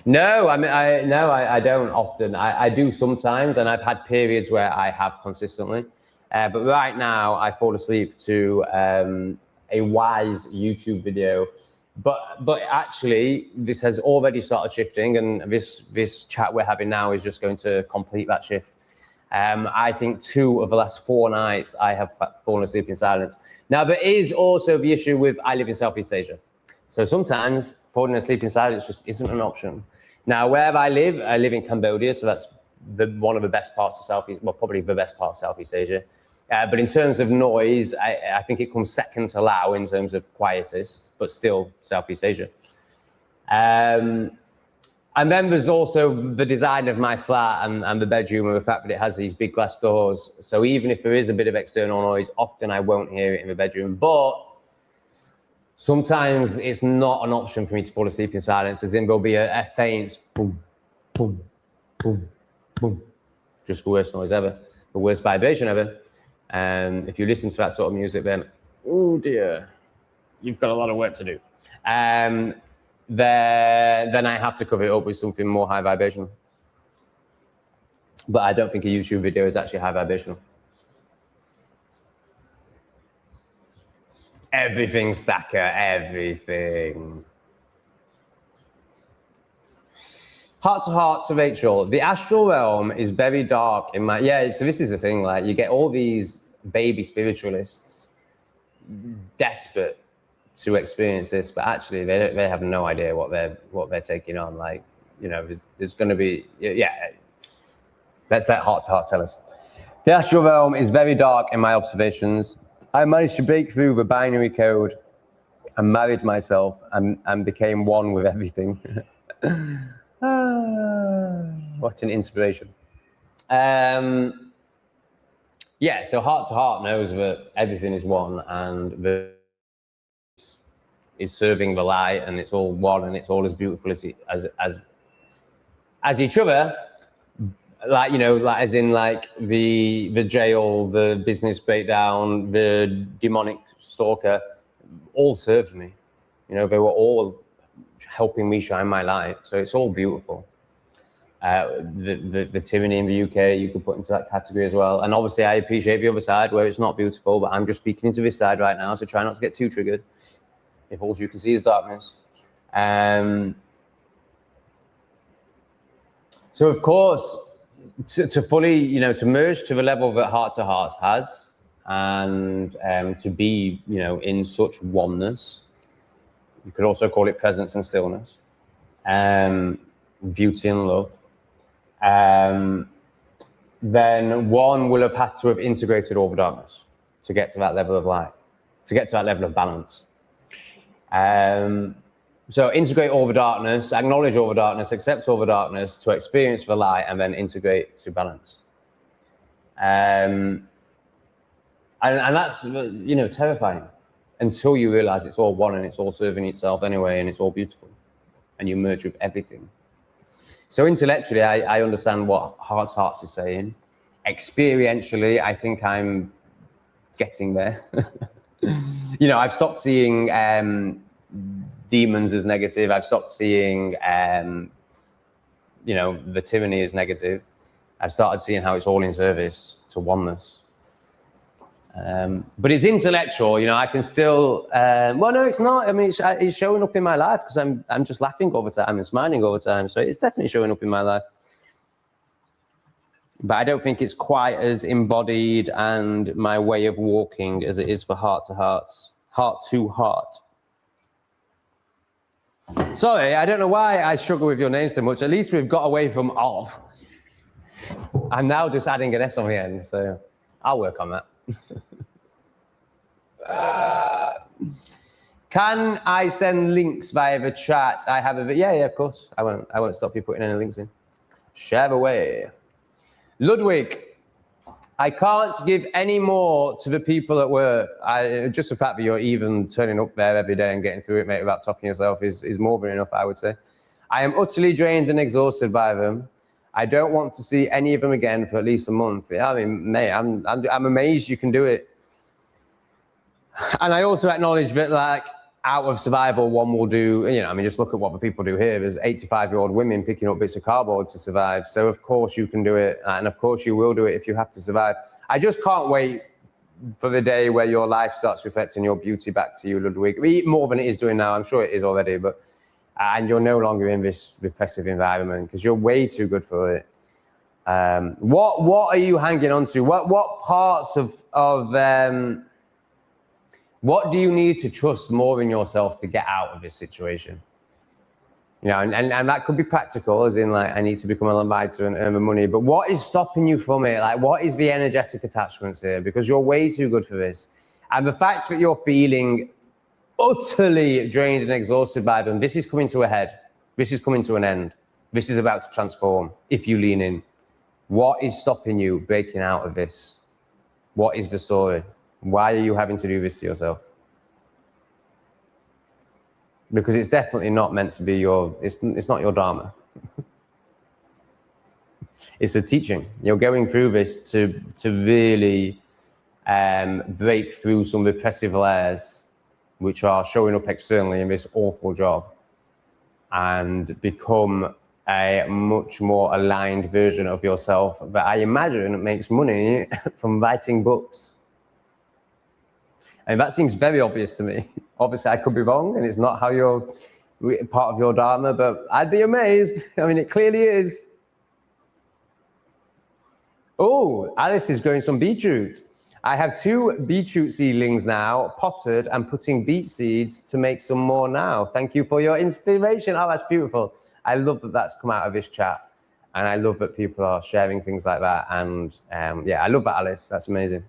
No, I don't often. I do sometimes, and I've had periods where I have consistently. But right now, I fall asleep to a wise YouTube video. But actually, this has already started shifting, and this chat we're having now is just going to complete that shift. I think 2 of the last 4 nights I have fallen asleep in silence. Now, there is also the issue with I live in Southeast Asia. So sometimes falling asleep in silence just isn't an option. Now, where I live in Cambodia, so that's one of the best parts of Southeast, well, probably the best part of Southeast Asia. But in terms of noise, I think it comes second to Laos in terms of quietest, but still Southeast Asia. And then there's also the design of my flat and the bedroom, and the fact that it has these big glass doors. So even if there is a bit of external noise, often I won't hear it in the bedroom. But sometimes it's not an option for me to fall asleep in silence, as in there'll be a faint boom, boom, boom, boom. Just the worst noise ever, the worst vibration ever. If you listen to that sort of music, then, oh dear, you've got a lot of work to do. Then I have to cover it up with something more high vibrational. But I don't think a YouTube video is actually high vibrational. Everything, Stacker, everything. Heart to Rachel. The astral realm is very dark in my, yeah, so this is the thing, like you get all these baby spiritualists desperate to experience this, but actually they have no idea what they're taking on. Like, you know, there's going to be, yeah, let's let heart to heart tell us. The astral realm is very dark in my observations. I managed to break through the binary code and married myself and became one with everything. What an inspiration. Yeah, so heart to heart knows that everything is one and is serving the light, and it's all one, and it's all as beautiful as each other. Like, you know, like as in like the jail, the business breakdown, the demonic stalker, all served me. You know, they were all helping me shine my light. So it's all beautiful. The tyranny in the UK, you could put into that category as well. And obviously I appreciate the other side where it's not beautiful, but I'm just speaking into this side right now, so try not to get too triggered. If all you can see is darkness. So of course, to fully, you know, to merge to the level that Heart to Hearts has, and to be, you know, in such oneness, you could also call it presence and stillness, beauty and love, then one will have had to have integrated all the darkness to get to that level of light, to get to that level of balance. So integrate all the darkness, acknowledge all the darkness, accept all the darkness to experience the light, and then integrate to balance. And that's, you know, terrifying until you realize it's all one and it's all serving itself anyway, and it's all beautiful, and you merge with everything. So intellectually, I understand what Heart to Hearts is saying. Experientially, I think I'm getting there. You know, I've stopped seeing demons as negative. I've stopped seeing, you know, the tyranny as negative. I've started seeing how it's all in service to oneness. But it's intellectual, you know, I can still, well, no, it's not. I mean, it's showing up in my life because I'm just laughing all the time and smiling all the time. So it's definitely showing up in my life. But I don't think it's quite as embodied and my way of walking as it is for Heart to Hearts, Heart to Heart. Sorry, I don't know why I struggle with your name so much. At least we've got away from of. I'm now just adding an S on the end, so I'll work on that. Can I send links via the chat? I have a, yeah, of course. I won't stop you putting any links in. Share away. Ludwig, I can't give any more to the people at work. Just the fact that you're even turning up there every day and getting through it, mate, without topping yourself is more than enough, I would say. I am utterly drained and exhausted by them. I don't want to see any of them again for at least a month. Yeah, I mean, mate, I'm amazed you can do it. And I also acknowledge that, like, out of survival, one will do, you know, I mean, just look at what the people do here. There's 85-year-old women picking up bits of cardboard to survive. So of course you can do it. And of course you will do it if you have to survive. I just can't wait for the day where your life starts reflecting your beauty back to you, Ludwig. More than it is doing now. I'm sure it is already, but, and you're no longer in this repressive environment because you're way too good for it. What are you hanging on to? What parts of what do you need to trust more in yourself to get out of this situation? You know, and that could be practical, as in like, I need to become a writer and earn the money. But what is stopping you from it? Like, what is the energetic attachments here? Because you're way too good for this. And the fact that you're feeling utterly drained and exhausted by them, this is coming to a head. This is coming to an end. This is about to transform if you lean in. What is stopping you breaking out of this? What is the story? Why are you having to do this to yourself? Because it's definitely not meant to be your, it's not your dharma. It's a teaching. You're going through this to really break through some repressive layers which are showing up externally in this awful job and become a much more aligned version of yourself that I imagine makes money from writing books. And that seems very obvious to me. Obviously, I could be wrong, and it's not how you're part of your dharma, but I'd be amazed. I mean, it clearly is. Oh, Alice is growing some beetroot. I have 2 beetroot seedlings now, potted, and putting beet seeds to make some more now. Thank you for your inspiration. Oh, that's beautiful. I love that that's come out of this chat. And I love that people are sharing things like that. And yeah, I love that, Alice. That's amazing.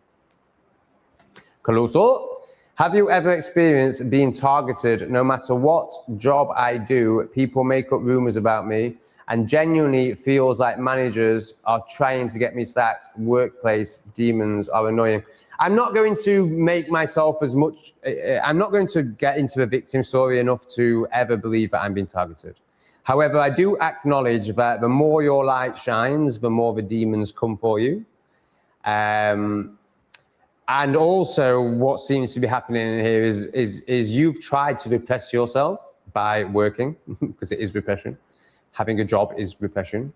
Colossal, have you ever experienced being targeted? No matter what job I do, people make up rumors about me and genuinely feels like managers are trying to get me sacked. Workplace demons are annoying. I'm not going to make myself as much, I'm not going to get into the victim story enough to ever believe that I'm being targeted. However, I do acknowledge that the more your light shines, the more the demons come for you. And also what seems to be happening here is you've tried to repress yourself by working, because it is repression. Having a job is repression.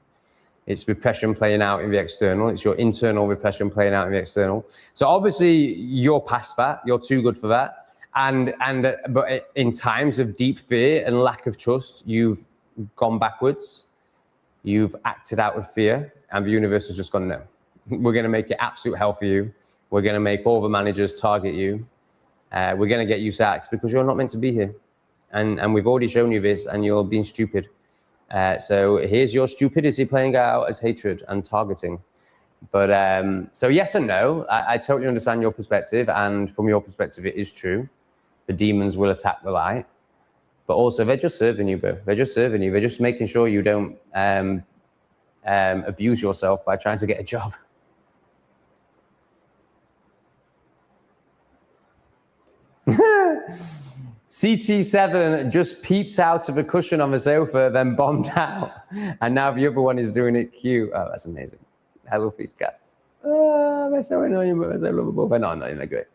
It's repression playing out in the external. It's your internal repression playing out in the external. So obviously you're past that. You're too good for that. But in times of deep fear and lack of trust, you've gone backwards. You've acted out of fear, and the universe has just gone, no. We're going to make it absolute hell for you. We're going to make all the managers target you. We're going to get you sacked because you're not meant to be here. And we've already shown you this, and you're being stupid. So here's your stupidity playing out as hatred and targeting. But so yes and no, I totally understand your perspective. And from your perspective, it is true. The demons will attack the light. But also, they're just serving you, bro. They're just serving you. They're just making sure you don't abuse yourself by trying to get a job. CT7 just peeps out of a cushion on the sofa, then bombed out. And now the other one is doing it cute. Oh, that's amazing. Hello, Feast Cats. Oh, they're so annoying, but they're so lovable. They're not annoying, they're great.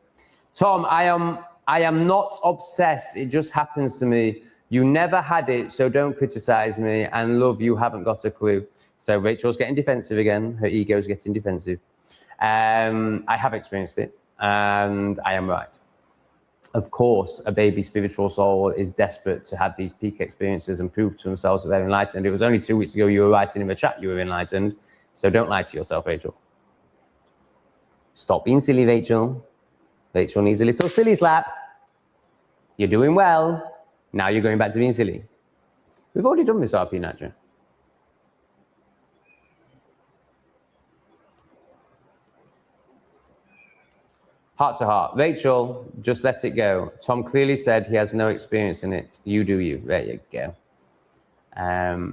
Tom, I am not obsessed. It just happens to me. You never had it, so don't criticize me. And love, you haven't got a clue. So Rachel's getting defensive again. Her ego's getting defensive. I have experienced it, and I am right. Of course, a baby spiritual soul is desperate to have these peak experiences and prove to themselves that they're enlightened. It was only 2 weeks ago you were writing in the chat you were enlightened. So don't lie to yourself, Rachel. Stop being silly, Rachel. Rachel needs a little silly slap. You're doing well. Now you're going back to being silly. We've already done this RP, Nadja. Heart to heart. Rachel, just let it go. Tom clearly said he has no experience in it. You do you. There you go.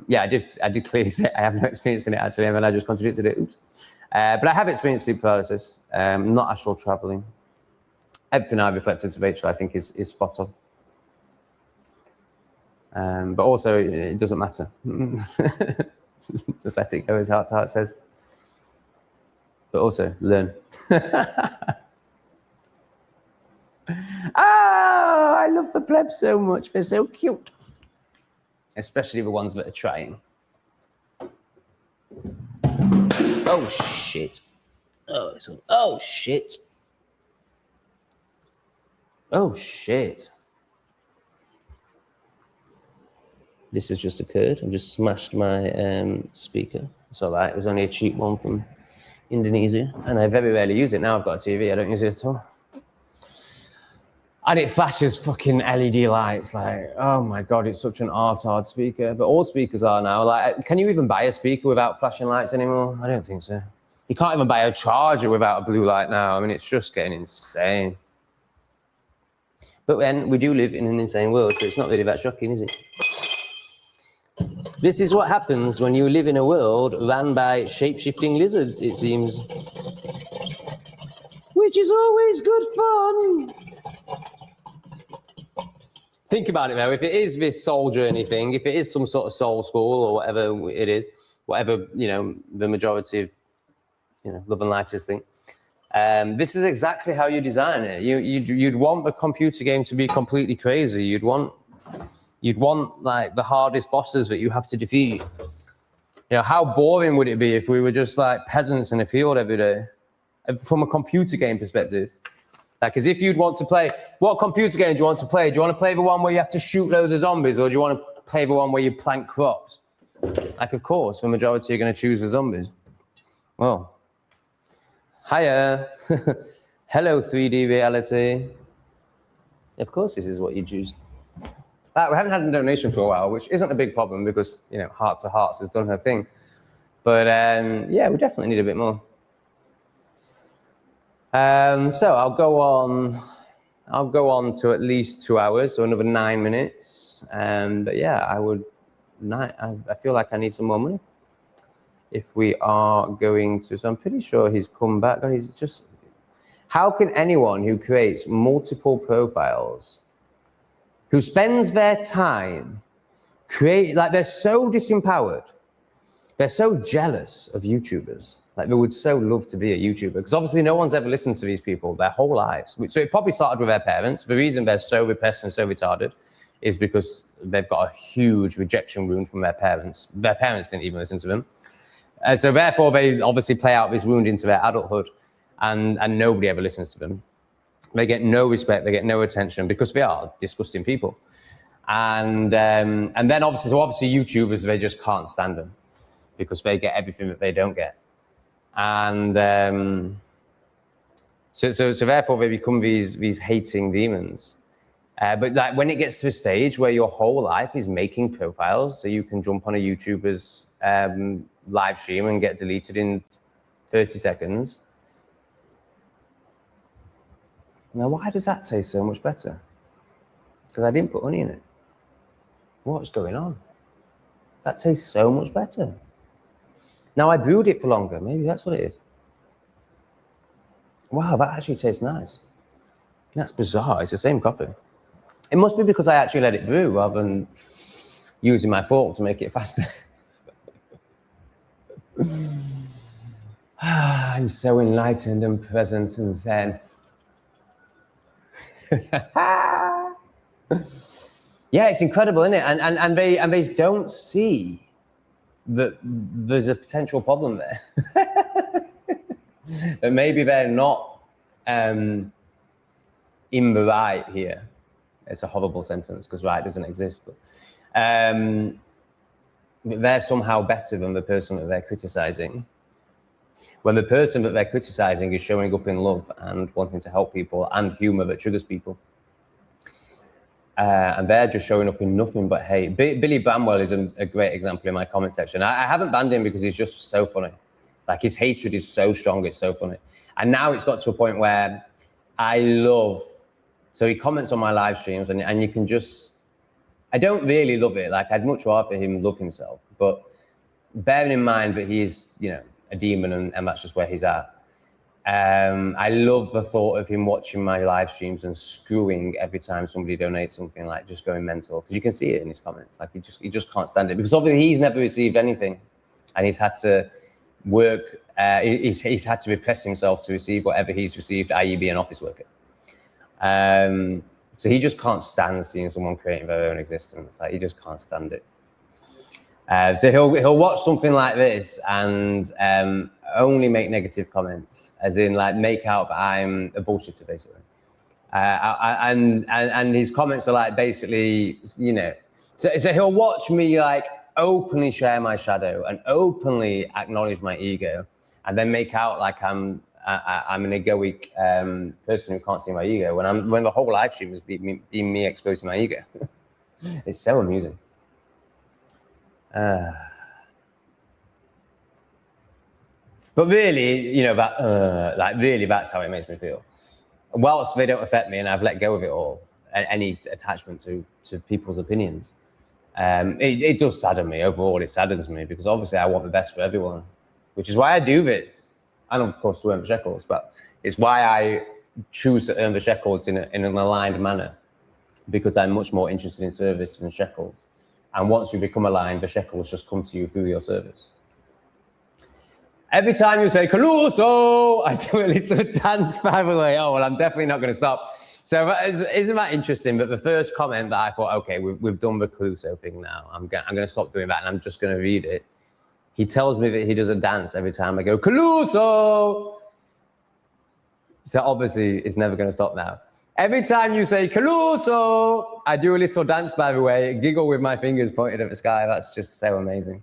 Yeah, I did clearly say I have no experience in it, actually, and then I just contradicted it. Oops. But I have experienced sleep paralysis, not astral traveling. Everything I reflected to Rachel, I think, is spot on. But also, it doesn't matter. Just let it go, as Heart to Heart says. But also, learn. Oh, I love the plebs so much. They're so cute. Especially the ones that are trying. Oh, shit. Oh, shit. Oh, shit. This has just occurred. I've just smashed my speaker. It's all right. It was only a cheap one from Indonesia. And I very rarely use it. Now I've got a TV. I don't use it at all. And it flashes fucking LED lights. Like, oh my God, it's such an art speaker. But all speakers are now. Like, can you even buy a speaker without flashing lights anymore? I don't think so. You can't even buy a charger without a blue light now. I mean, it's just getting insane. But then we do live in an insane world, so it's not really that shocking, is it? This is what happens when you live in a world run by shape-shifting lizards, it seems. Which is always good fun. Think about it though, if it is this soul journey thing, if it is some sort of soul school or whatever it is, whatever, you know, the majority of, you know, love and lighters think, this is exactly how you design it. You'd want the computer game to be completely crazy. You'd want like the hardest bosses that you have to defeat. You know, how boring would it be if we were just like peasants in a field every day? From a computer game perspective. Like, as if you'd want to play, what computer game do you want to play? Do you want to play the one where you have to shoot loads of zombies, or do you want to play the one where you plant crops? Like, of course, the majority are going to choose the zombies. Well, hiya. Hello, 3D reality. Of course, this is what you choose. We haven't had a donation for a while, which isn't a big problem because, you know, Heart to Hearts has done her thing. But yeah, we definitely need a bit more. So I'll go on to at least 2 hours, so another 9 minutes. But yeah, I feel like I need some more money if we are going to. So I'm pretty sure he's come back. He's just. How can anyone who creates multiple profiles, who spends their time like they're so disempowered, they're so jealous of YouTubers. Like, they would so love to be a YouTuber, because obviously no one's ever listened to these people their whole lives. So it probably started with their parents. The reason they're so repressed and so retarded is because they've got a huge rejection wound from their parents. Their parents didn't even listen to them. So therefore, they obviously play out this wound into their adulthood, and nobody ever listens to them. They get no respect, they get no attention, because they are disgusting people. And then obviously YouTubers, they just can't stand them, because they get everything that they don't get. And so therefore they become these hating demons. But like, when it gets to a stage where your whole life is making profiles so you can jump on a YouTuber's live stream and get deleted in 30 seconds. Now, why does that taste so much better? Because I didn't put honey in it. What's going on? That tastes so much better. Now, I brewed it for longer. Maybe that's what it is. Wow, that actually tastes nice. That's bizarre. It's the same coffee. It must be because I actually let it brew rather than using my fork to make it faster. I'm so enlightened and present and zen. Yeah, it's incredible, isn't it? And they don't see that there's a potential problem there. That maybe they're not in the right here. It's a horrible sentence because right doesn't exist, but they're somehow better than the person that they're criticizing. When the person that they're criticizing is showing up in love and wanting to help people and humor that triggers people. And they're just showing up in nothing but hate. Billy Bramwell is a great example in my comment section. I haven't banned him because he's just so funny. Like, his hatred is so strong, it's so funny. And now it's got to a point where I love, so he comments on my live streams and you can just, I don't really love it. Like, I'd much rather him love himself, but bearing in mind that he is, you know, a demon and that's just where he's at. I love the thought of him watching my live streams and screwing every time somebody donates something, like just going mental, because you can see it in his comments. Like, he just can't stand it, because obviously he's never received anything, and he's had to work. He's had to repress himself to receive whatever he's received, i.e., be an office worker. So he just can't stand seeing someone creating their own existence. Like, he just can't stand it. So he'll watch something like this and only make negative comments, as in like make out that I'm a bullshitter, basically. And his comments are like basically, you know, so he'll watch me like openly share my shadow and openly acknowledge my ego, and then make out like I'm I'm an egoic person who can't see my ego when the whole live stream is being me exposing my ego. It's so amusing. But really, you know, like really, that's how it makes me feel. Whilst they don't affect me, and I've let go of it all, any attachment to people's opinions, it does sadden me. Overall, it saddens me because obviously I want the best for everyone, which is why I do this, and of course to earn the shekels. But it's why I choose to earn the shekels in an aligned manner, because I'm much more interested in service than shekels. And once you become aligned, the shekels just come to you through your service. Every time you say Caruso, I do a little dance, by the way. Oh, well, I'm definitely not going to stop. So isn't that interesting? But the first comment that I thought, okay, we've done the Caruso thing now. I'm going to stop doing that, and I'm just going to read it. He tells me that he does a dance every time I go, Caruso. So obviously, it's never going to stop now. Every time you say Caruso, I do a little dance, by the way, giggle with my fingers pointed at the sky. That's just so amazing.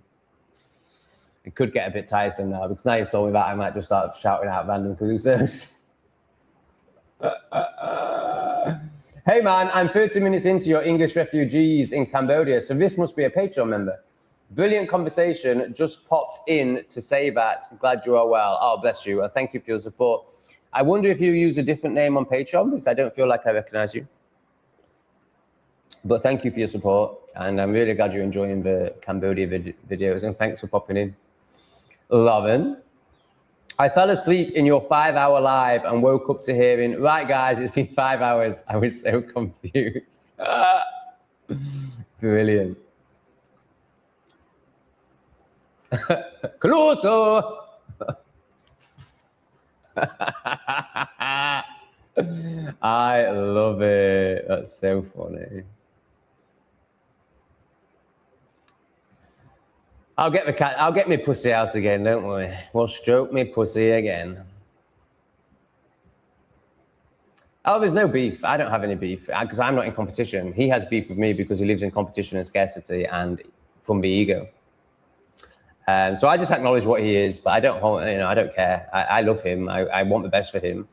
It could get a bit tiresome now, because now you've told me that, I might just start shouting out random Carusos. Hey man, I'm 30 minutes into your English refugees in Cambodia, so this must be a Patreon member. Brilliant conversation, just popped in to say that. Glad you are well. Oh, bless you. Thank you for your support. I wonder if you use a different name on Patreon, because I don't feel like I recognize you. But thank you for your support, and I'm really glad you're enjoying the Cambodia videos, and thanks for popping in. Lauren, I fell asleep in your 5-hour live and woke up to hearing, right guys, it's been 5 hours. I was so confused. Brilliant. Caruso. I love it. That's so funny. I'll get me pussy out again, don't worry. We'll stroke me pussy again. Oh, there's no beef. I don't have any beef because I'm not in competition. He has beef with me because he lives in competition and scarcity and from the ego. So I just acknowledge what he is, but I don't, I don't care. I love him. I want the best for him.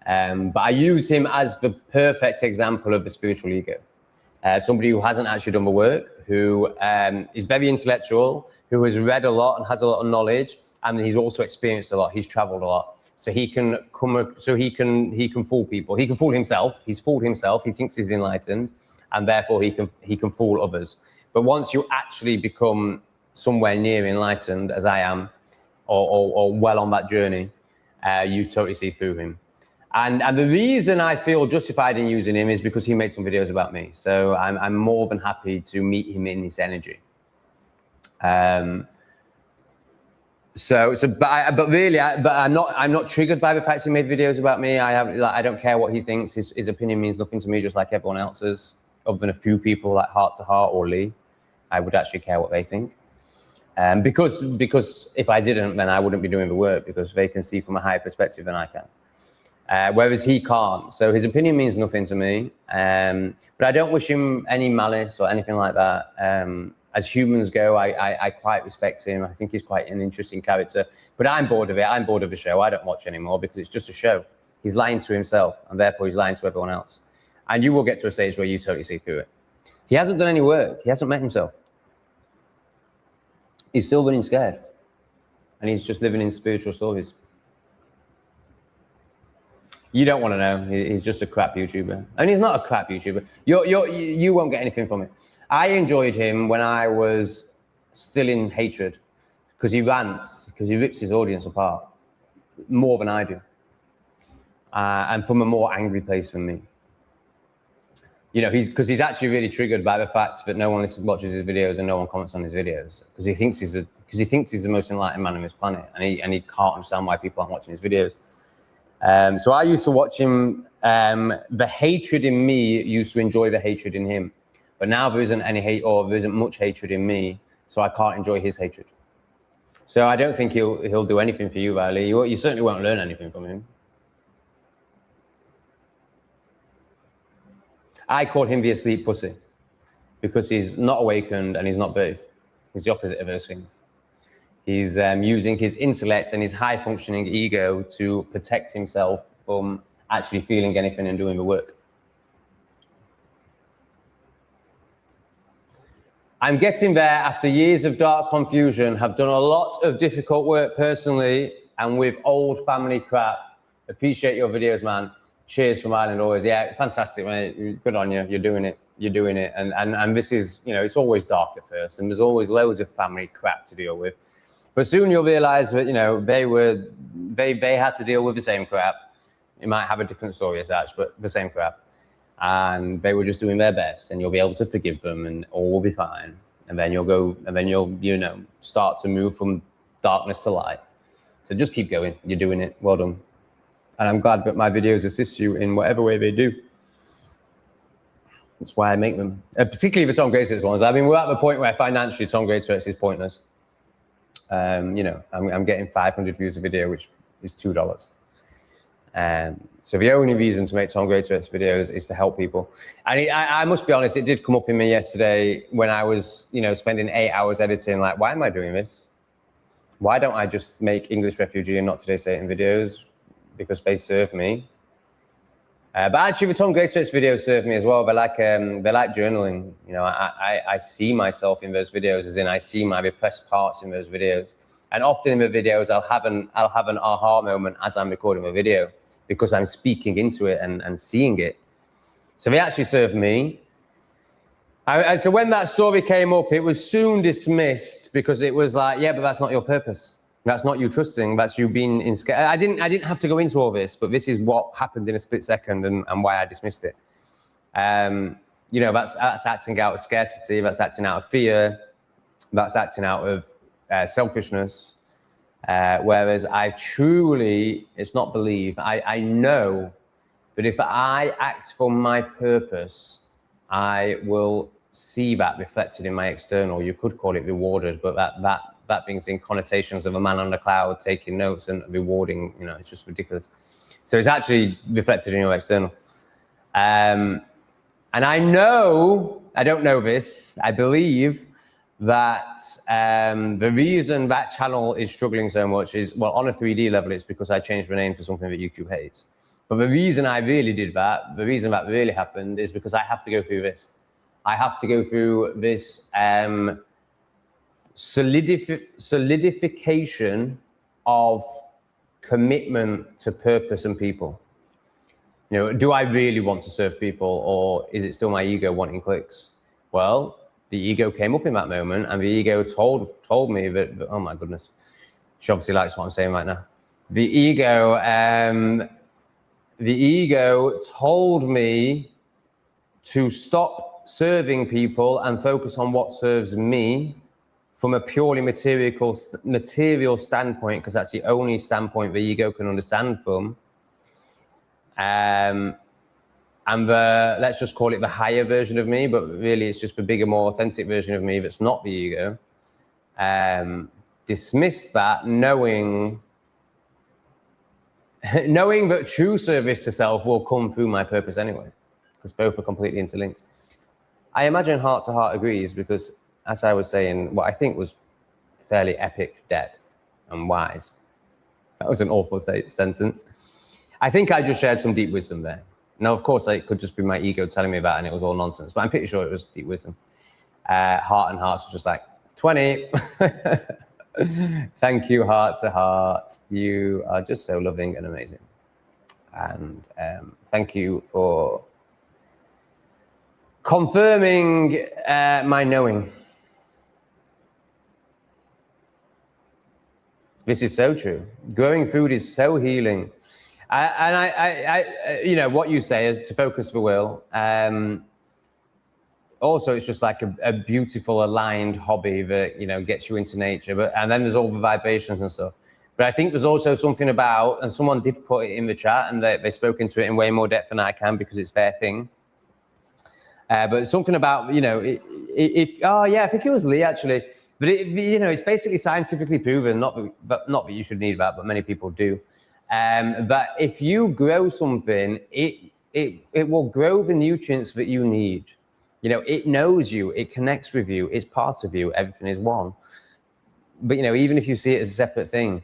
But I use him as the perfect example of the spiritual ego. Somebody who hasn't actually done the work, who is very intellectual, who has read a lot and has a lot of knowledge, and he's also experienced a lot. He's traveled a lot, so he can fool people. He can fool himself. He's fooled himself. He thinks he's enlightened, and therefore he can fool others. But once you actually become somewhere near enlightened, as I am, or well on that journey, you totally see through him. And the reason I feel justified in using him is because he made some videos about me. So I'm more than happy to meet him in this energy. But really, I'm not triggered by the fact he made videos about me. I don't care what he thinks. His opinion means nothing to me, just like everyone else's, other than a few people like Heart to Heart or Lee. I would actually care what they think. Because if I didn't, then I wouldn't be doing the work, because they can see from a higher perspective than I can. Whereas he can't. So his opinion means nothing to me. But I don't wish him any malice or anything like that. As humans go, I quite respect him. I think he's quite an interesting character. But I'm bored of it. I'm bored of the show. I don't watch anymore because it's just a show. He's lying to himself, and therefore he's lying to everyone else. And you will get to a stage where you totally see through it. He hasn't done any work. He hasn't met himself. He's still running scared. And he's just living in spiritual stories. You don't want to know. He's just a crap YouTuber. And he's not a crap YouTuber. You won't get anything from it. I enjoyed him when I was still in hatred, because he rants, because he rips his audience apart more than I do. And from a more angry place than me. Because he's actually really triggered by the fact that no one watches his videos and no one comments on his videos, because he thinks he's the most enlightened man on this planet, and he can't understand why people aren't watching his videos. So I used to watch him. The hatred in me used to enjoy the hatred in him, but now there isn't any hate, or there isn't much hatred in me, so I can't enjoy his hatred. So I don't think he'll do anything for you, Riley. You certainly won't learn anything from him. I call him the asleep pussy, because he's not awakened and he's not brave. He's the opposite of those things. He's using his intellect and his high-functioning ego to protect himself from actually feeling anything and doing the work. I'm getting there after years of dark confusion, have done a lot of difficult work personally and with old family crap. Appreciate your videos, man. Cheers from Ireland always. Yeah, fantastic, mate. Good on you. You're doing it. You're doing it. And this is, you know, it's always dark at first and there's always loads of family crap to deal with. But soon you'll realize that, you know, they had to deal with the same crap. It might have a different story as such, but the same crap. And they were just doing their best, and you'll be able to forgive them and all will be fine. And then you'll go, and then you'll, you know, start to move from darkness to light. So just keep going. You're doing it. Well done. And I'm glad that my videos assist you in whatever way they do. That's why I make them. Particularly the Tom Greatrex ones. I mean, we're at the point where financially Tom Greatrex is pointless. You know, I'm getting 500 views a video, which is $2. So the only reason to make Tom Greatrex videos is to help people. And I must be honest, it did come up in me yesterday when I was, you know, spending 8 hours editing, like, why am I doing this? Why don't I just make English Refugee and Not Today Satan videos? Because they serve me. But actually the Tom Greatrex videos serve me as well. They're like journaling. You know, I see myself in those videos, as in I see my repressed parts in those videos. And often in the videos, I'll have an aha moment as I'm recording the video, because I'm speaking into it and seeing it. So they actually serve me. So when that story came up, it was soon dismissed because it was like, yeah, but that's not your purpose. That's not you trusting. That's you being in. I didn't have to go into all this, but this is what happened in a split second and why I dismissed it. You know, that's acting out of scarcity. That's acting out of fear. That's acting out of selfishness. Whereas I truly, it's not believe, I know that if I act for my purpose, I will see that reflected in my external. You could call it rewarded, but that brings in connotations of a man on the cloud taking notes and rewarding, you know, it's just ridiculous. So it's actually reflected in your external. And I know, I don't know this, I believe that the reason that channel is struggling so much is, well, on a 3D level, it's because I changed the name to something that YouTube hates. But the reason I really did that, the reason that really happened is because I have to go through this. I have to go through this solidification of commitment to purpose and people. You know, do I really want to serve people, or is it still my ego wanting clicks? Well, the ego came up in that moment, and the ego told me that, oh my goodness, she obviously likes what I'm saying right now. The ego told me to stop serving people and focus on what serves me from a purely material standpoint, because that's the only standpoint the ego can understand from. And let's just call it the higher version of me, but really it's just the bigger, more authentic version of me that's not the ego. Dismiss that, knowing that true service to self will come through my purpose anyway, because both are completely interlinked. I imagine Heart to Heart agrees, because as I was saying, what I think was fairly epic depth and wise. That was an awful sentence. I think I just shared some deep wisdom there. Now, of course, it could just be my ego telling me that and it was all nonsense, but I'm pretty sure it was deep wisdom. Heart and Hearts was just like, 20. Thank you, Heart to Heart. You are just so loving and amazing. And thank you for confirming my knowing. This is so true. Growing food is so healing. I you know, what you say is to focus the will. Also, it's just like a beautiful aligned hobby that, you know, gets you into nature. And then there's all the vibrations and stuff. But I think there's also something about, and someone did put it in the chat, and they spoke into it in way more depth than I can because it's their thing. But it's something about, you know, oh yeah, I think it was Lee actually. But you know, it's basically scientifically proven, not that you should need that, but many people do. That if you grow something, it will grow the nutrients that you need. You know, it knows you, it connects with you, it's part of you, everything is one. But you know, even if you see it as a separate thing,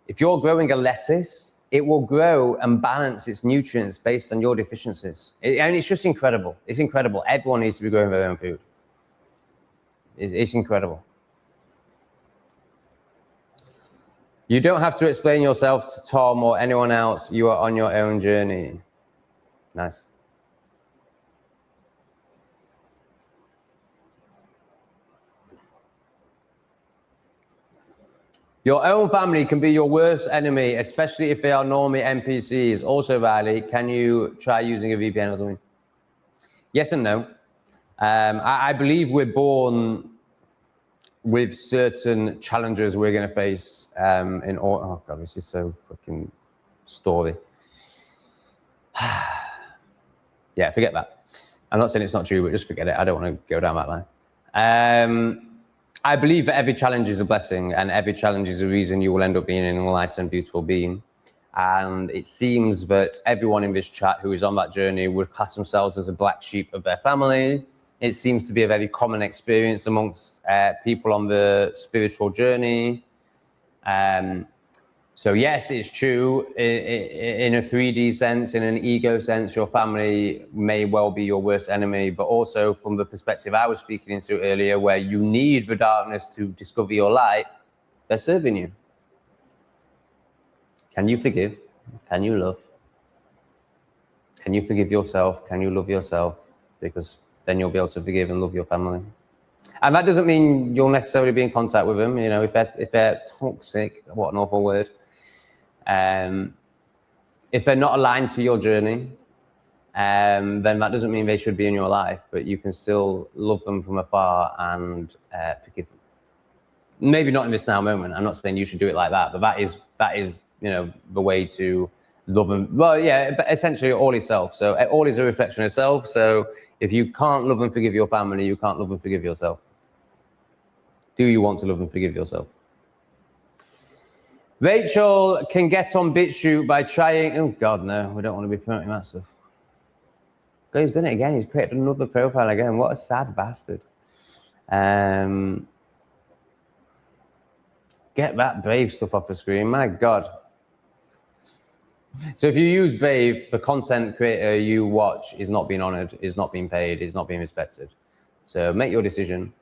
if you're growing a lettuce, it will grow and balance its nutrients based on your deficiencies. And it's just incredible. It's incredible. Everyone needs to be growing their own food. It's incredible. You don't have to explain yourself to Tom or anyone else. You are on your own journey. Nice. Your own family can be your worst enemy, especially if they are normie NPCs. Also, Riley, can you try using a VPN or something? Yes and no. I believe we're born with certain challenges we're going to face in all. Oh God, this is so fucking story. Yeah, forget that. I'm not saying it's not true, but just forget it. I don't want to go down that line. I believe that every challenge is a blessing, and every challenge is a reason you will end up being an enlightened, beautiful being. And it seems that everyone in this chat who is on that journey would class themselves as a black sheep of their family. It seems to be a very common experience amongst people on the spiritual journey. So yes, it's true. In a 3D sense, in an ego sense, your family may well be your worst enemy, but also from the perspective I was speaking into earlier, where you need the darkness to discover your light, they're serving you. Can you forgive? Can you love? Can you forgive yourself? Can you love yourself? Because then you'll be able to forgive and love your family. And that doesn't mean you'll necessarily be in contact with them. You know, if they're toxic, what an awful word. If they're not aligned to your journey, then that doesn't mean they should be in your life, but you can still love them from afar and forgive them. Maybe not in this now moment. I'm not saying you should do it like that, but that is you know, the way to love them. Well, yeah, but essentially all is self. So all is a reflection of self. So if you can't love and forgive your family, you can't love and forgive yourself. Do you want to love and forgive yourself? Rachel can get on BitChute by trying. Oh God, no, we don't want to be promoting that stuff. God, he's done it again. He's created another profile again. What a sad bastard. Get that Brave stuff off the screen. My God. So if you use Brave, the content creator you watch is not being honored, is not being paid, is not being respected. So make your decision.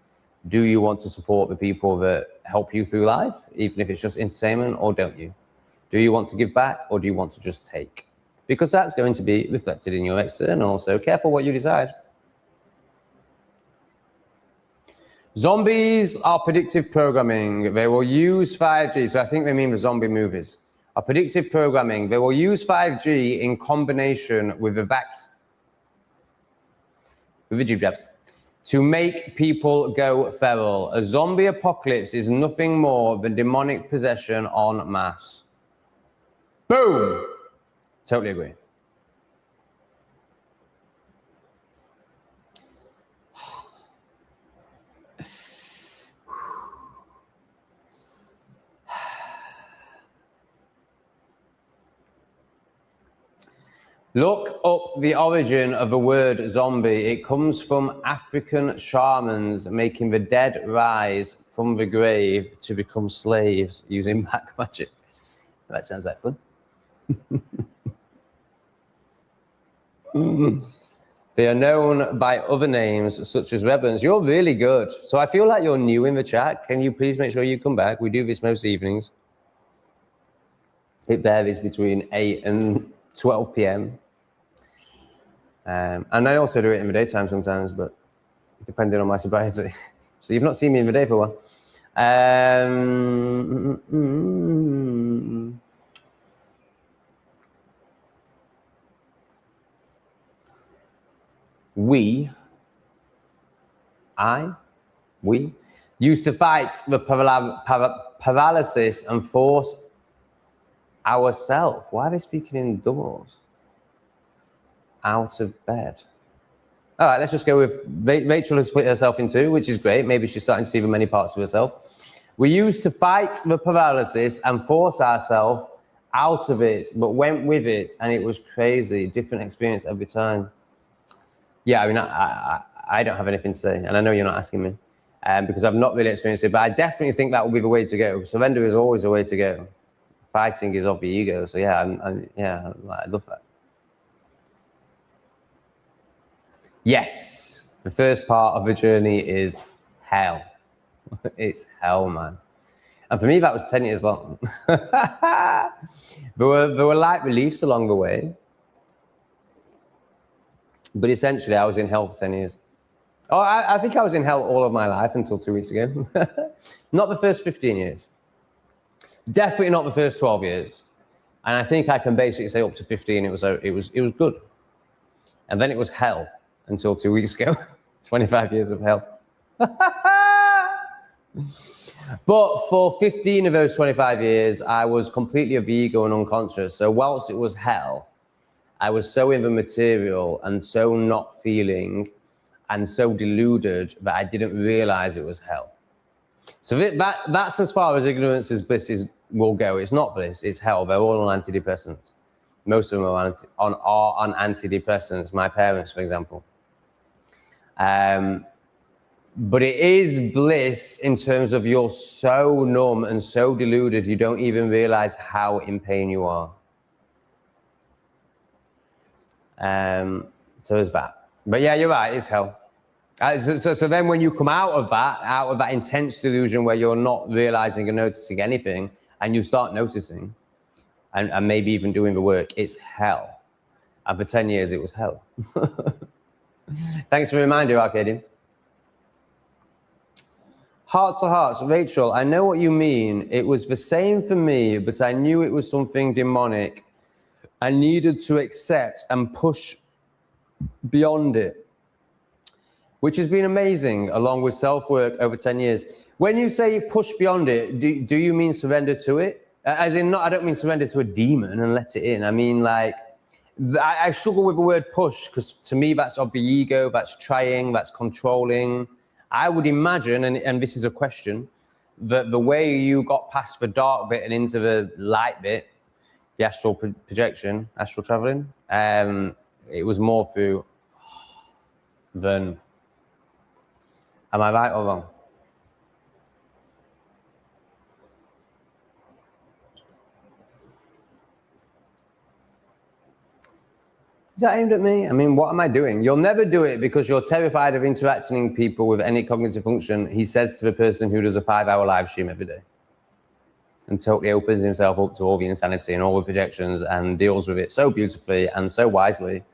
Do you want to support the people that help you through life, even if it's just entertainment, or don't you? Do you want to give back, or do you want to just take? Because that's going to be reflected in your external, so careful what you decide. Zombies are predictive programming. They will use 5G, so I think they mean the zombie movies. Are predictive programming. They will use 5G in combination with the jabs, to make people go feral. A zombie apocalypse is nothing more than demonic possession en masse. Boom! Totally agree. Look up the origin of the word zombie. It comes from African shamans making the dead rise from the grave to become slaves using black magic. That sounds like fun. They are known by other names such as reverends. You're really good. So I feel like you're new in the chat. Can you please make sure you come back? We do this most evenings. It varies between 8 and 12 p.m. And I also do it in the daytime sometimes, but depending on my sobriety. So you've not seen me in the day for a while. We used to fight the paralysis and force ourselves. Why are they speaking in doubles? Out of bed. All right, let's just go with Rachel has split herself in two, which is great. Maybe she's starting to see the many parts of herself. We used to fight the paralysis and force ourselves out of it, but went with it, and it was crazy. Different experience every time. Yeah, I mean, I don't have anything to say, and I know you're not asking me. because I've not really experienced it. But I definitely think that will be the way to go. Surrender is always the way to go. Fighting is of the ego. So yeah, I love that. Yes, the first part of the journey is hell. It's hell, man. And for me, that was 10 years long. there were light reliefs along the way. But essentially, I was in hell for 10 years. Oh, I think I was in hell all of my life until 2 weeks ago. Not the first 15 years. Definitely not the first 12 years. And I think I can basically say up to 15, it was good. And then it was hell until 2 weeks ago. 25 years of hell. But for 15 of those 25 years, I was completely of the ego and unconscious. So whilst it was hell, I was so in the material and so not feeling and so deluded that I didn't realize it was hell. So that's as far as ignorance is bliss will go. It's not bliss, it's hell. They're all on antidepressants. Most of them are on antidepressants, my parents, for example. But it is bliss in terms of you're so numb and so deluded, you don't even realize how in pain you are. So it's that. But yeah, you're right, it's hell. So then when you come out of that intense delusion where you're not realizing or noticing anything, and you start noticing, and maybe even doing the work, it's hell. And for 10 years, it was hell. Thanks for the reminder, Arcadian. Heart to hearts, Rachel, I know what you mean. It was the same for me, but I knew it was something demonic. I needed to accept and push beyond it, which has been amazing, along with self-work over 10 years. When you say push beyond it, do you mean surrender to it? As in, I don't mean surrender to a demon and let it in. I mean, like, I struggle with the word push, because to me, that's of the ego, that's trying, that's controlling. I would imagine, and this is a question, that the way you got past the dark bit and into the light bit, the astral projection, astral traveling, it was more through than, am I right or wrong? Is that aimed at me? I mean, what am I doing? You'll never do it because you're terrified of interacting with people with any cognitive function, he says to the person who does a 5-hour live stream every day and totally opens himself up to all the insanity and all the projections and deals with it so beautifully and so wisely.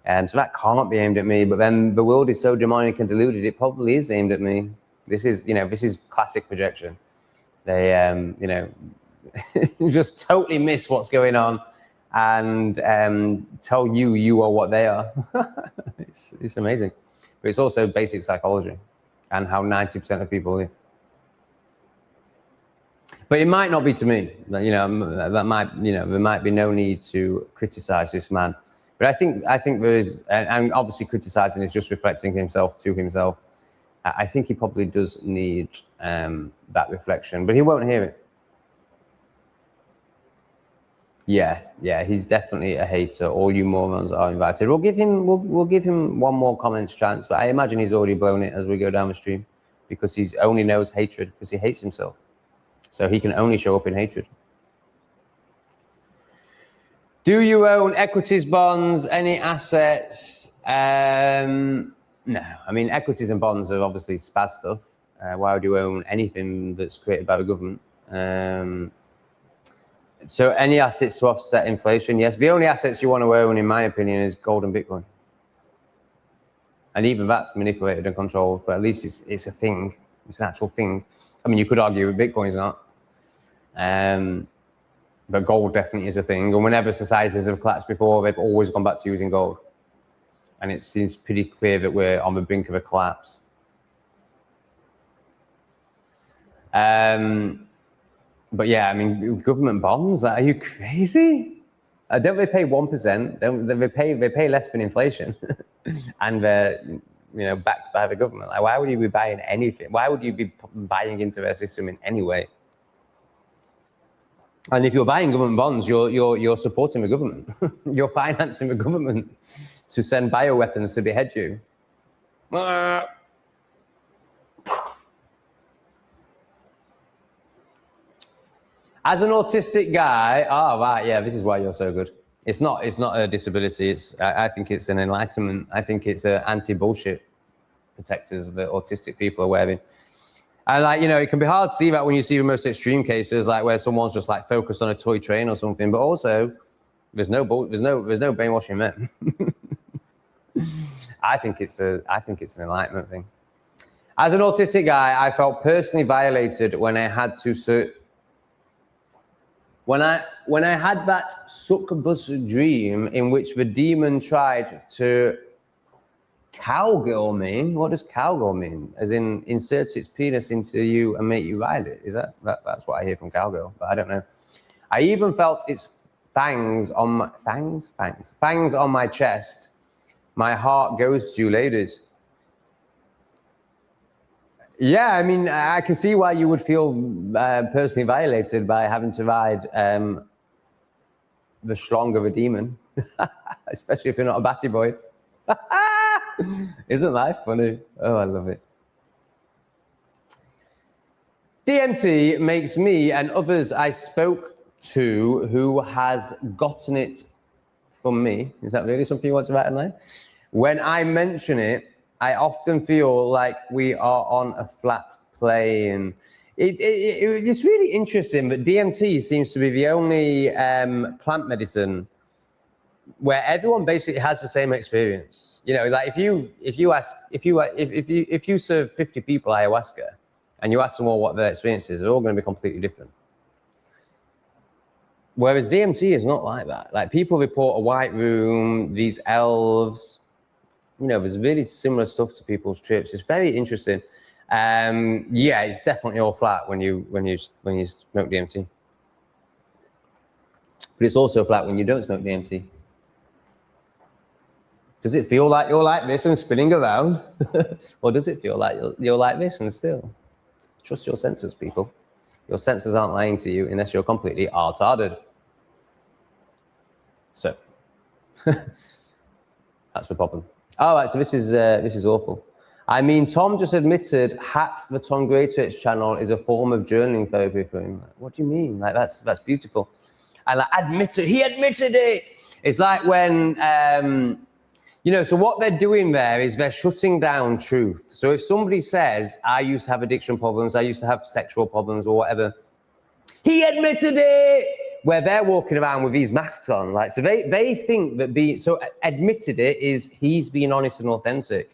So that can't be aimed at me, but then the world is so demonic and deluded, it probably is aimed at me. This is, this is classic projection. They, just totally miss what's going on and tell you are what they are. It's amazing. But it's also basic psychology and how 90% of people live. But it might not be to me. That might, there might be no need to criticize this man. But I think there is, and obviously criticizing is just reflecting himself to himself. I think he probably does need that reflection, but he won't hear it. Yeah, he's definitely a hater. All you morons are invited. We'll give him one more comments chance, but I imagine he's already blown it as we go down the stream, because he only knows hatred because he hates himself. So he can only show up in hatred. Do you own equities, bonds, any assets? No, I mean, equities and bonds are obviously spaz stuff. Why would you own anything that's created by the government? So any assets to offset inflation, yes. The only assets you want to own, in my opinion, is gold and Bitcoin. And even that's manipulated and controlled, but at least it's a thing. It's an actual thing. I mean, you could argue Bitcoin's not. But gold definitely is a thing. And whenever societies have collapsed before, they've always gone back to using gold. And it seems pretty clear that we're on the brink of a collapse. But yeah, I mean, government bonds, are you crazy? Don't they pay 1%? They pay less than inflation. And they're, backed by the government. Like, why would you be buying anything? Why would you be buying into their system in any way? And if you're buying government bonds, you're supporting the government. You're financing the government to send bioweapons to behead you. As an autistic guy, right, yeah, this is why you're so good. It's not a disability. I think it's an enlightenment. I think it's anti-bullshit protectors that autistic people are wearing. And like, it can be hard to see that when you see the most extreme cases, like where someone's just like focused on a toy train or something. But also, there's no brainwashing men. I think it's an enlightenment thing. As an autistic guy, I felt personally violated when I had to when I had that succubus dream in which the demon tried to cowgirl me. What does cowgirl mean? As in inserts its penis into you and make you ride it? Is that's what I hear from cowgirl, but I don't know. I even felt its fangs on my fangs on my chest. My heart goes to you, ladies. Yeah, I mean, I can see why you would feel personally violated by having to ride the schlong of a demon, especially if you're not a batty boy. Isn't life funny? Oh, I love it. DMT makes me and others I spoke to who has gotten it from me. Is that really something you want to write in there? When I mention it, I often feel like we are on a flat plane. It's really interesting, but DMT seems to be the only plant medicine where everyone basically has the same experience. Like if you serve 50 people ayahuasca and you ask them all what their experience is, they're all going to be completely different. Whereas DMT is not like that. Like people report a white room, these elves, there's really similar stuff to people's trips. It's very interesting. Yeah, it's definitely all flat when you smoke DMT. But it's also flat when you don't smoke DMT. Does it feel like you're like this and spinning around? Or does it feel like you're like this and still? Trust your senses, people. Your senses aren't lying to you unless you're completely retarded. So, that's the problem. All right, so this is awful. I mean, Tom just admitted Hat the Tom Greatwich channel is a form of journaling therapy for him. Like, what do you mean? Like that's beautiful. And like he admitted it. It's like when so what they're doing there is they're shutting down truth. So if somebody says, I used to have addiction problems, I used to have sexual problems or whatever, he admitted it, where they're walking around with these masks on. Like, so they think that admitted it is he's being honest and authentic.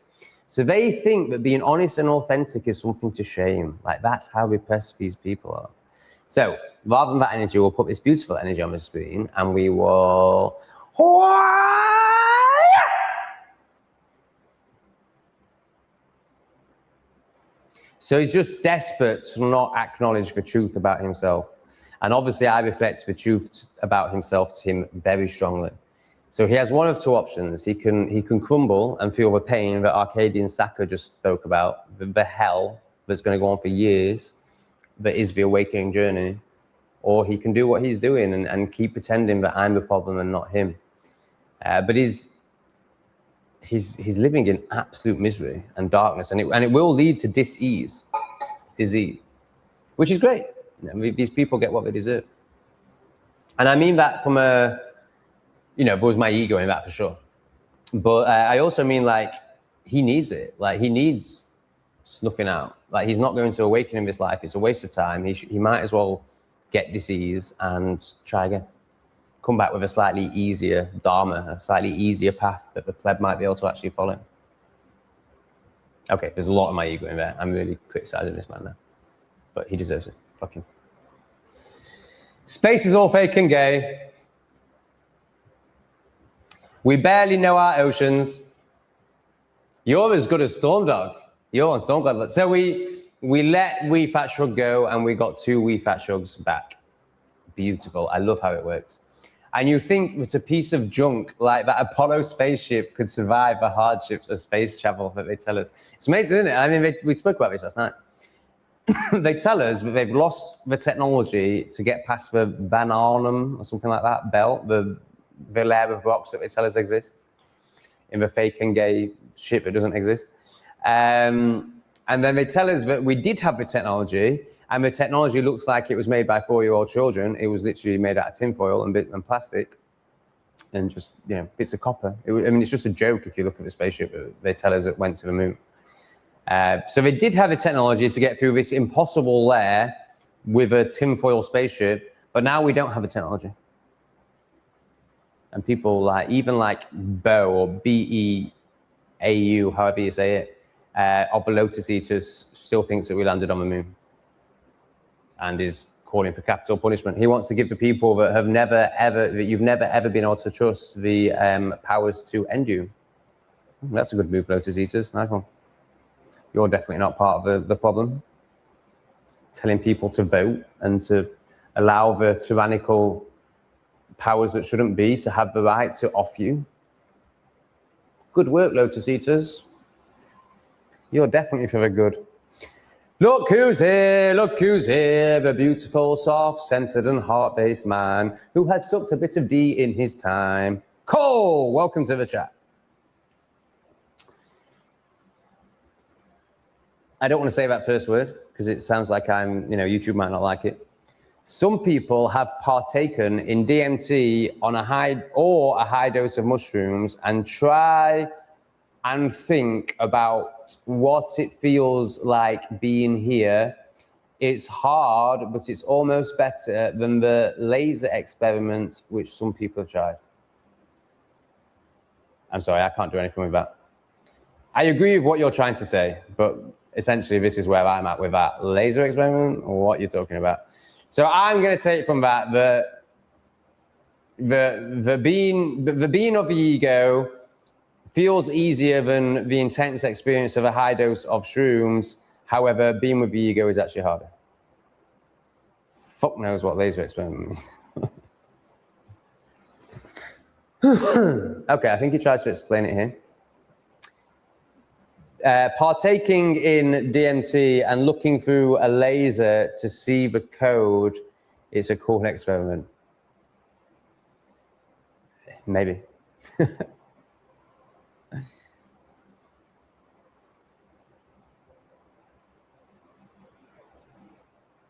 So they think that being honest and authentic is something to shame. Like that's how repressed these people are. So rather than that energy, we'll put this beautiful energy on the screen and we will... So he's just desperate to not acknowledge the truth about himself. And obviously I reflect the truth about himself to him very strongly. So he has one of two options. He can crumble and feel the pain that Arcadian Saka just spoke about, the hell that's going to go on for years, that is the awakening journey. Or he can do what he's doing and keep pretending that I'm the problem and not him. But he's living in absolute misery and darkness, and it will lead to disease, which is great. These people get what they deserve. And I mean that from there was my ego in that for sure. But I also mean like he needs it. Like he needs snuffing out. Like he's not going to awaken in this life. It's a waste of time. He might as well get disease and try again. Come back with a slightly easier dharma, a slightly easier path that the pleb might be able to actually follow. Okay, there's a lot of my ego in there. I'm really criticizing this man now. But he deserves it. Fuck him. Space is all fake and gay. We barely know our oceans. You're as good as Storm Dog. You're on Storm Dog. So we let We Fat Shrug go and we got 2 We Fat Shrugs back. Beautiful. I love how it works. And you think that a piece of junk like that Apollo spaceship could survive the hardships of space travel that they tell us. It's amazing, isn't it? I mean, we spoke about this last night. They tell us that they've lost the technology to get past the Van Arnhem or something like that belt, the layer of rocks that they tell us exists in the fake and gay ship that doesn't exist. And then they tell us that we did have the technology, and the technology looks like it was made by 4-year-old children. It was literally made out of tinfoil and plastic and just, you know, bits of copper. I mean, it's just a joke if you look at the spaceship. They tell us it went to the moon. So they did have the technology to get through this impossible layer with a tinfoil spaceship, but now we don't have the technology. And people like, even like Beau, or B-E-A-U, however you say it, of the Lotus Eaters, still thinks that we landed on the moon and is calling for capital punishment. He wants to give the people that have never ever, that you've never ever been able to trust, the powers to end you. That's a good move, Lotus Eaters. Nice one. You're definitely not part of the problem. Telling people to vote and to allow the tyrannical powers that shouldn't be to have the right to off you. Good work, Lotus Eaters. You're definitely very good. Look who's here, the beautiful, soft-centered and heart-based man who has sucked a bit of D in his time. Cole, welcome to the chat. I don't want to say that first word because it sounds like I'm, you know, YouTube might not like it. Some people have partaken in DMT on a high dose of mushrooms and try and think about what it feels like being here. It's hard, but it's almost better than the laser experiment, which some people have tried. I'm sorry, I can't do anything with that. I agree with what you're trying to say, but essentially this is where I'm at with that laser experiment, or what you're talking about. So I'm going to take from that the being of the ego feels easier than the intense experience of a high dose of shrooms. However, being with the ego is actually harder. Fuck knows what laser experiment means. Okay, I think he tries to explain it here. Partaking in DMT and looking through a laser to see the code is a cool experiment. Maybe.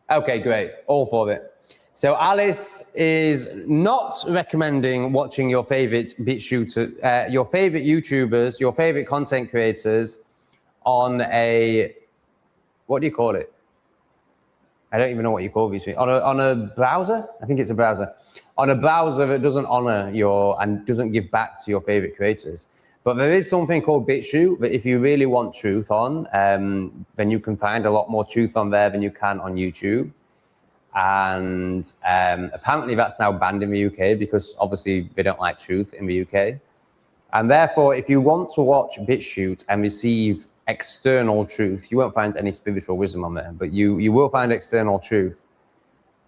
Okay, great. All for it. So Alice is not recommending watching your favorite your favorite YouTubers, your favorite content creators on a, what do you call it? I don't even know what you call these things. On a browser? I think it's a browser. On a browser that doesn't honor and doesn't give back to your favorite creators. But there is something called BitChute that if you really want truth on, then you can find a lot more truth on there than you can on YouTube. And apparently that's now banned in the UK because obviously they don't like truth in the UK. And therefore, if you want to watch BitChute and receive external truth, you won't find any spiritual wisdom on there, but you will find external truth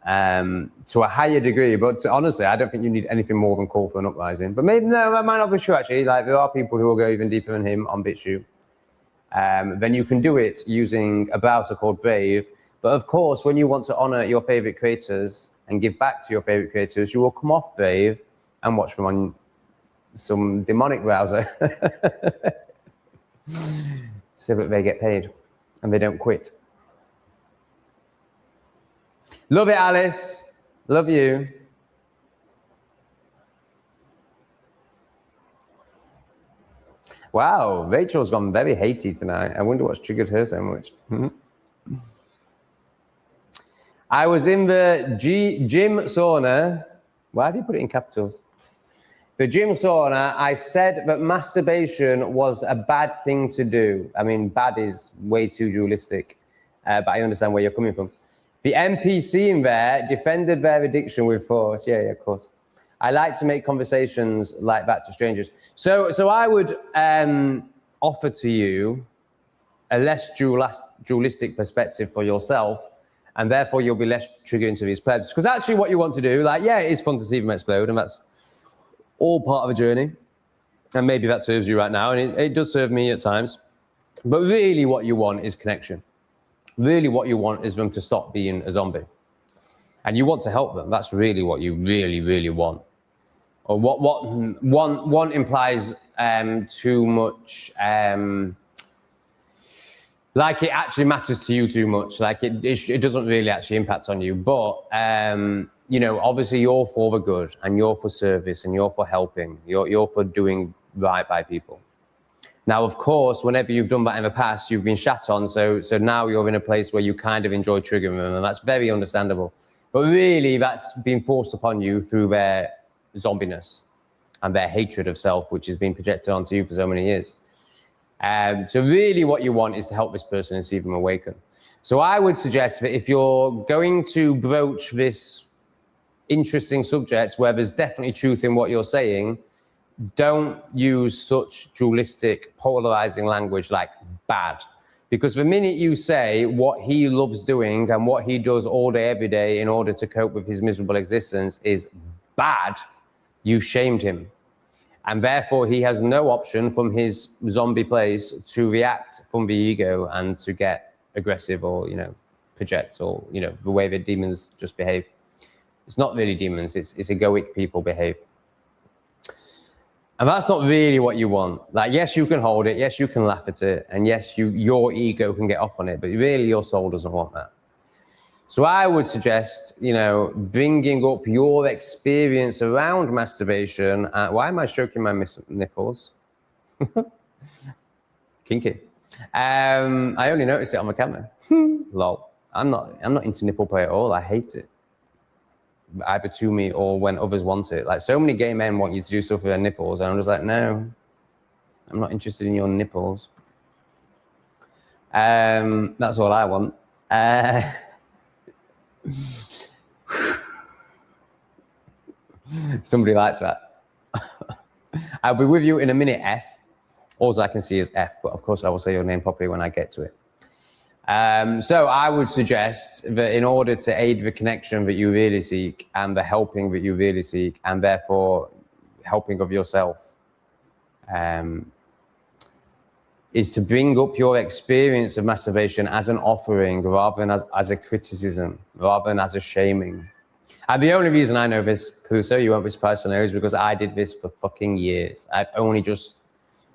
to a higher degree. But honestly, I don't think you need anything more than call for an uprising. But maybe, no, that might not be true actually. Like, there are people who will go even deeper than him on BitChute. Then you can do it using a browser called Brave. But of course, when you want to honor your favorite creators and give back to your favorite creators, you will come off Brave and watch them on some demonic browser so that they get paid and they don't quit. Love it, Alice. Love you. Wow, Rachel's gone very hatey tonight. I wonder what's triggered her so much. I was in the gym sauna. Why have you put it in capitals? The gym sauna, I said that masturbation was a bad thing to do. I mean, bad is way too dualistic, but I understand where you're coming from. The NPC in there defended their addiction with force. Yeah, of course. I like to make conversations like that to strangers. So I would offer to you a less dualistic perspective for yourself, and therefore you'll be less triggered into these plebs. Because actually what you want to do, like, yeah, it is fun to see them explode, and that's all part of the journey. And maybe that serves you right now, and it does serve me at times. But really what you want is connection. Really what you want is them to stop being a zombie. And you want to help them. That's really what you really, really want. Or what one implies too much like it actually matters to you too much. Like it doesn't really actually impact on you. But you know, obviously you're for the good, and you're for service, and you're for helping. You're for doing right by people. Now, of course, whenever you've done that in the past, you've been shat on. So now you're in a place where you kind of enjoy triggering them, and that's very understandable. But really, that's been forced upon you through their zombiness and their hatred of self, which has been projected onto you for so many years. So really what you want is to help this person and see them awaken. So I would suggest that if you're going to broach this interesting subject where there's definitely truth in what you're saying, don't use such dualistic, polarizing language like bad. Because the minute you say what he loves doing and what he does all day, every day in order to cope with his miserable existence is bad, you've shamed him. And therefore he has no option from his zombie place to react from the ego and to get aggressive or, you know, project, or, you know, the way that demons just behave. It's not really demons, it's egoic people behave. And that's not really what you want. Like, yes, you can hold it. Yes, you can laugh at it. And yes, your ego can get off on it. But really, your soul doesn't want that. So I would suggest, you know, bringing up your experience around masturbation. Why am I stroking my nipples? Kinky. I only noticed it on the camera. Lol. I'm not into nipple play at all. I hate it. Either to me or when others want it. Like, so many gay men want you to do stuff with their nipples, and I'm just like, no, I'm not interested in your nipples. That's all I want. Somebody likes that. I'll be with you in a minute, F. All I can see is F, but of course I will say your name properly when I get to it. So I would suggest that in order to aid the connection that you really seek and the helping that you really seek, and therefore helping of yourself, is to bring up your experience of masturbation as an offering rather than as a criticism, rather than as a shaming. And the only reason I know this, Crusoe, you won't be surprised to know, is because I did this for fucking years. I've only just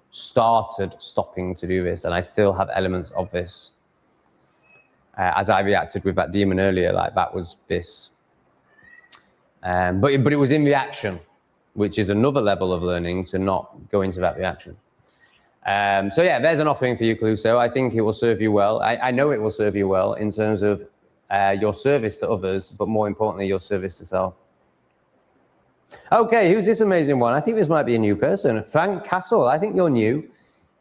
started stopping to do this, and I still have elements of this. As I reacted with that demon earlier, like that was this. But it was in reaction, which is another level of learning, to not go into that reaction. So yeah, there's an offering for you, Cluso. I think it will serve you well. I know it will serve you well in terms of your service to others, but more importantly, your service to self. Okay, who's this amazing one? I think this might be a new person. Frank Castle, I think you're new.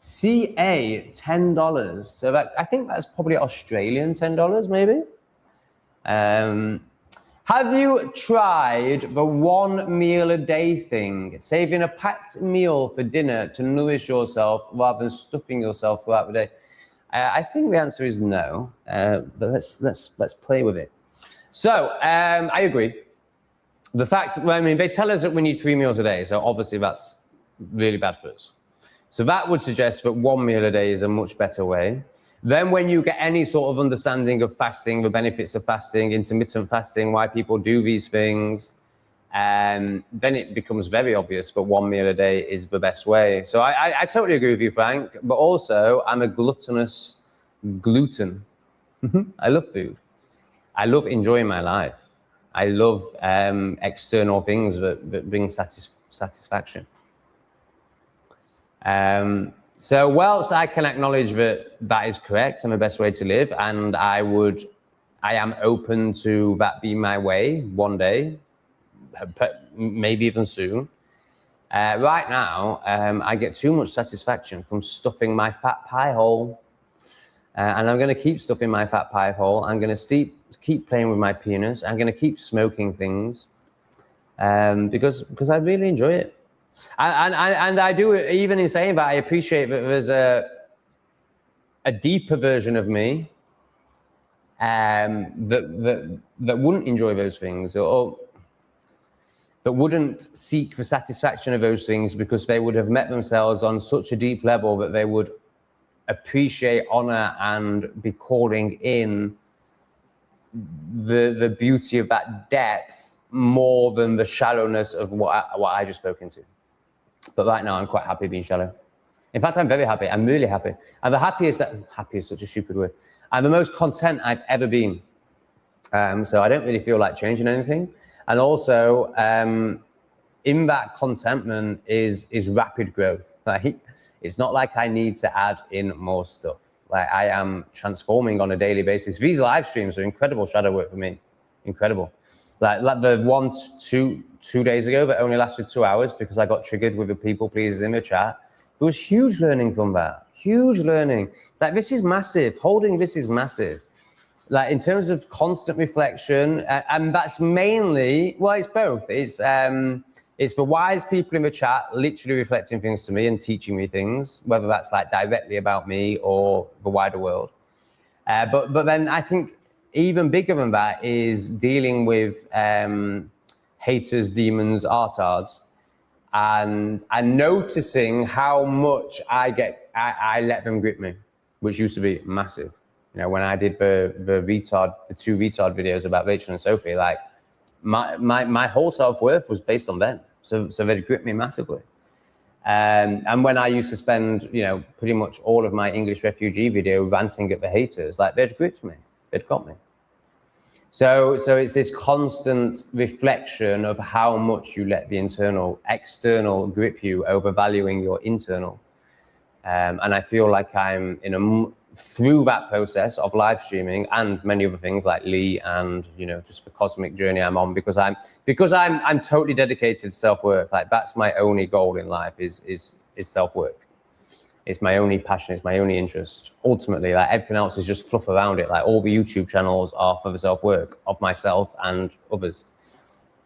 CA, $10. So that, I think that's probably Australian $10, maybe. Have you tried the 1 meal a day thing? Saving a packed meal for dinner to nourish yourself rather than stuffing yourself throughout the day? I think the answer is no, but let's play with it. So I agree. The fact, I mean, they tell us that we need 3 meals a day, so obviously that's really bad for us. So that would suggest that 1 meal a day is a much better way. Then when you get any sort of understanding of fasting, the benefits of fasting, intermittent fasting, why people do these things, then it becomes very obvious that 1 meal a day is the best way. So I totally agree with you, Frank, but also I'm a gluttonous gluten. I love food. I love enjoying my life. I love external things that bring satisfaction. So whilst I can acknowledge that that is correct and the best way to live, and I am open to that being my way one day, maybe even soon. Right now, I get too much satisfaction from stuffing my fat pie hole. And I'm going to keep stuffing my fat pie hole. I'm going to keep playing with my penis. I'm going to keep smoking things because I really enjoy it. And I do, even in saying that, I appreciate that there's a deeper version of me that wouldn't enjoy those things, or that wouldn't seek the satisfaction of those things because they would have met themselves on such a deep level that they would appreciate, honor, and be calling in the beauty of that depth more than the shallowness of what I just spoke into. But right now, I'm quite happy being shallow. In fact, I'm very happy. I'm really happy. I'm the happiest, happy is such a stupid word. I'm the most content I've ever been. So I don't really feel like changing anything. And also, in that contentment is rapid growth. Like, it's not like I need to add in more stuff. Like, I am transforming on a daily basis. These live streams are incredible shadow work for me. Incredible. Like the one, 2 days ago that only lasted 2 hours because I got triggered with the people pleasers in the chat. There was huge learning from that. Huge learning. Like, this is massive. Holding this is massive. Like, in terms of constant reflection, and that's mainly, well, it's both. It's the wise people in the chat literally reflecting things to me and teaching me things, whether that's like directly about me or the wider world. But then I think even bigger than that is dealing with haters, demons, artards, and noticing how much I let them grip me, which used to be massive. You know, when I did the two retard videos about Rachel and Sophie, like my whole self-worth was based on them. So they'd grip me massively. And when I used to spend, you know, pretty much all of my English refugee video ranting at the haters, like, they'd gripped me, they'd got me. So it's this constant reflection of how much you let the external grip you, overvaluing your internal. And I feel like I'm through that process of live streaming and many other things like Lee and, you know, just the cosmic journey I'm on, because I'm totally dedicated to self-work. Like, that's my only goal in life is self-work. It's my only passion, it's my only interest. Ultimately, like, everything else is just fluff around it. Like, all the YouTube channels are for the self-work of myself and others.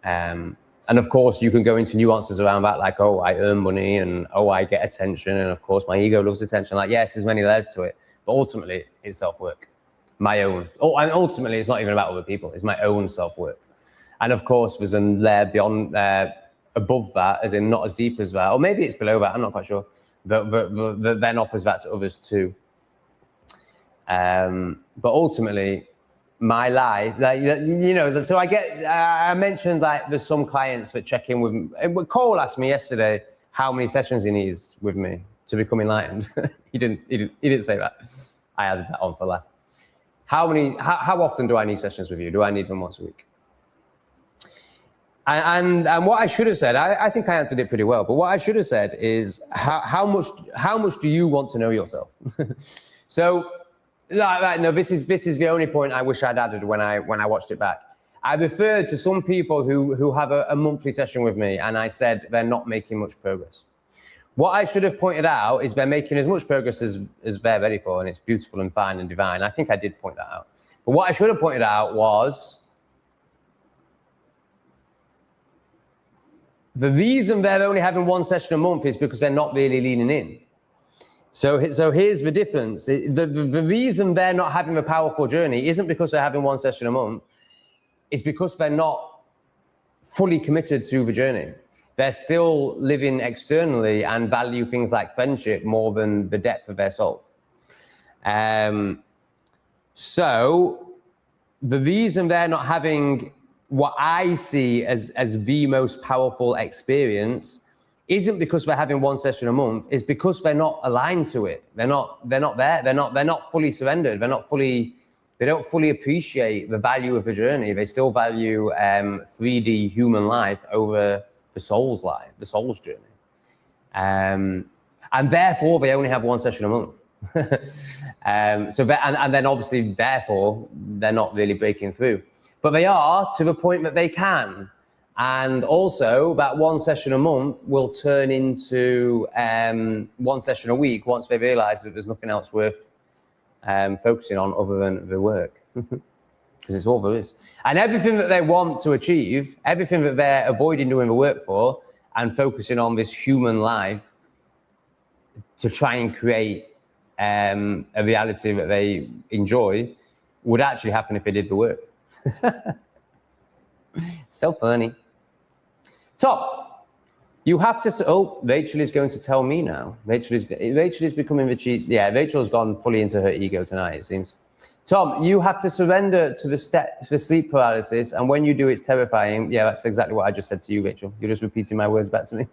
And of course, you can go into nuances around that, like, oh, I earn money, and oh, I get attention, and of course, my ego loves attention. Like, yes, there's many layers to it, but ultimately, it's self-work, my own. Oh, and ultimately, it's not even about other people. It's my own self-work. And of course, there's a layer beyond, above that, as in not as deep as that, or maybe it's below that. I'm not quite sure. That then offers that to others too. But ultimately, my life, like, you know, so I mentioned, like, there's some clients that check in with me. Cole asked me yesterday how many sessions he needs with me to become enlightened. he didn't say that. I added that on for a laugh. How often do I need sessions with you? Do I need them once a week? And what I should have said, I think I answered it pretty well, but what I should have said is how much do you want to know yourself? So, no, this is the only point I wish I'd added when I watched it back. I referred to some people who have a monthly session with me, and I said they're not making much progress. What I should have pointed out is they're making as much progress as they're ready for, and it's beautiful and fine and divine. I think I did point that out. But what I should have pointed out was the reason they're only having one session a month is because they're not really leaning in. So here's the difference. The reason they're not having a powerful journey isn't because they're having one session a month. It's because they're not fully committed to the journey. They're still living externally and value things like friendship more than the depth of their soul. So the reason they're not having what I see as the most powerful experience isn't because they're having one session a month. It's because they're not aligned to it. They're not there. They're not fully surrendered. They don't fully appreciate the value of the journey. They still value 3D human life over the soul's life, the soul's journey. And therefore, they only have one session a month. And then obviously, therefore, they're not really breaking through. But they are to the point that they can. And also, that one session a month will turn into one session a week once they realize that there's nothing else worth focusing on other than the work. Because it's all there is. And everything that they want to achieve, everything that they're avoiding doing the work for and focusing on this human life to try and create a reality that they enjoy would actually happen if they did the work. So funny. Top, you have to, oh, Rachel is going to tell me now. Rachel is becoming the cheat. Yeah, Rachel's gone fully into her ego tonight, it seems. Tom, you have to surrender to the sleep paralysis, and when you do, it's terrifying. Yeah, that's exactly what I just said to you, Rachel. You're just repeating my words back to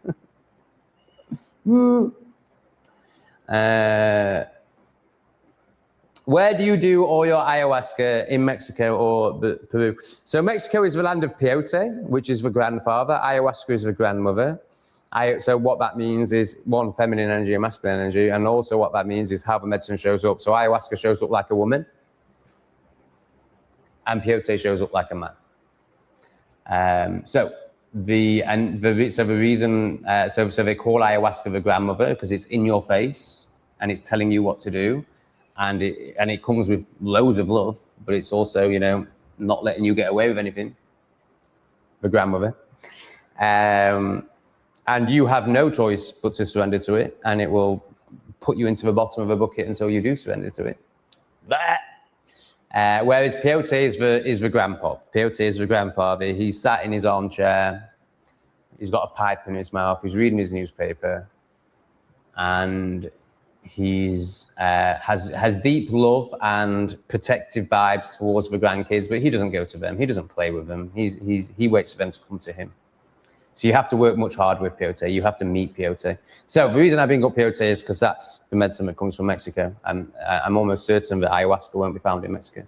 me. Where do you do all your ayahuasca, in Mexico or Peru? So Mexico is the land of peyote, which is the grandfather. Ayahuasca is the grandmother. So what that means is, one, feminine energy and masculine energy, and also what that means is how the medicine shows up. So ayahuasca shows up like a woman, and peyote shows up like a man. So they call ayahuasca the grandmother because it's in your face and it's telling you what to do, and it comes with loads of love, but it's also, you know, not letting you get away with anything. The grandmother, and you have no choice but to surrender to it, and it will put you into the bottom of a bucket until you do surrender to it. Whereas peyote is the grandpa. Peyote is the grandfather. He's sat in his armchair. He's got a pipe in his mouth. He's reading his newspaper, and he's has deep love and protective vibes towards the grandkids. But he doesn't go to them. He doesn't play with them. He waits for them to come to him. So you have to work much harder with peyote. You have to meet peyote. So the reason I bring up peyote is because that's the medicine that comes from Mexico. I'm almost certain that ayahuasca won't be found in Mexico.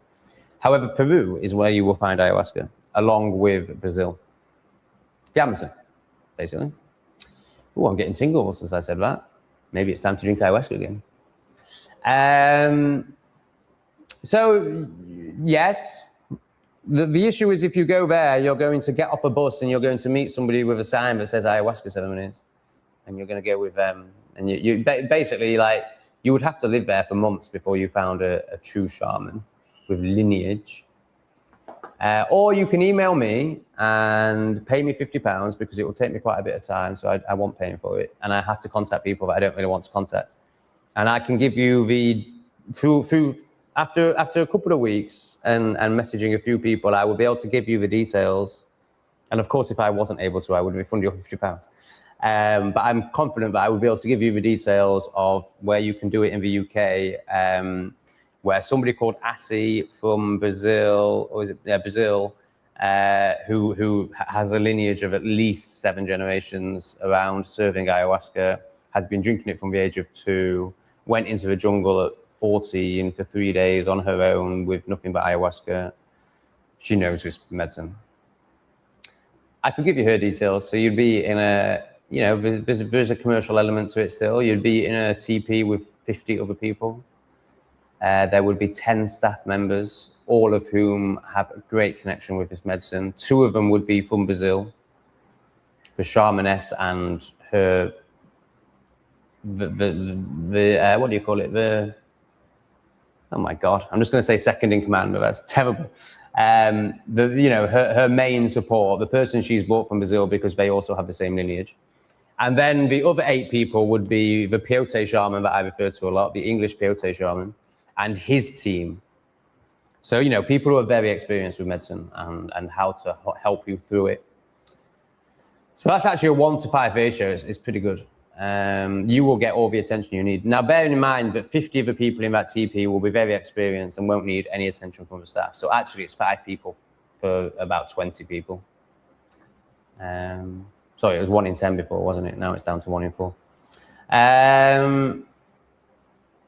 However, Peru is where you will find ayahuasca, along with Brazil. The Amazon, basically. Oh, I'm getting tingles as I said that. Maybe it's time to drink ayahuasca again. So, yes. The issue is if you go there, you're going to get off a bus and you're going to meet somebody with a sign that says ayahuasca ceremonies, and you're going to go with them. And you basically, like, you would have to live there for months before you found a true shaman with lineage. Or you can email me and pay me £50 because it will take me quite a bit of time, so I won't pay for it. And I have to contact people that I don't really want to contact. And I can give you the, after a couple of weeks and messaging a few people, I will be able to give you the details. And of course, if I wasn't able to, I would refund you £50. But I'm confident that I would be able to give you the details of where you can do it in the UK, where somebody called Asi from Brazil, or is it Brazil, who has a lineage of at least 7 generations around serving ayahuasca, has been drinking it from the age of 2, went into the jungle at 14 for 3 days on her own with nothing but ayahuasca. She knows this medicine. I could give you her details. So you'd be in a, you know, there's a commercial element to it still. You'd be in a TP with 50 other people. There would be 10 staff members, all of whom have a great connection with this medicine. 2 of them would be from Brazil, the shamaness and her, what do you call it? Oh my God, I'm just going to say second in command, but that's terrible. You know, her main support, the person she's brought from Brazil because they also have the same lineage. And then the other 8 people would be the peyote shaman that I refer to a lot, the English peyote shaman, and his team. So, you know, people who are very experienced with medicine and how to help you through it. So that's actually a 1 to 5 ratio. It's pretty good. You will get all the attention you need. Now, bearing in mind that 50 of the people in that TP will be very experienced and won't need any attention from the staff. So actually, it's 5 people for about 20 people. Sorry, it was 1 in 10 before, wasn't it? Now it's down to 1 in 4.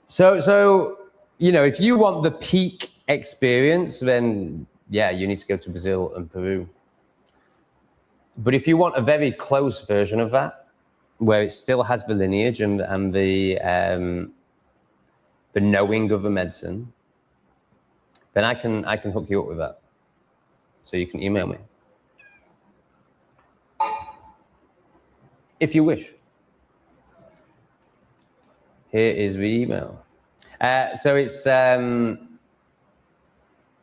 So you know, if you want the peak experience, then yeah, you need to go to Brazil and Peru. But if you want a very close version of that, where it still has the lineage and the knowing of the medicine, then I can hook you up with that. So you can email me if you wish. Here is the email. So it's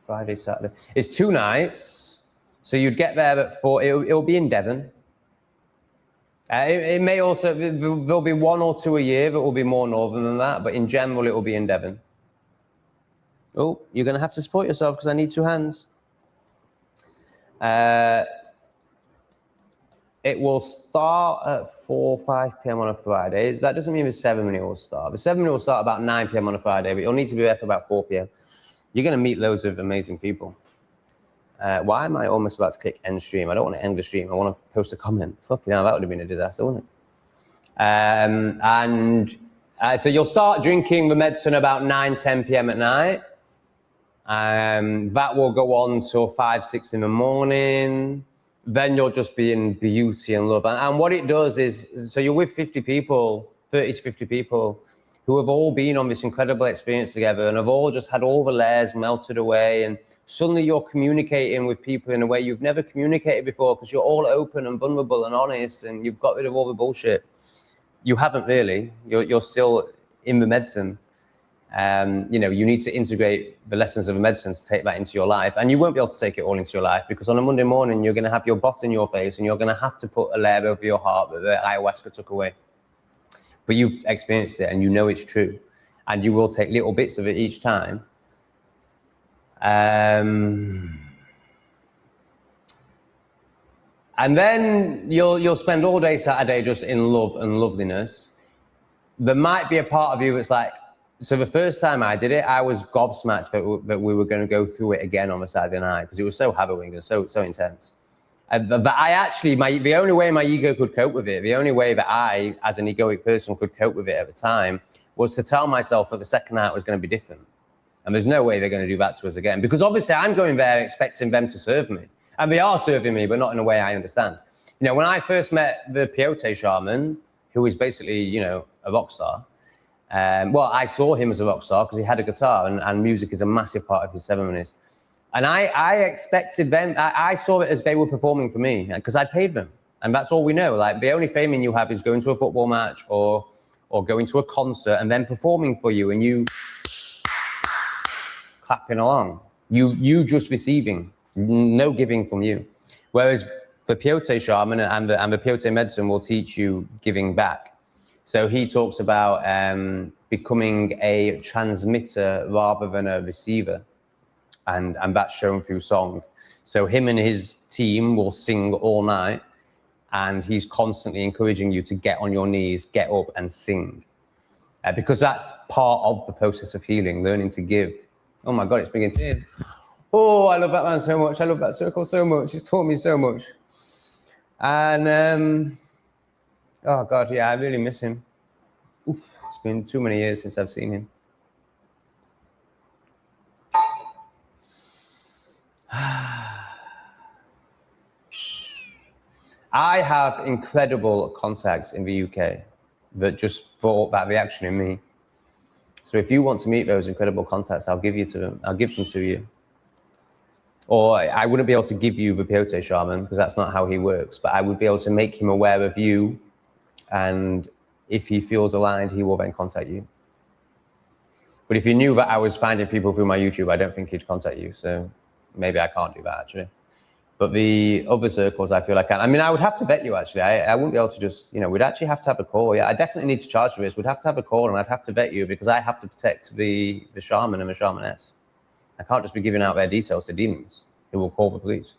Friday, Saturday. It's 2 nights. So you'd get there at 4. It'll be in Devon. It may also, there'll be 1 or 2 a year that will be more northern than that, but in general, it will be in Devon. Oh, you're going to have to support yourself because I need 2 hands. It will start at 4 or 5 p.m. on a Friday. That doesn't mean the ceremony will start. The ceremony will start about 9 p.m. on a Friday, but you'll need to be there for about 4 p.m. You're going to meet loads of amazing people. Why am I almost about to click end stream? I don't want to end the stream. I want to post a comment. Fucking hell, that would have been a disaster, wouldn't it? And So you'll start drinking the medicine about 9, 10 p.m. at night. That will go on till 5, 6 in the morning. Then you'll just be in beauty and love. And what it does is, so you're with 50 people, 30 to 50 people, who have all been on this incredible experience together and have all just had all the layers melted away. And suddenly you're communicating with people in a way you've never communicated before because you're all open and vulnerable and honest and you've got rid of all the bullshit. You haven't really. You're still in the medicine. You know, you need to integrate the lessons of the medicine to take that into your life. And you won't be able to take it all into your life because on a Monday morning, you're going to have your boss in your face and you're going to have to put a layer over your heart that the ayahuasca took away. But you've experienced it and you know it's true. And you will take little bits of it each time. And then you'll spend all day Saturday just in love and loveliness. There might be a part of you that's like, so the first time I did it, I was gobsmacked that we were going to go through it again on a Saturday night because it was so harrowing and so intense. But I actually, the only way my ego could cope with it, the only way that I, as an egoic person, could cope with it at the time was to tell myself that the second night was going to be different. And there's no way they're going to do that to us again. Because obviously I'm going there expecting them to serve me. And they are serving me, but not in a way I understand. You know, when I first met the peyote shaman, who is basically, you know, a rock star, well, I saw him as a rock star because he had a guitar and music is a massive part of his ceremonies. And I expected them, I saw it as they were performing for me because I paid them. And that's all we know. Like the only fame you have is going to a football match or going to a concert and then performing for you and you clapping along. You just receiving, no giving from you. Whereas the peyote shaman and the peyote medicine will teach you giving back. So he talks about becoming a transmitter rather than a receiver. And that's shown through song. So him and his team will sing all night and he's constantly encouraging you to get on your knees, get up and sing. Because that's part of the process of healing, learning to give. Oh my God, it's bringing tears. Oh, I love that man so much. I love that circle so much. He's taught me so much. And, oh God, yeah, I really miss him. Oof, it's been too many years since I've seen him. I have incredible contacts in the UK that just brought that reaction in me. So if you want to meet those incredible contacts, I'll give you to them. I'll give them to you. Or I wouldn't be able to give you the peyote shaman because that's not how he works, but I would be able to make him aware of you. And if he feels aligned, he will then contact you. But if he knew that I was finding people through my YouTube, I don't think he'd contact you. So maybe I can't do that actually. But the other circles, I feel I can. I mean, I would have to vet you actually. I wouldn't be able to just, you know, we'd actually have to have a call. Yeah, I definitely need to charge for this. We'd have to have a call and I'd have to vet you because I have to protect the shaman and the shamaness. I can't just be giving out their details to demons who will call the police.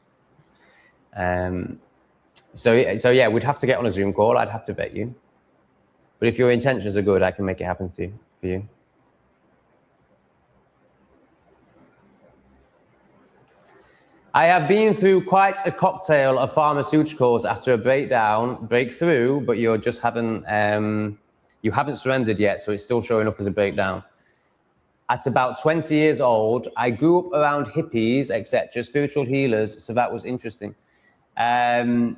So yeah, we'd have to get on a Zoom call. I'd have to vet you. But if your intentions are good, I can make it happen for you. I have been through quite a cocktail of pharmaceuticals after a breakthrough, but you just haven't surrendered yet, so it's still showing up as a breakdown. At about 20 years old, I grew up around hippies, etc., spiritual healers, so that was interesting. Yeah,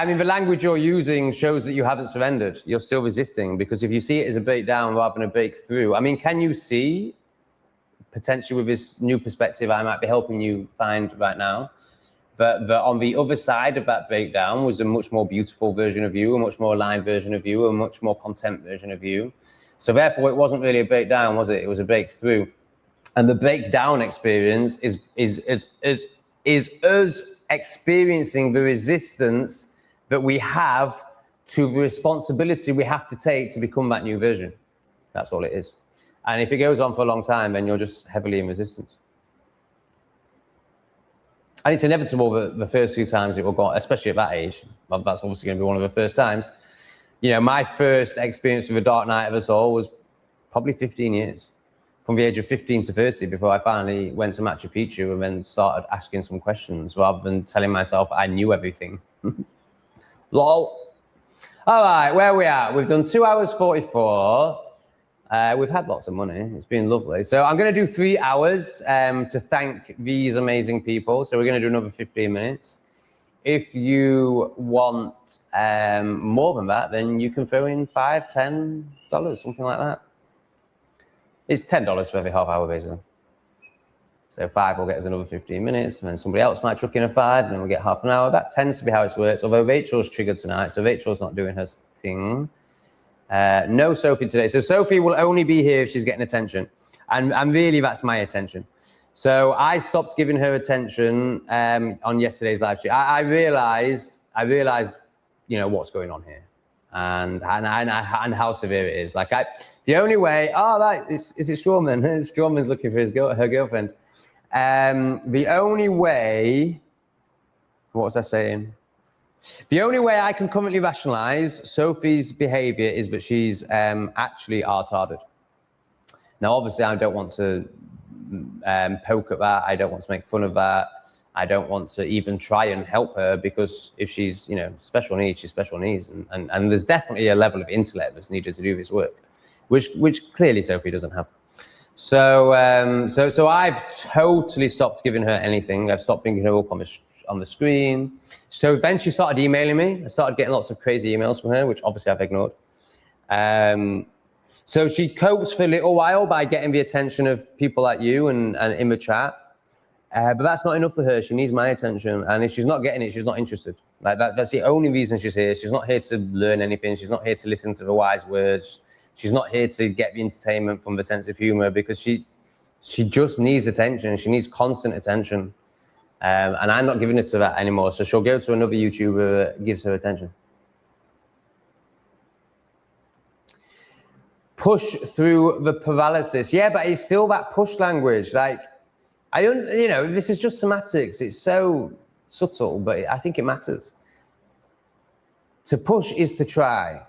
I mean, the language you're using shows that you haven't surrendered. You're still resisting, because if you see it as a breakdown rather than a breakthrough, I mean, can you see potentially with this new perspective I might be helping you find right now, that on the other side of that breakdown was a much more beautiful version of you, a much more aligned version of you, a much more content version of you. So therefore, it wasn't really a breakdown, was it? It was a breakthrough. And the breakdown experience is us experiencing the resistance that we have to the responsibility we have to take to become that new version. That's all it is. And if it goes on for a long time, then you're just heavily in resistance. And it's inevitable that the first few times it will go, especially at that age, that's obviously going to be one of the first times. You know, my first experience with the dark night of the soul was probably 15 years. From the age of 15 to 30, before I finally went to Machu Picchu and then started asking some questions rather than telling myself I knew everything. Lol. All right, where are we at? We've done 2 hours 44. We've had lots of money. It's been lovely. So I'm going to do 3 hours to thank these amazing people. So we're going to do another 15 minutes. If you want more than that, then you can throw in $5, $10, something like that. It's $10 for every half hour, basically. So 5 will get us another 15 minutes, and then somebody else might chuck in a 5, and then we'll get half an hour. That tends to be how it works, although Rachel's triggered tonight, so Rachel's not doing her thing. No Sophie today. So Sophie will only be here if she's getting attention. And really, that's my attention. So I stopped giving her attention on yesterday's live stream. I realized, you know, what's going on here and how severe it is. Like the only way, right, is it Strawman? Strawman's looking for her girlfriend. The only way, what was I saying? The only way I can currently rationalize Sophie's behavior is that she's actually art-harded. Now, obviously, I don't want to poke at that. I don't want to make fun of that. I don't want to even try and help her, because if she's, you know, special needs, she's special needs. And there's definitely a level of intellect that's needed to do this work, which clearly Sophie doesn't have. So I've totally stopped giving her anything. I've stopped bringing her up on the screen. So then she started emailing me. I started getting lots of crazy emails from her, which obviously I've ignored. So she copes for a little while by getting the attention of people like you and in the chat. But that's not enough for her. She needs my attention. And if she's not getting it, she's not interested. Like that's the only reason she's here. She's not here to learn anything. She's not here to listen to the wise words. She's not here to get the entertainment from the sense of humor, because she just needs attention. She needs constant attention. And I'm not giving it to that anymore. So she'll go to another YouTuber that gives her attention. Push through the paralysis. Yeah, but it's still that push language. Like, I don't, you know, this is just semantics. It's so subtle, but I think it matters. To push is to try.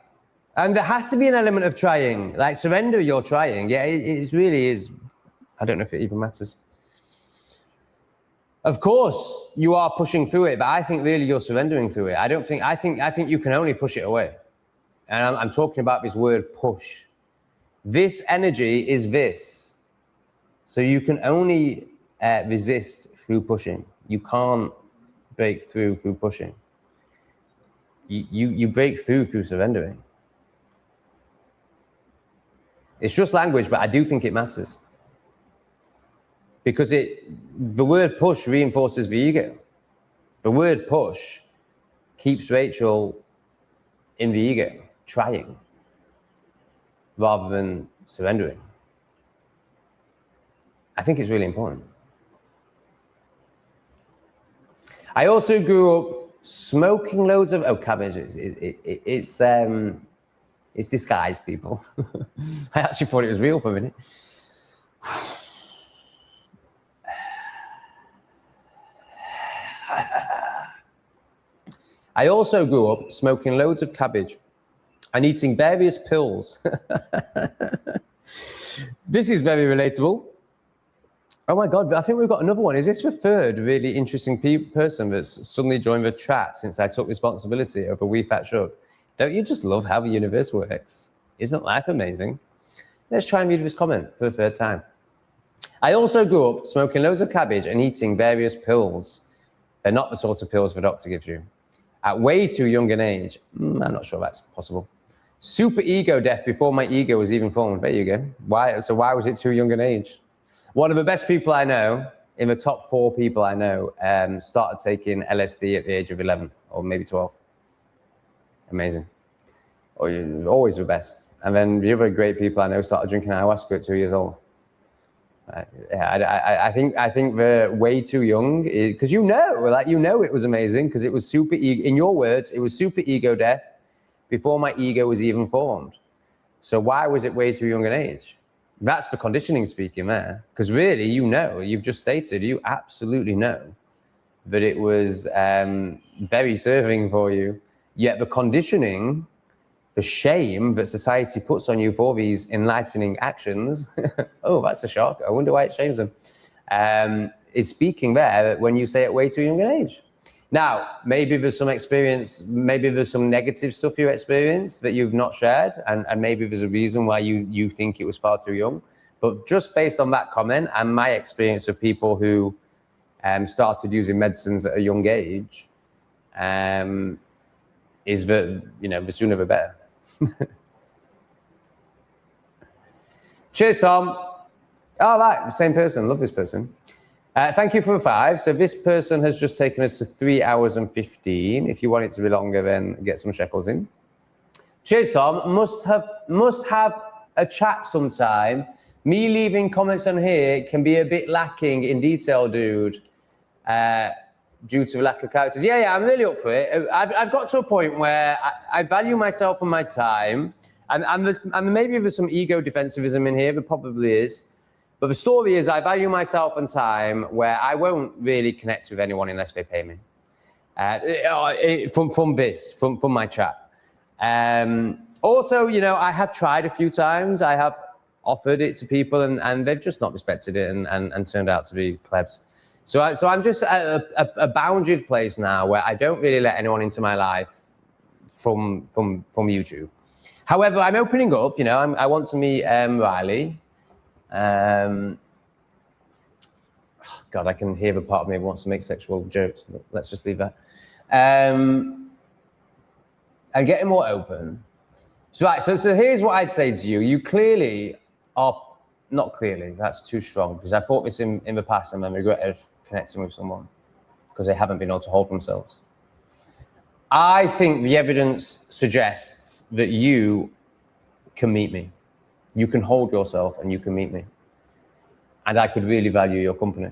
And there has to be an element of trying. Like, surrender, you're trying. Yeah, it really is. I don't know if it even matters. Of course, you are pushing through it, but I think really you're surrendering through it. I think you can only push it away. And I'm talking about this word push. This energy is this. So you can only resist through pushing. You can't break through pushing. You break through surrendering. It's just language, but I do think it matters. Because the word push reinforces the ego. The word push keeps Rachel in the ego, trying, rather than surrendering. I think it's really important. I also grew up smoking loads of cabbage. It's disguised, people. I actually thought it was real for a minute. I also grew up smoking loads of cabbage and eating various pills. This is very relatable. Oh my God, I think we've got another one. Is this the third really interesting person that's suddenly joined the chat since I took responsibility over We Fat Shrug? Don't you just love how the universe works? Isn't life amazing? Let's try and read this comment for the third time. I also grew up smoking loads of cabbage and eating various pills. They're not the sort of pills the doctor gives you. At way too young an age. I'm not sure that's possible. Super ego death before my ego was even formed. There you go. Why was it too young an age? One of the best people I know, in the top 4 people I know, started taking LSD at the age of 11 or maybe 12. Amazing. Or you're always the best. And then the other great people I know started drinking ayahuasca at 2 years old. I think they're way too young, because you know it was amazing, because it was super ego. In your words, it was super ego death before my ego was even formed. So why was it way too young an age? That's the conditioning speaking there, because really, you've just stated, you absolutely know that it was very serving for you. Yet the conditioning, the shame that society puts on you for these enlightening actions, oh, that's a shock. I wonder why it shames them, is speaking there when you say at way too young an age. Now, maybe there's some experience, maybe there's some negative stuff you experienced that you've not shared, and maybe there's a reason why you think it was far too young. But just based on that comment and my experience of people who started using medicines at a young age, is that, you know, the sooner the better. Cheers, Tom. All right, same person. Love this person. Thank you for the 5. So this person has just taken us to 3 hours and 15. If you want it to be longer, then get some shekels in. Cheers, Tom. Must have a chat sometime. Me leaving comments on here can be a bit lacking in detail, dude, due to lack of characters. Yeah, I'm really up for it. I've got to a point where I value myself and my time, and maybe there's some ego defensivism in here, there probably is. But the story is I value myself and time where I won't really connect with anyone unless they pay me. From my chat. Also, you know, I have tried a few times. I have offered it to people and they've just not respected it and turned out to be plebs. So I'm just at a bounded place now where I don't really let anyone into my life from YouTube. However, I'm opening up, you know, I want to meet Riley. God, I can hear the part of me who wants to make sexual jokes, but let's just leave that. And getting more open. So here's what I'd say to you. You clearly are, not clearly, that's too strong, because I thought this in the past and then regretted connecting with someone because they haven't been able to hold themselves. I think the evidence suggests that you can meet me. You can hold yourself and you can meet me. And I could really value your company.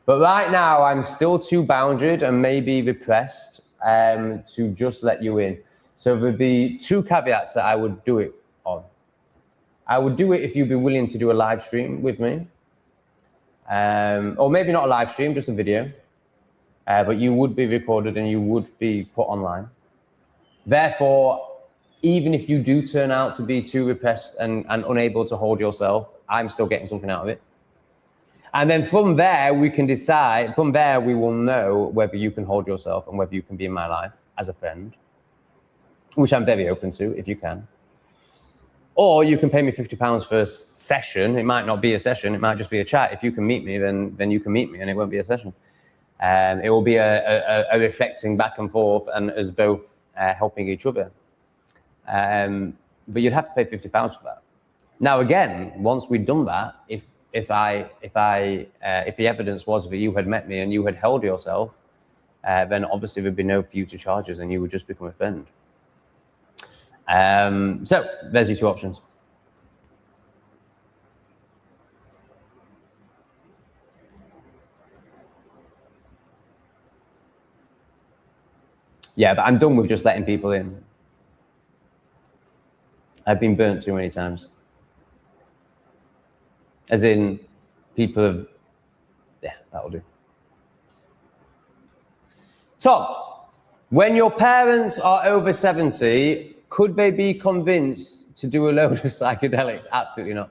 But right now, I'm still too bounded and maybe repressed to just let you in. So there'd be 2 caveats that I would do it on. I would do it if you'd be willing to do a live stream with me. Or maybe not a live stream, just a video. But you would be recorded and you would be put online. Therefore, even if you do turn out to be too repressed and unable to hold yourself, I'm still getting something out of it. And then from there, we can decide, from there, we will know whether you can hold yourself and whether you can be in my life as a friend, which I'm very open to, if you can. Or you can pay me £50 for a session. It might not be a session, it might just be a chat. If you can meet me, then you can meet me and it won't be a session. It will be a reflecting back and forth and us both helping each other. But you'd have to pay £50 for that. Now, again, once we'd done that, if the evidence was that you had met me and you had held yourself, then obviously there'd be no future charges and you would just become a friend. So there's your 2 options. Yeah, but I'm done with just letting people in. I've been burnt too many times. As in, people have, yeah, that'll do. Tom, when your parents are over 70, could they be convinced to do a load of psychedelics? Absolutely not.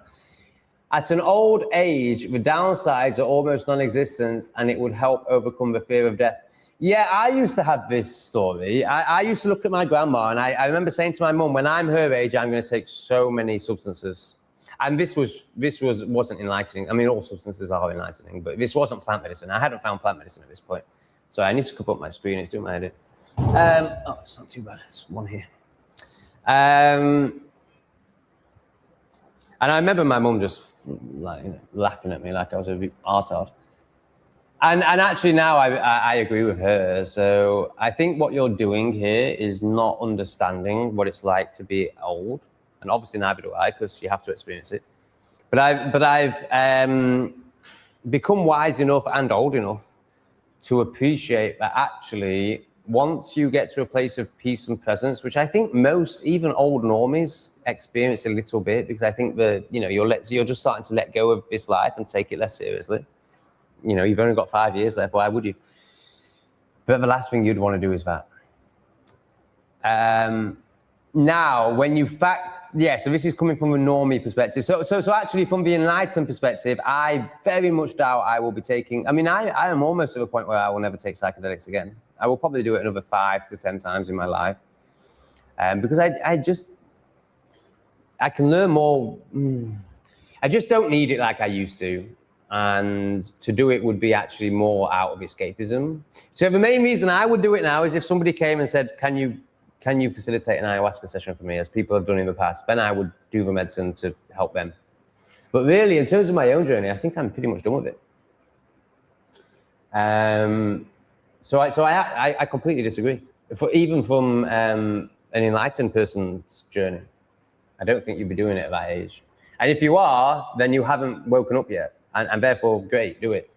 At an old age, the downsides are almost non-existent and it would help overcome the fear of death. Yeah, I used to have this story. I used to look at my grandma and I remember saying to my mum, when I'm her age, I'm going to take so many substances. And this wasn't enlightening. I mean, all substances are enlightening, but this wasn't plant medicine. I hadn't found plant medicine at this point. So I need to cover up my screen. It's doing my edit. Oh, it's not too bad. There's one here. And I remember my mum just like, you know, laughing at me like I was a retard. And actually now I agree with her. So I think what you're doing here is not understanding what it's like to be old. And obviously neither do I, because you have to experience it. But I've become wise enough and old enough to appreciate that actually once you get to a place of peace and presence, which I think most, even old normies, experience a little bit, because I think that, you know, you're just starting to let go of this life and take it less seriously. You know, you've only got 5 years left, why would you? But the last thing you'd want to do is that. Now, when you so this is coming from a normie perspective. So actually from the enlightened perspective, I very much doubt I will be taking, I mean, I am almost at a point where I will never take psychedelics again. I will probably do it another 5 to 10 times in my life, because I can learn more. I just don't need it like I used to. And to do it would be actually more out of escapism. So the main reason I would do it now is if somebody came and said, can you facilitate an ayahuasca session for me, as people have done in the past, then I would do the medicine to help them. But really, in terms of my own journey, I think I'm pretty much done with it. So I completely disagree. Even from an enlightened person's journey, I don't think you'd be doing it at that age. And if you are, then you haven't woken up yet, and therefore, great, do it.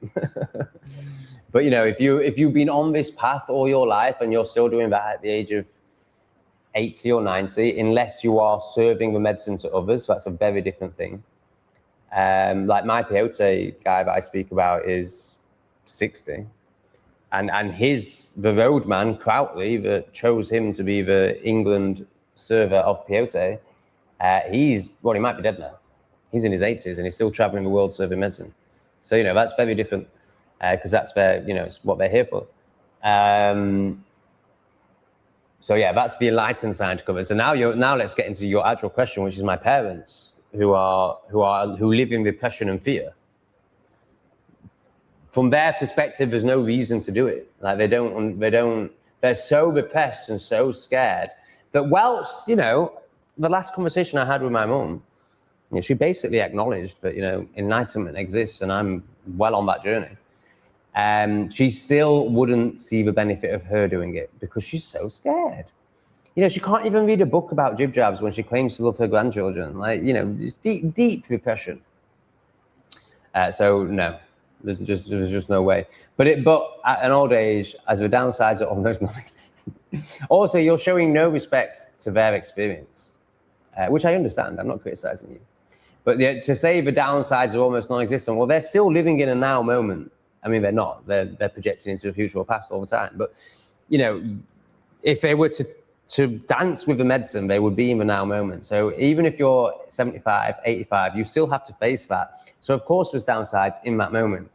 But you know, if you've been on this path all your life and you're still doing that at the age of 80 or 90, unless you are serving the medicine to others, that's a very different thing. Like my peyote guy that I speak about is 60, and the roadman Crowley that chose him to be the England server of peyote, he might be dead now. He's in his 80s and he's still traveling the world serving medicine. So, you know, that's very different, because that's it's what they're here for. So yeah, that's the enlightened side covered. So now let's get into your actual question, which is my parents who live in repression and fear. From their perspective, there's no reason to do it. Like they're so repressed and so scared that whilst, the last conversation I had with my mum, she basically acknowledged that, enlightenment exists and I'm well on that journey. She still wouldn't see the benefit of her doing it because she's so scared. She can't even read a book about jib jabs when she claims to love her grandchildren. It's deep repression. So no, there's just no way. But at an old age, as the downsides are almost non-existent. Also, you're showing no respect to their experience, which I understand. I'm not criticizing you. But to say the downsides are almost non-existent, well, they're still living in a now moment. I mean, they're not. They're projecting into the future or past all the time. But, if they were to dance with the medicine, they would be in the now moment. So even if you're 75, 85, you still have to face that. So, of course, there's downsides in that moment.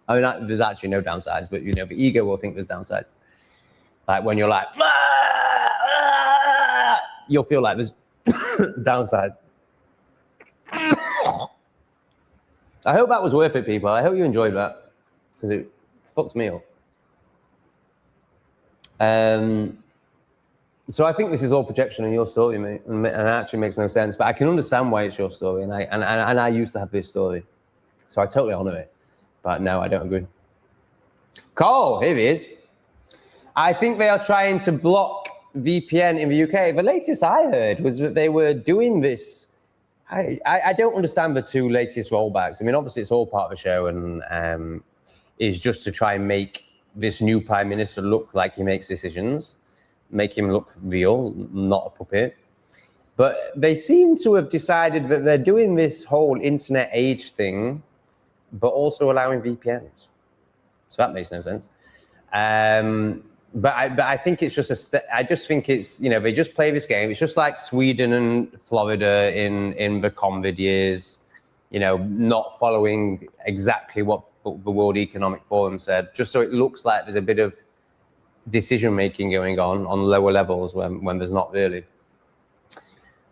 I mean, there's actually no downsides, but, the ego will think there's downsides. Like when you're like, you'll feel like there's downside. I hope that was worth it, people. I hope you enjoyed that, because it fucked me up. So I think this is all projection in your story, mate, and it actually makes no sense. But I can understand why it's your story, and I used to have this story, so I totally honor it. But no, I don't agree. Cole, here he is. I think they are trying to block VPN in the UK. The latest I heard was that they were doing this. I don't understand the two latest rollbacks. I mean, obviously it's all part of the show, and is just to try and make this new prime minister look like he makes decisions, make him look real, not a puppet. But they seem to have decided that they're doing this whole internet age thing, but also allowing VPNs. So that makes no sense. But I think it's just I just think it's, they just play this game. It's just like Sweden and Florida in the COVID years, not following exactly what the World Economic Forum said, just so it looks like there's a bit of decision making going on lower levels when there's not really.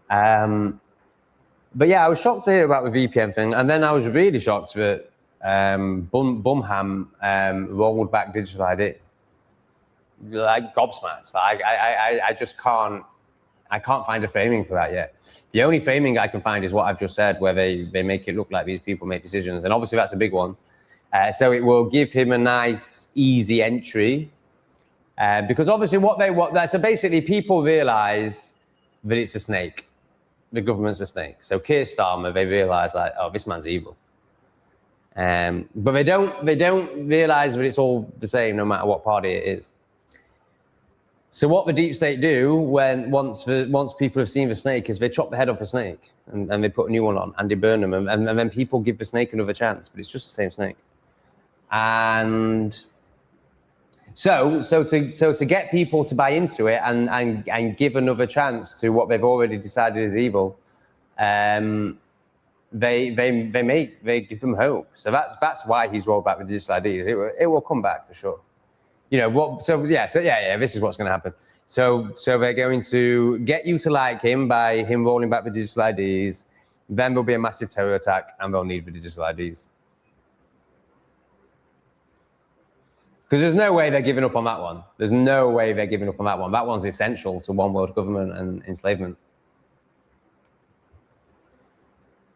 But yeah, I was shocked to hear about the VPN thing, and then I was really shocked that Bumham rolled back digital ID. Like gobsmacked. Like I just can't find a framing for that yet. The only framing I can find is what I've just said, where they make it look like these people make decisions, and obviously that's a big one. So it will give him a nice, easy entry, because obviously so basically people realise that it's a snake. The government's a snake. So Keir Starmer, they realise like, oh, this man's evil. But they don't realise that it's all the same, no matter what party it is. So what the deep state do once people have seen the snake is they chop the head off the snake and they put a new one on and they burn them, and then people give the snake another chance, but it's just the same snake. And so to get people to buy into it and give another chance to what they've already decided is evil, they give them hope. So that's why he's rolled back with digital IDs. It will come back for sure. you know what? So yeah, this is what's going to happen. So they're going to get you to like him by him rolling back the digital IDs. Then there'll be a massive terror attack, and they'll need the digital IDs. Because there's no way they're giving up on that one. There's no way they're giving up on that one. That one's essential to one world government and enslavement.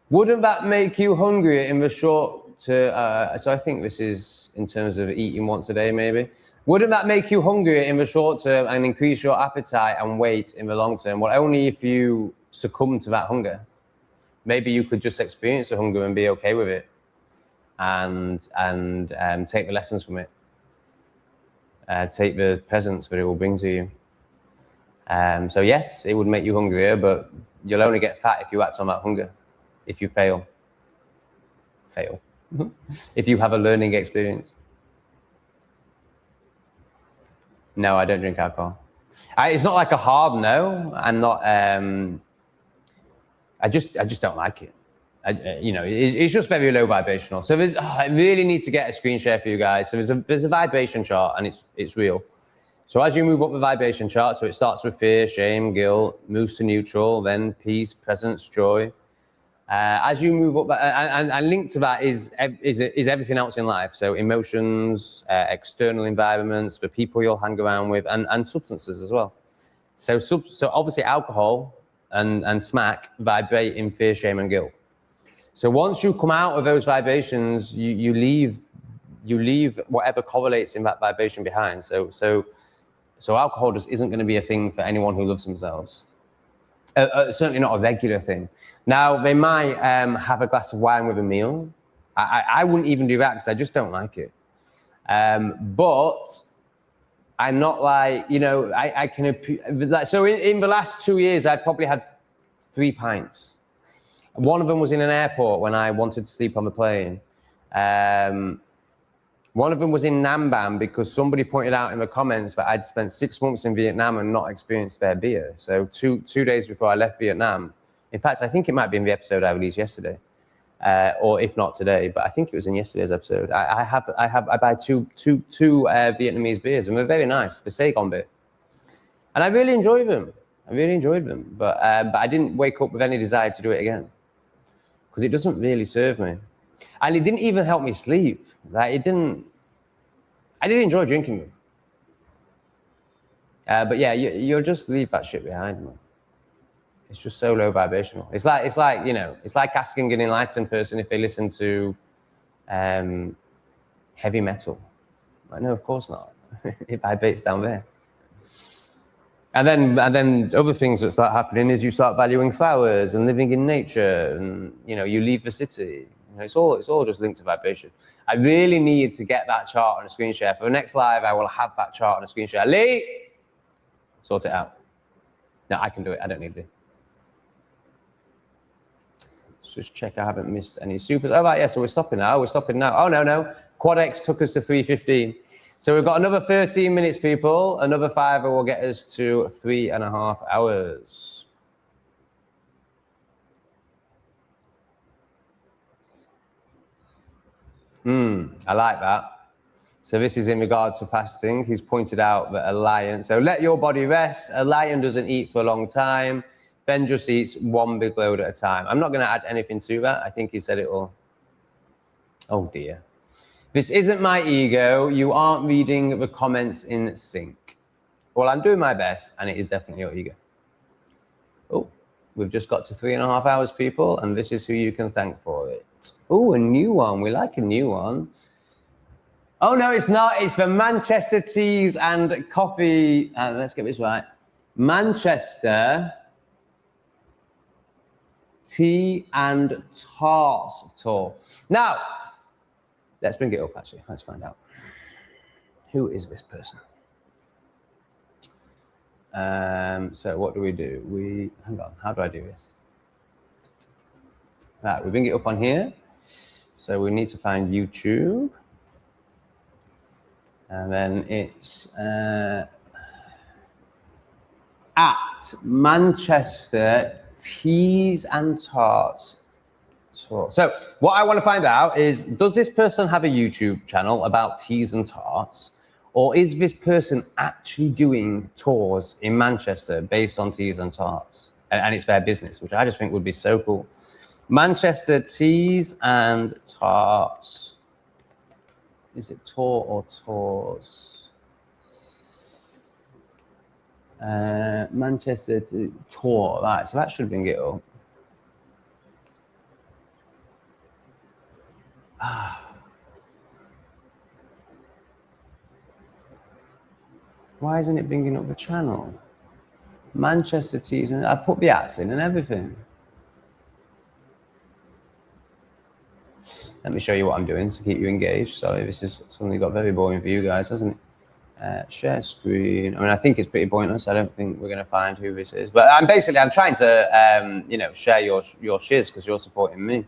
Wouldn't that make you hungrier in the short term? So I think this is in terms of eating once a day, maybe. Wouldn't that make you hungrier in the short term and increase your appetite and weight in the long term? Well, only if you succumb to that hunger. Maybe you could just experience the hunger and be okay with it, and take the lessons from it. Take the presents that it will bring to you. So yes, it would make you hungrier, but you'll only get fat if you act on that hunger. If you fail. If you have a learning experience. No, I don't drink alcohol. It's not like a hard no. I'm not. I just don't like it. It's just very low vibrational. So I really need to get a screen share for you guys. So there's a vibration chart, and it's real. So as you move up the vibration chart, so it starts with fear, shame, guilt, moves to neutral, then peace, presence, joy. As you move up, and linked to that is everything else in life. So emotions, external environments, the people you'll hang around with, and substances as well. So obviously alcohol and smack vibrate in fear, shame, and guilt. So once you come out of those vibrations, you leave whatever correlates in that vibration behind. So alcohol just isn't going to be a thing for anyone who loves themselves. Certainly not a regular thing. Now, they might have a glass of wine with a meal. I wouldn't even do that because I just don't like it. But I'm not like, I can, so in the last 2 years, I've probably had 3 pints. One of them was in an airport when I wanted to sleep on the plane. One of them was in Nam Ban because somebody pointed out in the comments that I'd spent 6 months in Vietnam and not experienced their beer. So two days before I left Vietnam, in fact, I think it might be in the episode I released yesterday, or if not today, but I think it was in yesterday's episode. I buy two Vietnamese beers, and they're very nice, the Saigon beer, and I really enjoy them. But I didn't wake up with any desire to do it again because it doesn't really serve me. And it didn't even help me sleep. Like I did enjoy drinking them. But yeah, you'll just leave that shit behind, man. It's just so low vibrational. It's like asking an enlightened person if they listen to heavy metal. Like, no, of course not. It vibrates down there. And then other things that start happening is you start valuing flowers and living in nature, and you leave the city. It's all just linked to vibration. I really need to get that chart on a screen share. For the next live, I will have that chart on a screen share. Lee, sort it out. No, I can do it. I don't need Lee. Let's just check I haven't missed any supers. Oh, right, yeah, so we're stopping now. Oh, no. QuadX took us to 3:15. So we've got another 13 minutes, people. Another 5 will get us to 3.5 hours. I like that. So this is in regards to fasting. He's pointed out that a lion, so let your body rest. A lion doesn't eat for a long time. Ben just eats one big load at a time. I'm not going to add anything to that. I think he said it all. Oh dear. This isn't my ego. You aren't reading the comments in sync. Well, I'm doing my best, and it is definitely your ego. Oh, we've just got to 3.5 hours, people, and this is who you can thank for it. Oh, a new one. We like a new one. Oh, no, it's not. It's for Manchester Teas and Coffee. Let's get this right. Manchester Tea and Tarts Tour. Now, let's bring it up, actually. Let's find out. Who is this person? So what do? Hang on, how do I do this? Right, we bring it up on here. So we need to find YouTube. And then it's at Manchester Teas and Tarts Tour. So what I want to find out is, does this person have a YouTube channel about teas and tarts? Or is this person actually doing tours in Manchester based on teas and tarts? And it's their business, which I just think would be so cool. Manchester teas and tarts. Is it tour or tours? Manchester tour, right, so that should bring it up. Why isn't it bringing up the channel? Manchester teas, and I put the ads in and everything. Let me show you what I'm doing to keep you engaged. Sorry, this is suddenly got very boring for you guys, hasn't it? Share screen. I mean, I think it's pretty pointless. I don't think we're going to find who this is. But I'm trying to, you know, share your shiz because you're supporting me.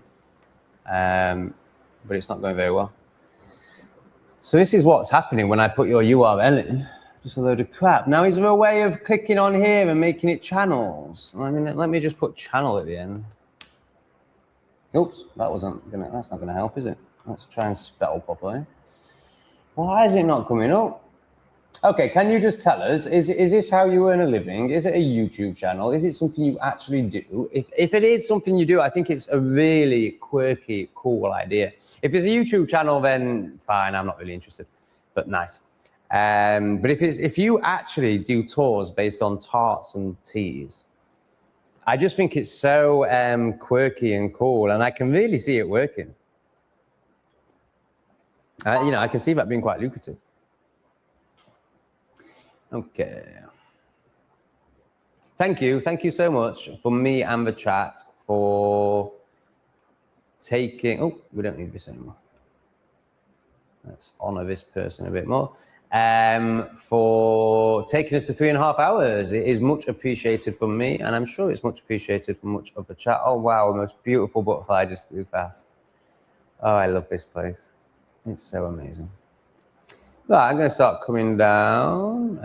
But it's not going very well. So this is what's happening when I put your URL in. Just a load of crap. Now, is there a way of clicking on here and making it channels? I mean, let me just put channel at the end. Oops, that's not gonna help, is it? Let's try and spell properly. Why is it not coming up? Okay, can you just tell us, is this how you earn a living? Is it a YouTube channel? Is it something you actually do? If it is something you do, I think it's a really quirky, cool idea. If it's a YouTube channel, then fine, I'm not really interested, but nice. But if you actually do tours based on tarts and teas, I just think it's so quirky and cool, and I can really see it working. You know, I can see that being quite lucrative. Okay. Thank you so much for me and the chat for taking. Oh, we don't need this anymore. Let's honor this person a bit more. For taking us to 3.5 hours. It is much appreciated from me, and I'm sure it's much appreciated from much of the chat. Oh wow, the most beautiful butterfly just flew past. Oh, I love this place. It's so amazing. Right, I'm going to start coming down.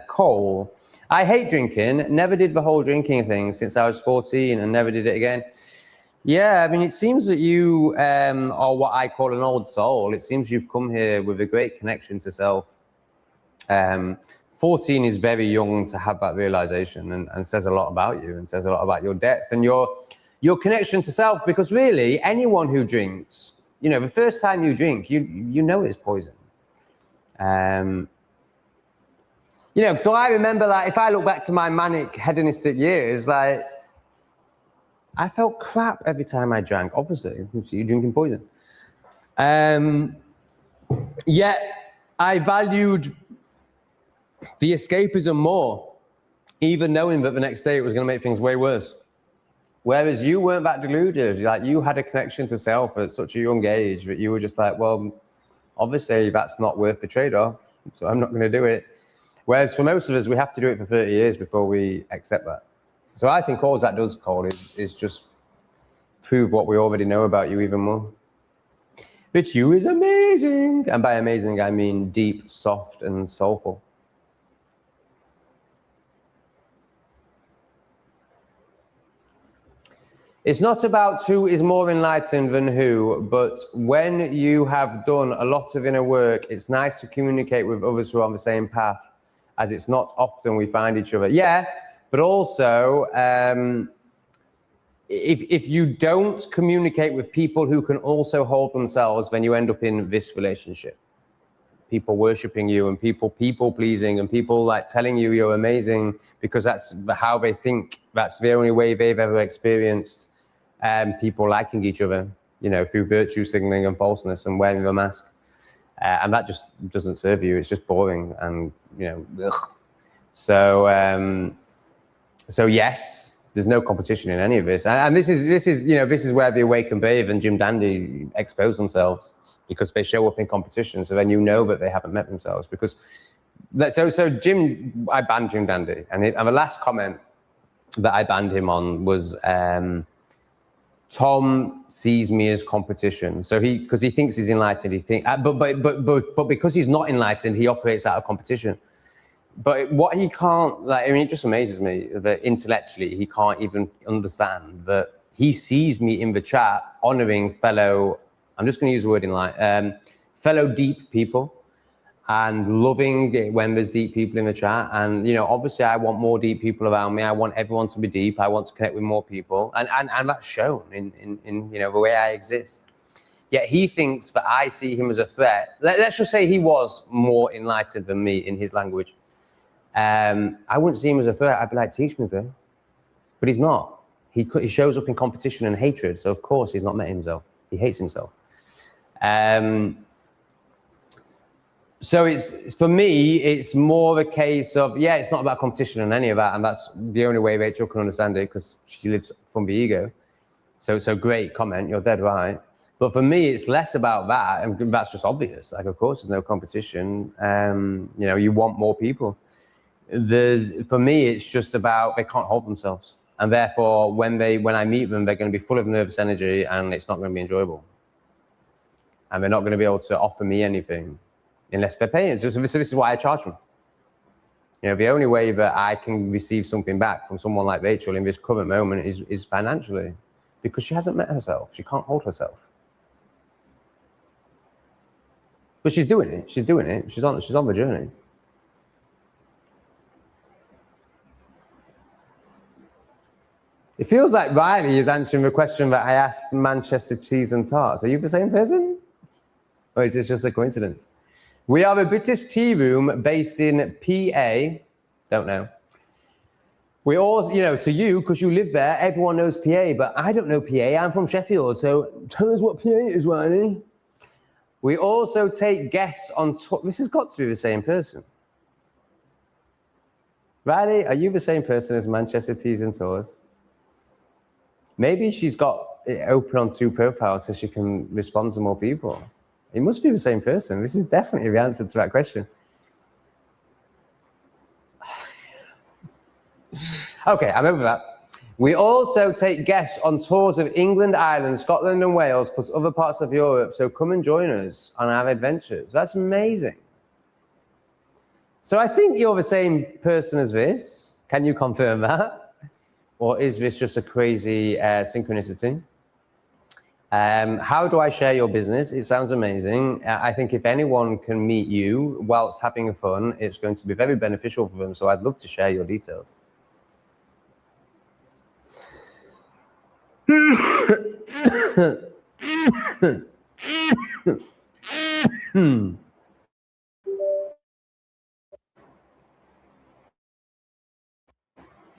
Cole. I hate drinking. Never did the whole drinking thing since I was 14 and never did it again. Yeah, I mean, it seems that you are what I call an old soul. It seems you've come here with a great connection to self. 14 is very young to have that realization, and says a lot about you and says a lot about your depth and your connection to self, because really anyone who drinks, you know, the first time you drink, you know it's poison. You know, so I remember, like, if I look back to my manic hedonistic years, like, I felt crap every time I drank. Obviously, you're drinking poison. Yet I valued the escapism more, even knowing that the next day it was going to make things way worse. Whereas you weren't that deluded. Like, you had a connection to self at such a young age that you were just like, well, obviously that's not worth the trade-off, so I'm not going to do it. Whereas for most of us, we have to do it for 30 years before we accept that. So I think all that does, Cole, is just prove what we already know about you even more. But you is amazing. And by amazing, I mean deep, soft, and soulful. It's not about who is more enlightened than who, but when you have done a lot of inner work, it's nice to communicate with others who are on the same path, as it's not often we find each other. Yeah, but also, if you don't communicate with people who can also hold themselves, then you end up in this relationship. People worshiping you and people pleasing and people like telling you you're amazing because that's how they think. That's the only way they've ever experienced people liking each other, you know, through virtue signaling and falseness and wearing a mask. And that just doesn't serve you. It's just boring and, you know, ugh. So, so yes, there's no competition in any of this. And this is, you know, this is where the Awake and Brave and Jim Dandy expose themselves, because they show up in competition. So then you know that they haven't met themselves. Because, so Jim, I banned Jim Dandy. And the last comment that I banned him on was, Tom sees me as competition. So because he thinks he's enlightened, but because he's not enlightened, he operates out of competition. But what he can't, like, I mean, it just amazes me that intellectually he can't even understand that he sees me in the chat honoring fellow, I'm just going to use the word fellow deep people. and loving it when there's deep people in the chat. And, you know, obviously I want more deep people around me. I want everyone to be deep. I want to connect with more people. And that's shown in you know, the way I exist. Yet he thinks that I see him as a threat. Let's just say he was more enlightened than me in his language. I wouldn't see him as a threat. I'd be like, teach me, bro. But he's not. He shows up in competition and hatred. So of course he's not met himself. He hates himself. So it's, for me, it's more a case of, yeah, it's not about competition and any of that. And that's the only way Rachel can understand it, because she lives from the ego. So great comment, you're dead right. But for me, it's less about that, and that's just obvious. Like, of course, there's no competition. You know, you want more people. For me, it's just about they can't hold themselves, and therefore, when I meet them, they're going to be full of nervous energy, and it's not going to be enjoyable, and they're not going to be able to offer me anything unless they're paying. So this is why I charge them. You know, the only way that I can receive something back from someone like Rachel in this current moment is financially, because she hasn't met herself. She can't hold herself. But she's doing it. She's doing it. She's on the journey. It feels like Riley is answering the question that I asked Manchester Cheese and Tarts. Are you the same person? Or is this just a coincidence? We are a British tea room based in PA. Don't know. We all, you know, to you, because you live there, everyone knows PA, but I don't know PA. I'm from Sheffield, so tell us what PA is, Riley. We also take guests on tour. This has got to be the same person. Riley, are you the same person as Manchester Teas and Tours? Maybe she's got it open on 2 profiles so she can respond to more people. It must be the same person. This is definitely the answer to that question. Okay, I'm over that. We also take guests on tours of England, Ireland, Scotland and Wales, plus other parts of Europe. So come and join us on our adventures. That's amazing. So I think you're the same person as this. Can you confirm that? Or is this just a crazy synchronicity? How do I share your business? It sounds amazing. I think if anyone can meet you whilst having fun, it's going to be very beneficial for them. So I'd love to share your details.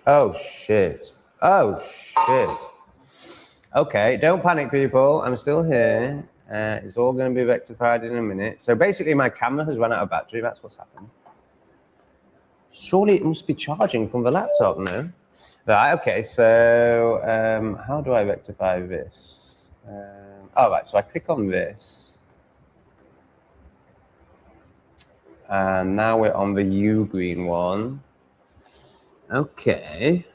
Oh, shit. Oh, shit. Okay, don't panic, people. I'm still here. It's all going to be rectified in a minute. So basically, my camera has run out of battery. That's what's happened. Surely it must be charging from the laptop, no? Right, okay, so how do I rectify this? All right, so I click on this. And now we're on the Ugreen one. Okay.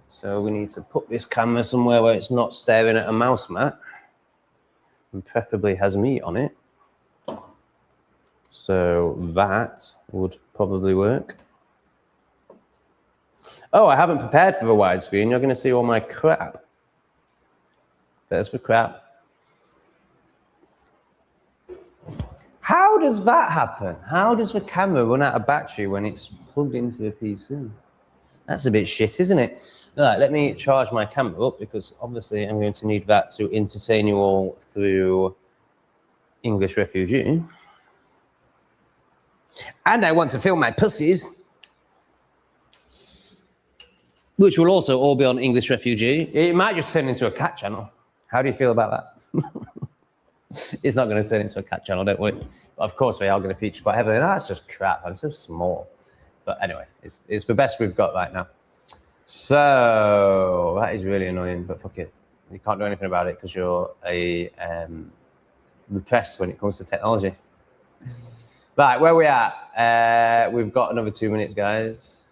So we need to put this camera somewhere where it's not staring at a mouse mat, and preferably has me on it. So that would probably work. Oh, I haven't prepared for the widescreen. You're going to see all my crap. There's the crap. How does that happen? How does the camera run out of battery when it's plugged into a PC? That's a bit shit, isn't it? All right, let me charge my camera up, because obviously I'm going to need that to entertain you all through English Refugee. And I want to film my pussies, which will also all be on English Refugee. It might just turn into a cat channel. How do you feel about that? It's not going to turn into a cat channel, don't worry. But of course, we are going to feature quite heavily. No, that's just crap. I'm so small. But anyway, it's the best we've got right now. So that is really annoying, but fuck it. You can't do anything about it because you're a repressed when it comes to technology. Right, where we at? We've got another 2 minutes, guys.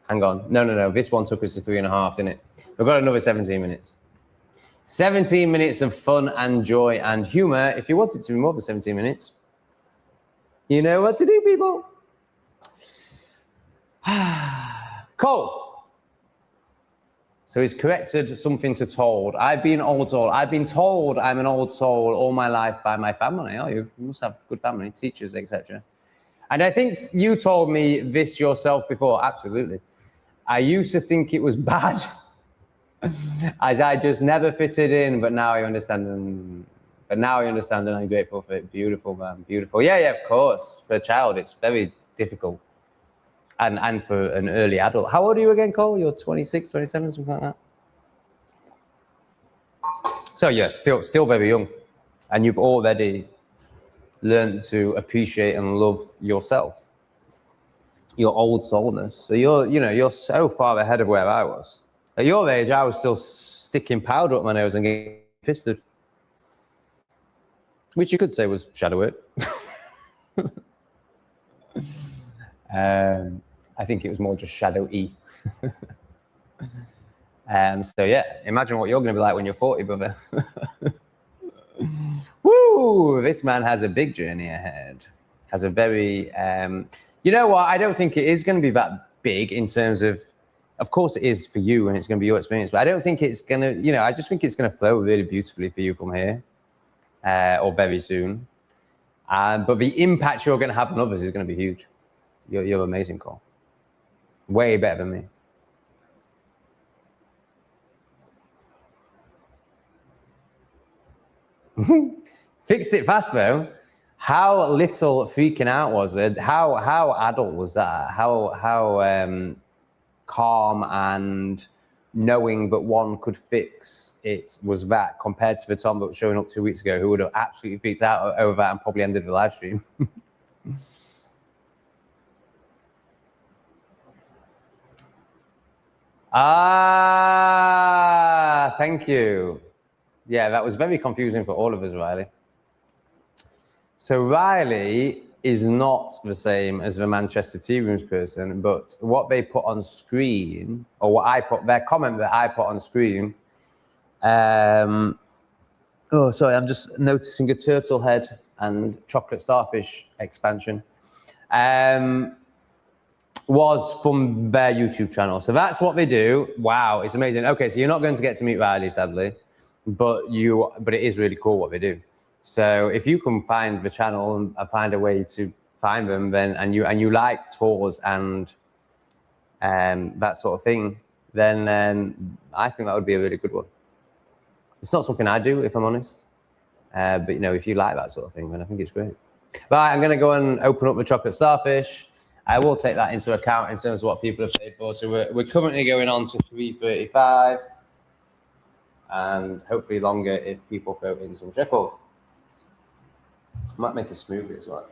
Hang on. No. This one took us to 3.5, didn't it? We've got another 17 minutes. 17 minutes of fun and joy and humor. If you wanted to be more than 17 minutes, you know what to do, people. Cole. So he's corrected something to told. I've been old soul. I've been told I'm an old soul all my life by my family. Oh, you must have good family, teachers, etc. And I think you told me this yourself before. Absolutely. I used to think it was bad, as I just never fitted in. But now I understand. But now I understand, and I'm grateful for it. Beautiful, man. Beautiful. Yeah, yeah. Of course. For a child, it's very difficult, and for an early adult. How old are you again, Cole? You're 26, 27, something like that. So yeah, still very young, and you've already learned to appreciate and love yourself, your old soulness. So you're so far ahead of where I was. At your age, I was still sticking powder up my nose and getting fisted, which you could say was shadow work. I think it was more just shadow-y. So yeah, imagine what you're going to be like when you're 40, brother. Woo! This man has a big journey ahead. Has a very, you know what? I don't think it is going to be that big in terms of course it is for you and it's going to be your experience, but I don't think it's going to, I just think it's going to flow really beautifully for you from here, or very soon. But the impact you're going to have on others is going to be huge. You're amazing, Cole. Way better than me. Fixed it fast though. How little freaking out was it? How adult was that? How calm and knowing that one could fix it was that, compared to the Tom that was showing up 2 weeks ago, who would have absolutely freaked out over that and probably ended the live stream. Thank you. Yeah, that was very confusing for all of us, Riley. So Riley is not the same as the Manchester Tea Rooms person, but what they put on screen, or what I put, their comment that I put on screen, oh, sorry, I'm just noticing a turtle head and chocolate starfish expansion, was from their YouTube channel. So that's what they do. Wow, it's amazing. Okay, so you're not going to get to meet Riley, sadly, but it is really cool what they do. So if you can find the channel and find a way to find them, then and you like tours and that sort of thing, then I think that would be a really good one. It's not something I do, if I'm honest, but if you like that sort of thing, then I think it's great. Right, I'm going to go and open up the chocolate starfish. I will take that into account in terms of what people have paid for. So we're currently going on to 3.35, and hopefully longer if people throw in some shekels. Might make a smoothie as well.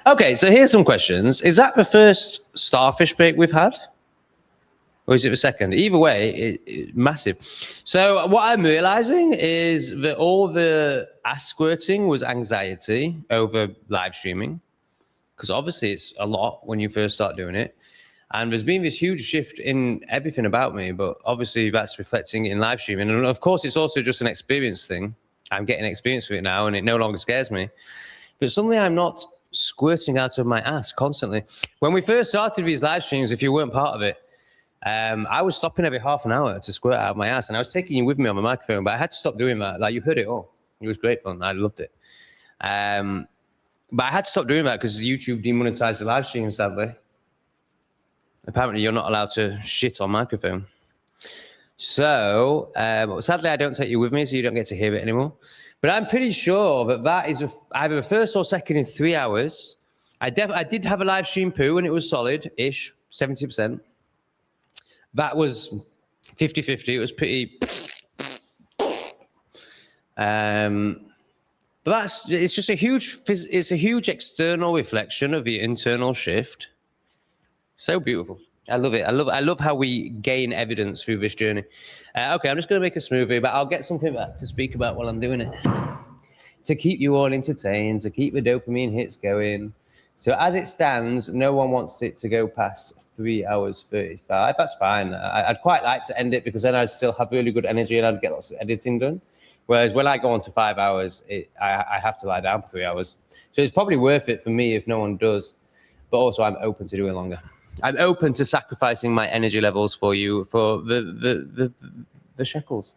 Okay, so here's some questions. Is that the first starfish bake we've had? Or is it the second? Either way, massive. So what I'm realizing is that all the ass squirting was anxiety over live streaming, because obviously it's a lot when you first start doing it. And there's been this huge shift in everything about me, but obviously that's reflecting in live streaming. And of course, it's also just an experience thing. I'm getting experience with it now, and it no longer scares me. But suddenly I'm not squirting out of my ass constantly. When we first started these live streams, if you weren't part of it, I was stopping every half an hour to squirt out of my ass, and I was taking you with me on my microphone, but I had to stop doing that. Like, you heard it all. It was great fun. I loved it. But I had to stop doing that because YouTube demonetized the live stream, sadly. Apparently, you're not allowed to shit on microphone. So, sadly, I don't take you with me, so you don't get to hear it anymore. But I'm pretty sure that that is either the first or second in 3 hours. I did have a live stream poo, and it was solid-ish, 70%. That was 50-50. It was pretty. But it's just it's a huge external reflection of the internal shift. So beautiful. I love it. I love how we gain evidence through this journey. Okay, I'm just going to make a smoothie, but I'll get something back to speak about while I'm doing it. To keep you all entertained, to keep the dopamine hits going. So as it stands, no one wants it to go past 3 hours 35. That's fine. I'd quite like to end it because then I'd still have really good energy and I'd get lots of editing done. Whereas when I go on to 5 hours, I have to lie down for 3 hours. So it's probably worth it for me if no one does. But also I'm open to doing longer. I'm open to sacrificing my energy levels for you for the shekels.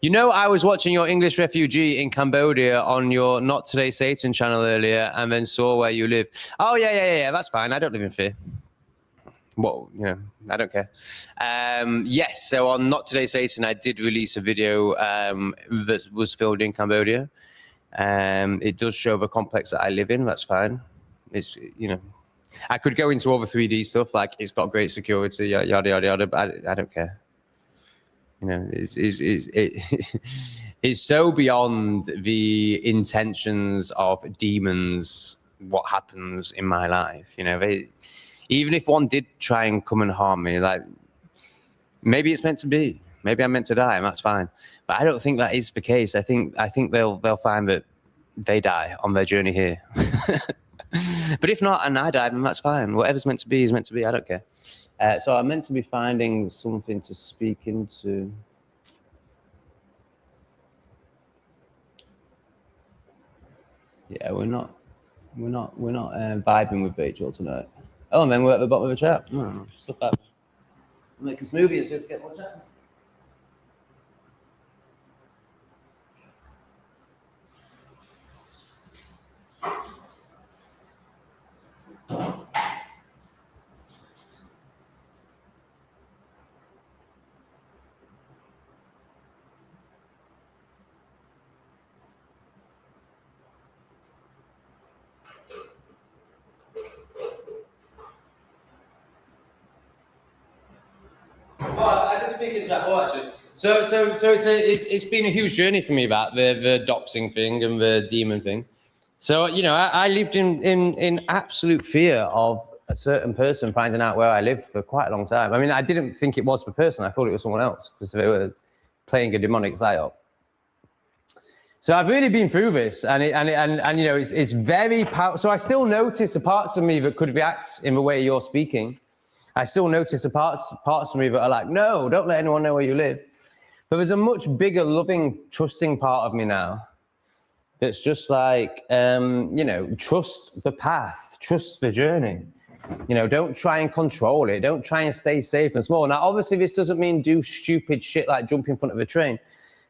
You know, I was watching your English refugee in Cambodia on your Not Today Satan channel earlier and then saw where you live. Oh, yeah, that's fine. I don't live in fear. Well, you know, I don't care. Yes, so on Not Today Satan, I did release a video that was filmed in Cambodia. It does show the complex that I live in. That's fine. It's, you know, I could go into all the 3D stuff, like it's got great security, yada, yada, yada, but I don't care. You know, it's so beyond the intentions of demons, what happens in my life. You know, even if one did try and come and harm me, like, maybe it's meant to be. Maybe I'm meant to die, and that's fine. But I don't think that is the case. I think they'll find that they die on their journey here. But if not, and I die, then that's fine. Whatever's meant to be is meant to be. I don't care. So I'm meant to be finding something to speak into. Yeah, we're not vibing with Rachel tonight. Oh, and then we're at the bottom of the chat. Stuff that. Make a smoothie and see if we get more chats. I can speak into that more actually. So it's been a huge journey for me, that the doxing thing and the demon thing. So, you know, I lived in absolute fear of a certain person finding out where I lived for quite a long time. I mean, I didn't think it was the person. I thought it was someone else because they were playing a demonic psyop. So I've really been through this, and you know, it's very powerful. So I still notice the parts of me that could react in the way you're speaking. I still notice the parts of me that are like, no, don't let anyone know where you live. But there's a much bigger, loving, trusting part of me now that's just like, you know, trust the path, trust the journey. You know, don't try and control it. Don't try and stay safe and small. Now, obviously, this doesn't mean do stupid shit like jump in front of a train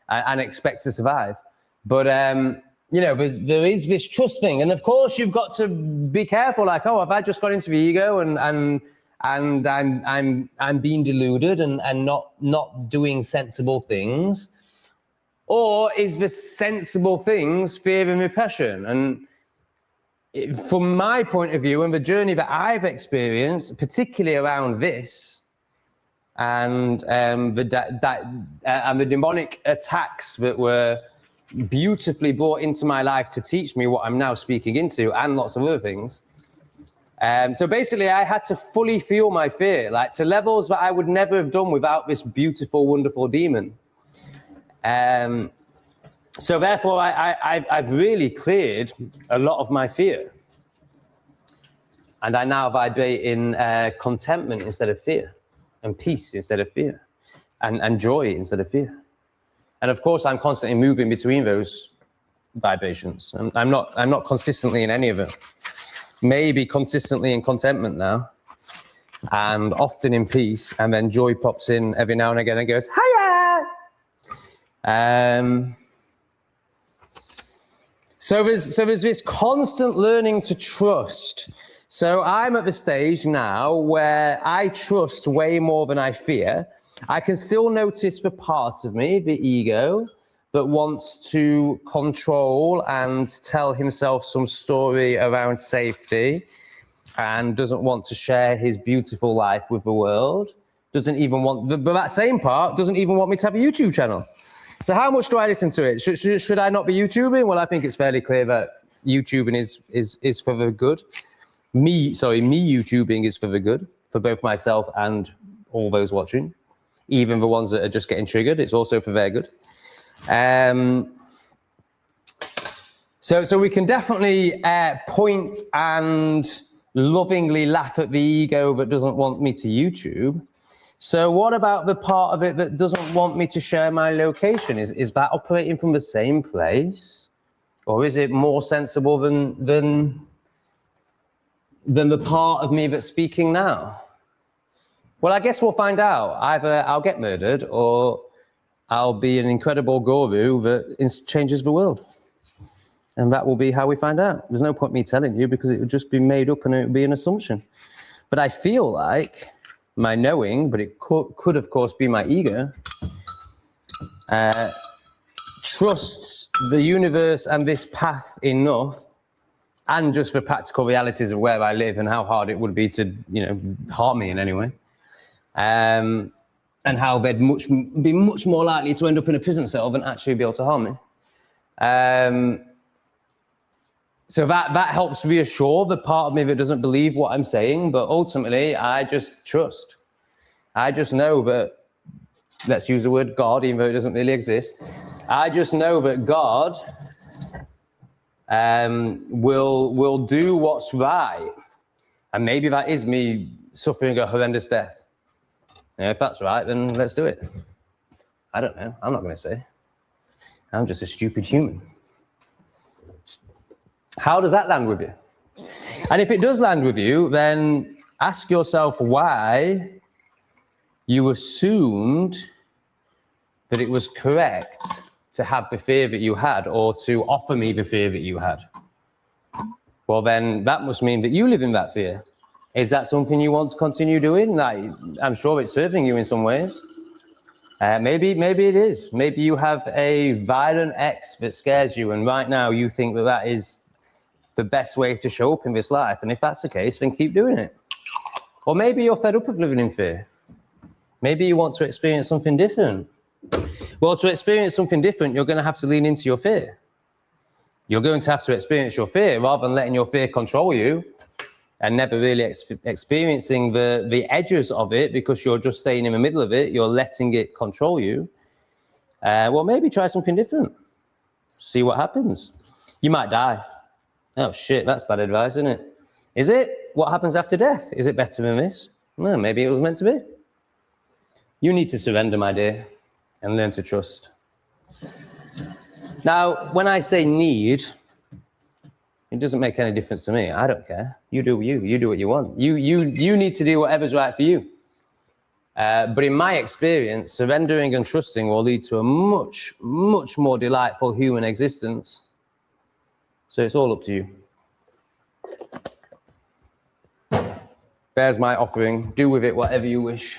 and expect to survive. But, you know, there is this trust thing. And of course, you've got to be careful. Like, oh, have I just got into the ego and I'm being deluded and not doing sensible things? Or is the sensible things fear and repression? And from my point of view and the journey that I've experienced, particularly around this and the demonic attacks that were beautifully brought into my life to teach me what I'm now speaking into, and lots of other things. So basically, I had to fully feel my fear, like to levels that I would never have done without this beautiful, wonderful demon. So therefore, I've really cleared a lot of my fear. And I now vibrate in contentment instead of fear, and peace instead of fear, and joy instead of fear. And of course, I'm constantly moving between those vibrations. I'm not consistently in any of them. Maybe consistently in contentment now, and often in peace, and then joy pops in every now and again and goes, hiya! So there's this constant learning to trust. So I'm at the stage now where I trust way more than I fear. I can still notice the part of me, the ego, that wants to control and tell himself some story around safety, and doesn't want to share his beautiful life with the world. Doesn't even want, but that same part doesn't even want me to have a YouTube channel. So how much do I listen to it? Should I not be YouTubing? Well, I think it's fairly clear that YouTubing is for the good. Me YouTubing is for the good, for both myself and all those watching. Even the ones that are just getting triggered, it's also for their good. So we can definitely point and lovingly laugh at the ego that doesn't want me to YouTube. So what about the part of it that doesn't want me to share my location? Is that operating from the same place? Or is it more sensible than the part of me that's speaking now? Well, I guess we'll find out. Either I'll get murdered, or I'll be an incredible guru that changes the world. And that will be how we find out. There's no point me telling you, because it would just be made up and it would be an assumption. But I feel like my knowing, but it could of course be my ego, trusts the universe and this path enough, and just the practical realities of where I live and how hard it would be to, harm me in any way. And how they'd be much more likely to end up in a prison cell than actually be able to harm me. So that helps reassure the part of me that doesn't believe what I'm saying, but ultimately I just trust. I just know that, let's use the word God, even though it doesn't really exist. I just know that God will do what's right. And maybe that is me suffering a horrendous death. If that's right, then let's do it. I don't know. I'm not going to say. I'm just a stupid human. How does that land with you? And if it does land with you, then ask yourself why you assumed that it was correct to have the fear that you had, or to offer me the fear that you had. Well, then that must mean that you live in that fear. Is that something you want to continue doing? Like, I'm sure it's serving you in some ways. Maybe it is. Maybe you have a violent ex that scares you, and right now you think that is the best way to show up in this life. And if that's the case, then keep doing it. Or maybe you're fed up of living in fear. Maybe you want to experience something different. Well, to experience something different, you're going to have to lean into your fear. You're going to have to experience your fear rather than letting your fear control you and never really experiencing the edges of it, because you're just staying in the middle of it. You're letting it control you. Well, maybe try something different. See what happens. You might die. Oh, shit, that's bad advice, isn't it? Is it? What happens after death? Is it better than this? No, maybe it was meant to be. You need to surrender, my dear, and learn to trust. Now, when I say need, it doesn't make any difference to me. I don't care. You do you. You do what you want. You need to do whatever's right for you. But in my experience, surrendering and trusting will lead to a much, much more delightful human existence. So it's all up to you. There's my offering. Do with it whatever you wish.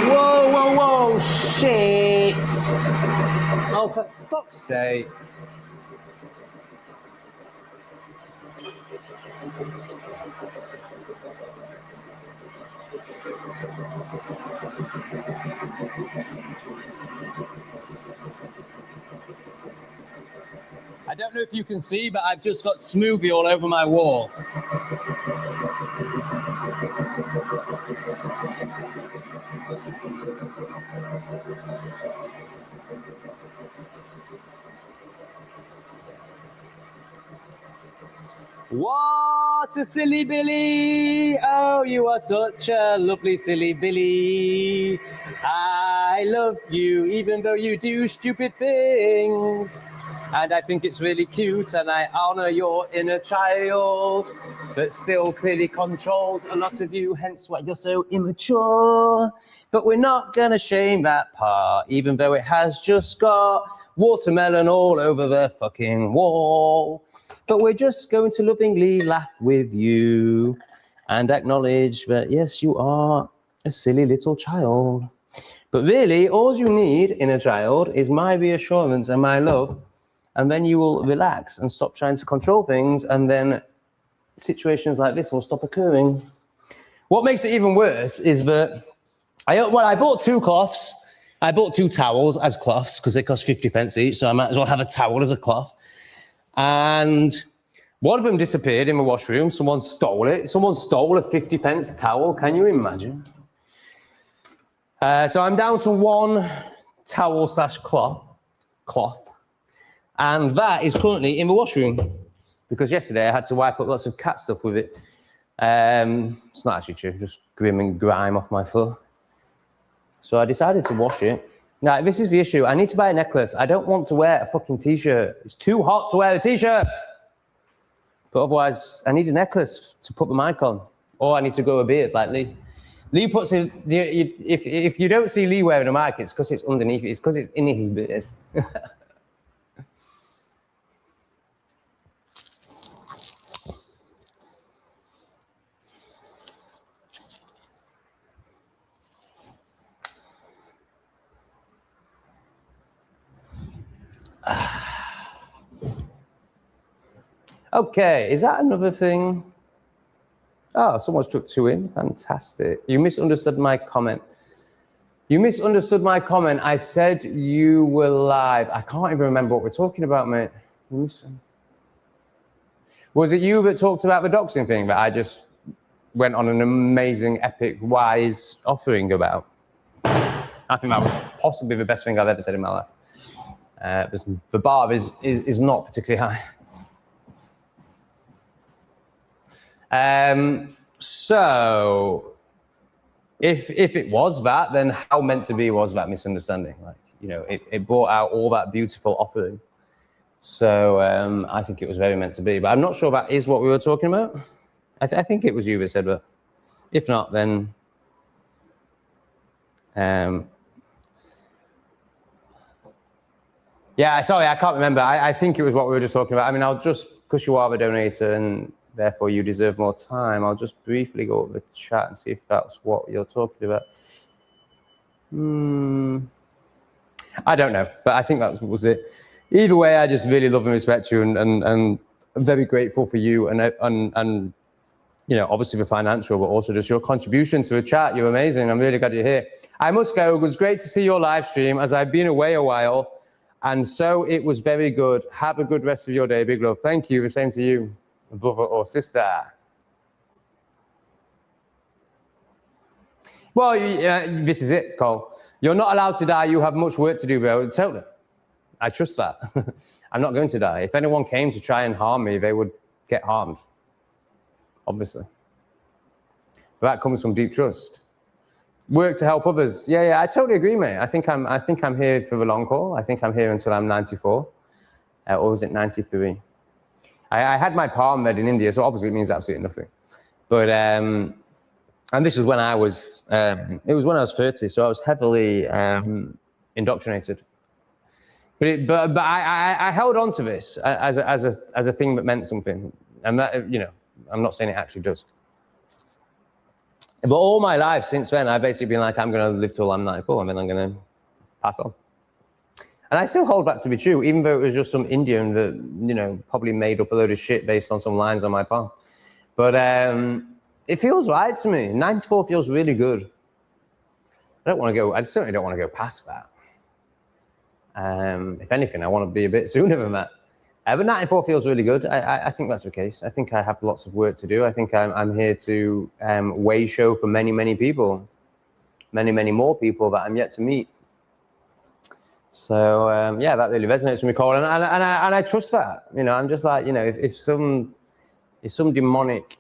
Whoa, whoa, whoa, shit. Oh, for fuck's sake. I don't know if you can see, but I've just got smoothie all over my wall. What a silly Billy! Oh, you are such a lovely silly Billy. I love you even though you do stupid things. And I think it's really cute and I honor your inner child, but still clearly controls a lot of you, hence why you're so immature. But we're not gonna shame that part, even though it has just got watermelon all over the fucking wall. But we're just going to lovingly laugh with you and acknowledge that, yes, you are a silly little child. But really, all you need in a child is my reassurance and my love, and then you will relax and stop trying to control things, and then situations like this will stop occurring. What makes it even worse is that I bought 2 cloths. I bought 2 towels as cloths because they cost 50p each, so I might as well have a towel as a cloth. And one of them disappeared in the washroom. Someone stole it. Someone stole a 50p towel. Can you imagine? So I'm down to 1 towel / cloth. And that is currently in the washroom because yesterday I had to wipe up lots of cat stuff with it. It's not actually true, just grim and grime off my floor. So I decided to wash it. Now, this is the issue. I need to buy a necklace. I don't want to wear a fucking t-shirt. It's too hot to wear a t-shirt. But otherwise, I need a necklace to put the mic on. Or I need to grow a beard like Lee. Lee puts it, if you don't see Lee wearing a mic, it's because it's underneath it. It's because it's in his beard. Okay, is that another thing? Oh, someone's took 2 in. Fantastic. You misunderstood my comment. You misunderstood my comment. I said you were live. I can't even remember what we're talking about, mate. Was it you that talked about the doxing thing that I just went on an amazing, epic, wise offering about? I think that was possibly the best thing I've ever said in my life. The bar is not particularly high. So if it was that, then how meant to be was that misunderstanding? Like, you know, it brought out all that beautiful offering. So I think it was very meant to be, but I'm not sure that is what we were talking about. I think it was you that said that. If not, then yeah, sorry, I can't remember. I think it was what we were just talking about. I mean, I'll just, because you are the donator and therefore you deserve more time, I'll just briefly go over the chat and see if that's what you're talking about. I don't know, but I think that was it. Either way, I just really love and respect you, and I'm very grateful for you, and you know, obviously the financial, but also just your contribution to the chat. You're amazing. I'm really glad you're here. I must go. It was great to see your live stream, as I've been away a while, and so it was very good. Have a good rest of your day. Big love. Thank you. The same to you, brother or sister. Well, this is it, Cole. You're not allowed to die. You have much work to do, bro. Totally. I trust that. I'm not going to die. If anyone came to try and harm me, they would get harmed, obviously. But that comes from deep trust. Work to help others. Yeah, I totally agree, mate. I think I'm here for the long haul. I think I'm here until I'm 94, or was it 93? I had my palm read in India, so obviously it means absolutely nothing. But and this was when I was, it was when I was 30, so I was heavily indoctrinated. But I held on to this as a thing that meant something, and that, you know, I'm not saying it actually does. But all my life since then, I've basically been like, I'm going to live till I'm 94, and then I'm going to pass on. And I still hold that to be true, even though it was just some Indian that, you know, probably made up a load of shit based on some lines on my palm. But It feels right to me. 94 feels really good. I certainly don't want to go past that. If anything, I want to be a bit sooner than that. But 94 feels really good. I think that's the case. I think I have lots of work to do. I think I'm here to way show for many, many people, many, many more people that I'm yet to meet. So yeah, that really resonates with me, Cole, and I trust that. You know, I'm just like, you know, if some demonic,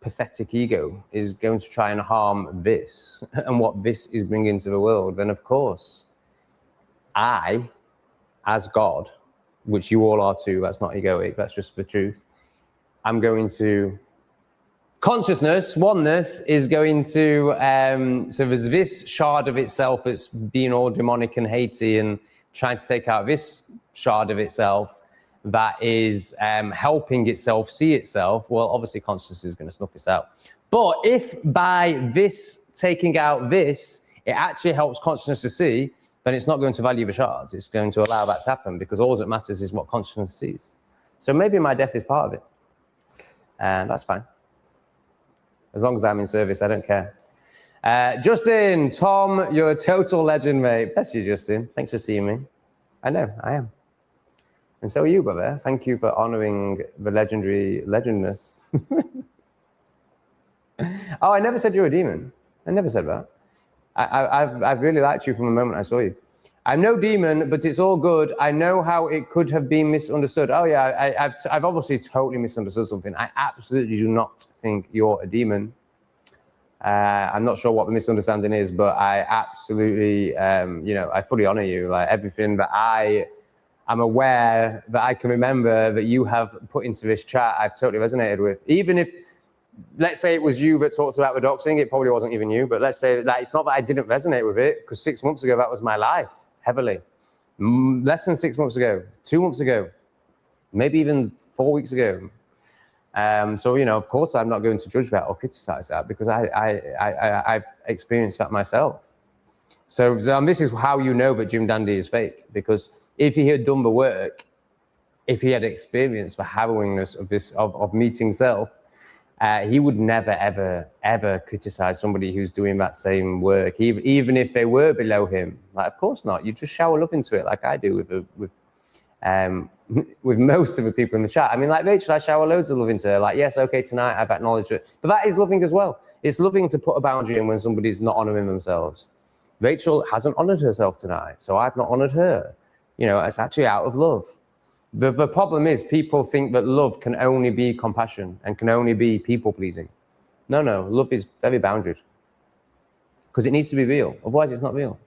pathetic ego is going to try and harm this and what this is bringing to the world, then of course, I, as God, which you all are too, that's not egoic, that's just the truth, I'm going to, consciousness, oneness, is going to, so there's this shard of itself that's being all demonic and hatey and trying to take out this shard of itself that is helping itself see itself. Well, obviously consciousness is going to snuff this out. But if by this taking out this, it actually helps consciousness to see, then it's not going to value the shards. It's going to allow that to happen because all that matters is what consciousness sees. So maybe my death is part of it. And that's fine. As long as I'm in service, I don't care. Justin, Tom, you're a total legend, mate. Bless you, Justin. Thanks for seeing me. I know, I am. And so are you, brother. Thank you for honoring the legendary legendness. Oh, I never said you're a demon. I never said that. I've really liked you from the moment I saw you. I'm no demon, but it's all good. I know how it could have been misunderstood. Oh yeah, I've obviously totally misunderstood something. I absolutely do not think you're a demon. I'm not sure what the misunderstanding is, but I absolutely, you know, I fully honor you. Like everything that I'm aware that I can remember that you have put into this chat, I've totally resonated with. Even if, let's say it was you that talked about the doxing, it probably wasn't even you, but let's say that it's not that I didn't resonate with it, because 6 months ago, that was my life, heavily. Less than 6 months ago, 2 months ago, maybe even 4 weeks ago. So, you know, of course, I'm not going to judge that or criticize that because I've experienced that myself. So this is how you know that Jim Dandy is fake, because if he had done the work, if he had experienced the harrowingness of this, of meeting self, he would never, ever, ever criticize somebody who's doing that same work, even if they were below him. Like, of course not. You just shower love into it, like I do with most of the people in the chat. I mean, like Rachel, I shower loads of love into her. Like, yes, okay, tonight I've acknowledged it, but that is loving as well. It's loving to put a boundary in when somebody's not honoring themselves. Rachel hasn't honored herself tonight, so I've not honored her. You know, it's actually out of love. The problem is people think that love can only be compassion and can only be people-pleasing. No, love is very boundaried because it needs to be real. Otherwise, it's not real.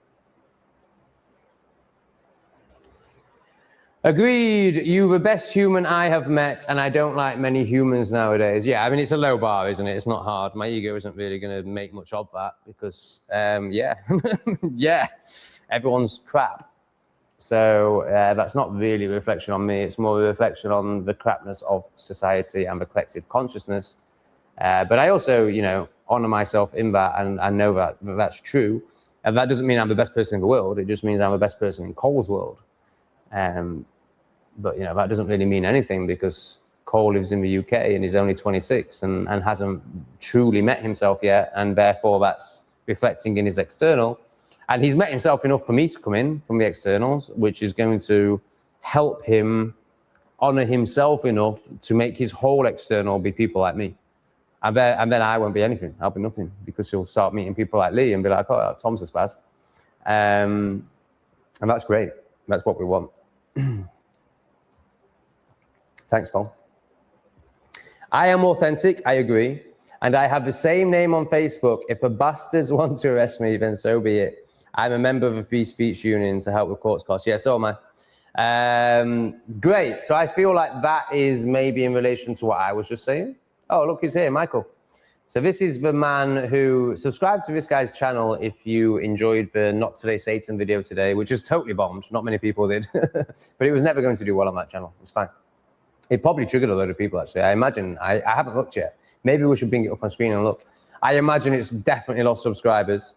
Agreed. You're the best human I have met, and I don't like many humans nowadays. Yeah, I mean, it's a low bar, isn't it? It's not hard. My ego isn't really going to make much of that because, yeah, yeah, everyone's crap. So that's not really a reflection on me. It's more a reflection on the crapness of society and the collective consciousness. But I also, you know, honor myself in that, and I know that that's true. And that doesn't mean I'm the best person in the world. It just means I'm the best person in Cole's world. But, you know, that doesn't really mean anything because Cole lives in the UK and he's only 26 and hasn't truly met himself yet. And therefore, that's reflecting in his external. And he's met himself enough for me to come in from the externals, which is going to help him honor himself enough to make his whole external be people like me. And then I won't be anything. I'll be nothing because he'll start meeting people like Lee and be like, oh, Tom's a spaz. And that's great. That's what we want. Thanks, Paul. I am authentic, I agree. And I have the same name on Facebook. If the bastards want to arrest me, then so be it. I'm a member of a free speech union to help with court costs. Yeah, so am I. Great. So I feel like that is maybe in relation to what I was just saying. Oh, look who's here, Michael. So this is the man who subscribed to this guy's channel if you enjoyed the Not Today Satan video today, which is totally bombed. Not many people did. But it was never going to do well on that channel. It's fine. It probably triggered a load of people, actually. I imagine. I haven't looked yet. Maybe we should bring it up on screen and look. I imagine it's definitely lost subscribers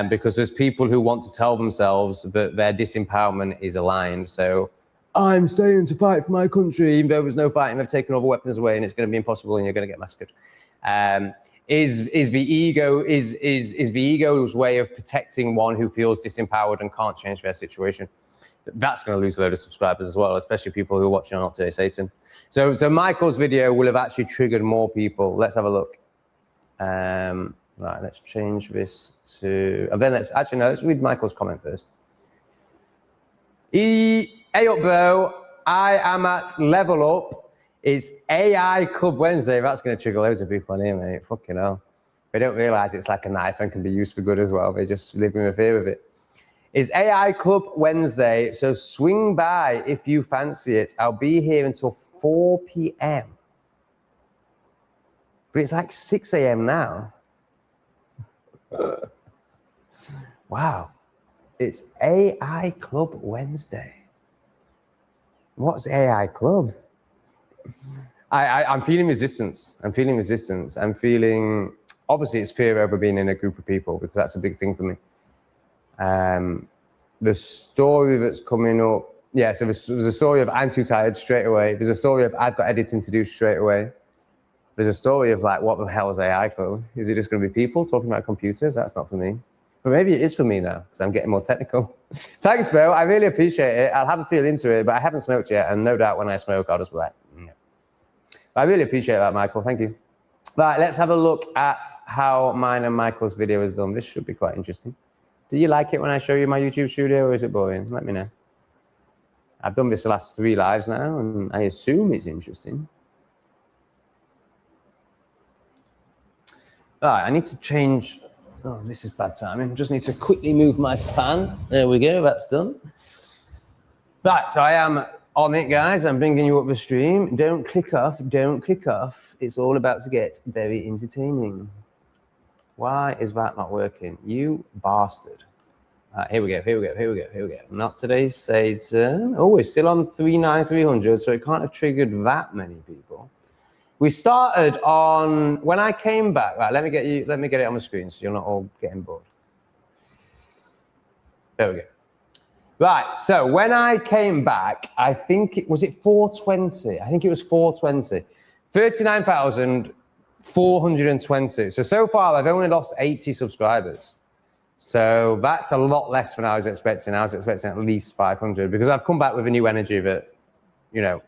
because there's people who want to tell themselves that their disempowerment is aligned. So I'm staying to fight for my country, even though there's no fighting. They've taken all the weapons away and it's going to be impossible and you're going to get massacred. Is the ego's way of protecting one who feels disempowered and can't change their situation. That's going to lose a load of subscribers as well, especially people who are watching on Not Today Satan. So Michael's video will have actually triggered more people. Let's have a look. Right, let's change this to, and then let's read Michael's comment first. Hey up, bro. I am at Level Up. It's AI Club Wednesday. That's going to trigger loads of people on here, mate. Fucking hell. They don't realize it's like a knife and can be used for good as well. They just live in fear of it. It's AI Club Wednesday, so swing by if you fancy it. I'll be here until 4 p.m. But it's like 6 a.m. now. Wow. It's AI Club Wednesday. What's AI Club? I'm feeling resistance. I'm feeling, obviously it's fear over being in a group of people, because that's a big thing for me. The story that's coming up, yeah, so there's a story of I'm too tired straight away. There's a story of I've got editing to do straight away. There's a story of like, what the hell is AI Club? Is it just going to be people talking about computers? That's not for me. But maybe it is for me now, because I'm getting more technical. Thanks, Bill. I really appreciate it. I'll have a feel into it, but I haven't smoked yet, and no doubt when I smoke, I'll just be like, no. I really appreciate that, Michael. Thank you. Right, let's have a look at how mine and Michael's video is done. This should be quite interesting. Do you like it when I show you my YouTube studio, or is it boring? Let me know. I've done this the last 3 lives now, and I assume it's interesting. All right, I need to change. Oh, this is bad timing. I just need to quickly move my fan. There we go, that's done. Right, so I am on it, guys. I'm bringing you up the stream. Don't click off, don't click off. It's all about to get very entertaining. Why is that not working? You bastard. Right, here we go. Not Today Satan. Oh, we're still on 39300, so it can't have triggered that many people. We started on, when I came back, right, let me get it on the screen so you're not all getting bored. There we go. Right, so when I came back, I think it was 420. I think it was 420. 39,420. So far I've only lost 80 subscribers. So that's a lot less than I was expecting. I was expecting at least 500, because I've come back with a new energy that, you know,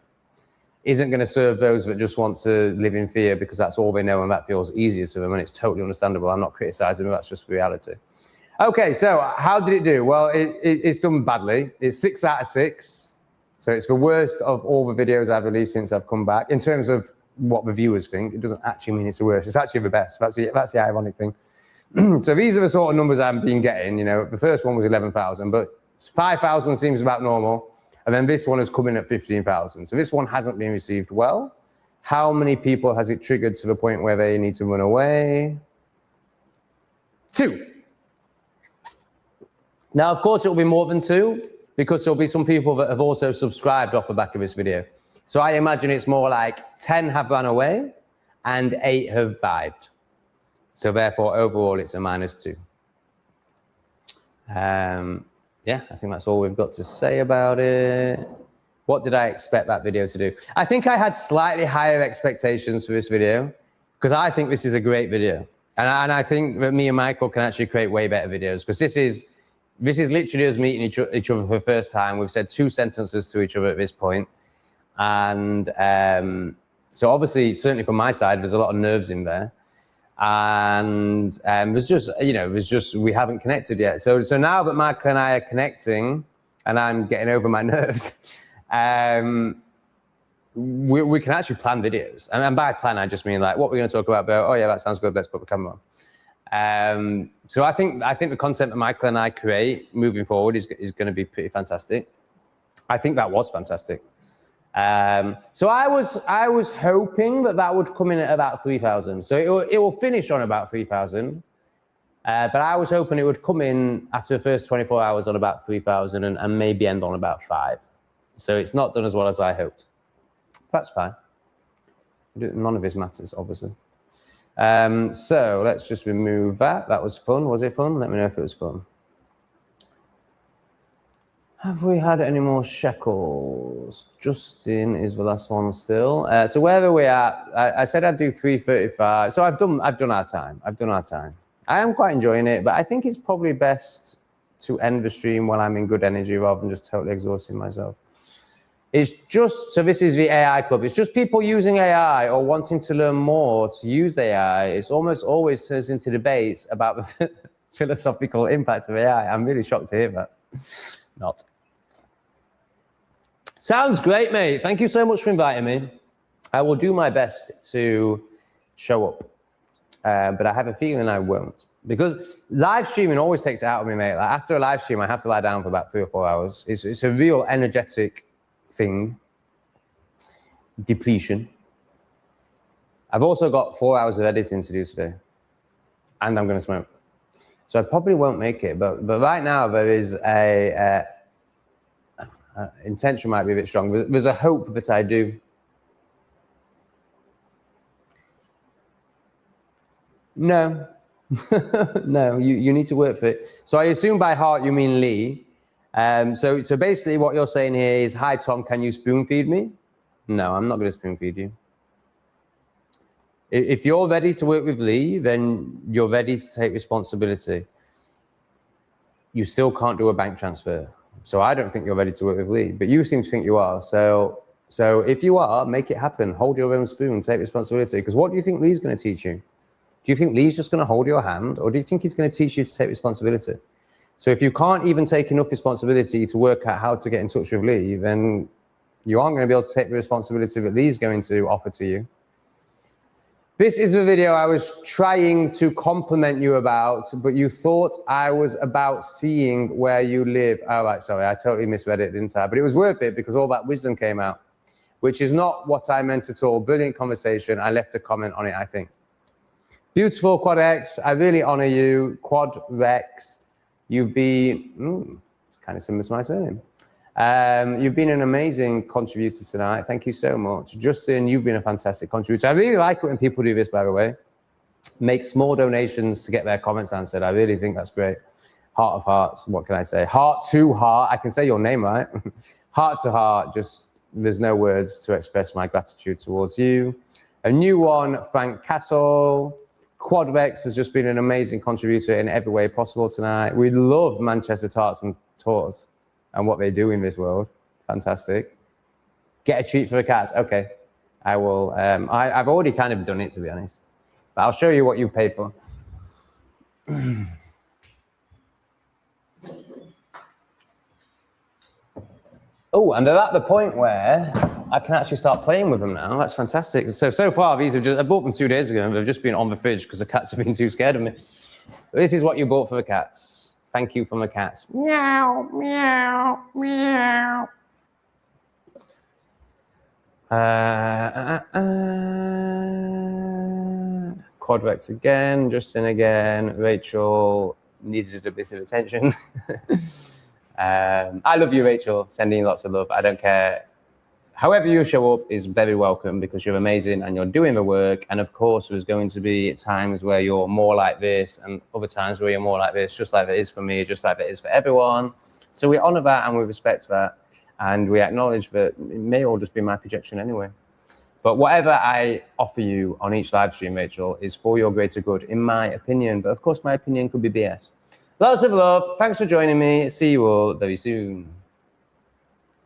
isn't going to serve those that just want to live in fear because that's all they know and that feels easier to them, and it's totally understandable. I'm not criticizing them, that's just reality. Okay, so how did it do? Well, it's done badly. It's 6 out of 6. So it's the worst of all the videos I've released since I've come back. In terms of what the viewers think, it doesn't actually mean it's the worst. It's actually the best. That's the ironic thing. So these are the sort of numbers I've been getting. You know, the first one was 11,000, but 5,000 seems about normal. And then this one has come in at 15,000. So this one hasn't been received well. How many people has it triggered to the point where they need to run away? 2. Now, of course, it'll be more than 2, because there'll be some people that have also subscribed off the back of this video. So I imagine it's more like 10 have run away and 8 have vibed. So therefore, overall, it's a -2. Yeah, I think that's all we've got to say about it. What did I expect that video to do? I think I had slightly higher expectations for this video, because I think this is a great video. And I think that me and Michael can actually create way better videos, because this is literally us meeting each other for the first time. We've said 2 sentences to each other at this point. And so obviously, certainly from my side, there's a lot of nerves in there. And there's just, you know, we haven't connected yet. So now that Michael and I are connecting and I'm getting over my nerves, we can actually plan videos. And by plan, I just mean like, what we're going to talk about, oh yeah, that sounds good, let's put the camera on. So I think the content that Michael and I create moving forward is going to be pretty fantastic. I think that was fantastic. So I was hoping that would come in at about 3,000. So it will finish on about 3,000. But I was hoping it would come in after the first 24 hours on about 3,000 and maybe end on about 5. So it's not done as well as I hoped. That's fine. None of this matters, obviously. So let's just remove that. That was fun. Was it fun? Let me know if it was fun. Have we had any more shekels? Justin is the last one still. So where are we at? I said I'd do 3:35. So I've done our time. I am quite enjoying it, but I think it's probably best to end the stream while I'm in good energy rather than just totally exhausting myself. It's just, so this is the AI club. It's just people using AI or wanting to learn more to use AI. It's almost always turns into debates about the philosophical impact of AI. I'm really shocked to hear that. Not. Sounds great, mate. Thank you so much for inviting me. I will do my best to show up, but I have a feeling I won't. Because live streaming always takes it out of me, mate. Like after a live stream, I have to lie down for about 3 or 4 hours. It's a real energetic thing. Depletion. I've also got 4 hours of editing to do today, and I'm going to smoke. So I probably won't make it, but right now there is intention might be a bit strong. There's a hope that I do. No, no, you need to work for it. So I assume by heart you mean Lee. So basically what you're saying here is, hi Tom, can you spoon feed me? No, I'm not going to spoon feed you. If you're ready to work with Lee, then you're ready to take responsibility. You still can't do a bank transfer. So I don't think you're ready to work with Lee, but you seem to think you are. So if you are, make it happen. Hold your own spoon, take responsibility. Because what do you think Lee's going to teach you? Do you think Lee's just going to hold your hand, or do you think he's going to teach you to take responsibility? So if you can't even take enough responsibility to work out how to get in touch with Lee, then you aren't going to be able to take the responsibility that Lee's going to offer to you. This is the video I was trying to compliment you about, but you thought I was about seeing where you live. Oh, right, sorry, I totally misread it, didn't I? But it was worth it because all that wisdom came out, which is not what I meant at all. Brilliant conversation. I left a comment on it, I think. Beautiful, Quad X. I really honor you, Quad Rex. You've been, it's kind of similar to my surname. You've been an amazing contributor tonight. Thank you so much. Justin, you've been a fantastic contributor. I really like it when people do this, by the way. Make small donations to get their comments answered. I really think that's great. Heart of hearts, what can I say? Heart to heart, I can say your name, right? Heart to heart, just, there's no words to express my gratitude towards you. A new one, Frank Castle. Quadrex has just been an amazing contributor in every way possible tonight. We love Manchester Tarts and Tours and what they do in this world. Fantastic. Get a treat for the cats. Okay, I will. I've already kind of done it, to be honest, but I'll show you what you've paid for. Oh, and they're at the point where I can actually start playing with them now. That's fantastic. So far, these have just, I bought them 2 days ago, and they've just been on the fridge because the cats have been too scared of me. But this is what you bought for the cats. Thank you from the cats. Meow, meow, meow. Quadrex again, Justin again, Rachel needed a bit of attention. I love you, Rachel, sending you lots of love. I don't care. However you show up is very welcome because you're amazing and you're doing the work. And of course, there's going to be times where you're more like this and other times where you're more like this, just like it is for me, just like it is for everyone. So we honor that and we respect that. And we acknowledge that it may all just be my projection anyway. But whatever I offer you on each live stream, Rachel, is for your greater good, in my opinion. But of course, my opinion could be BS. Lots of love. Thanks for joining me. See you all very soon.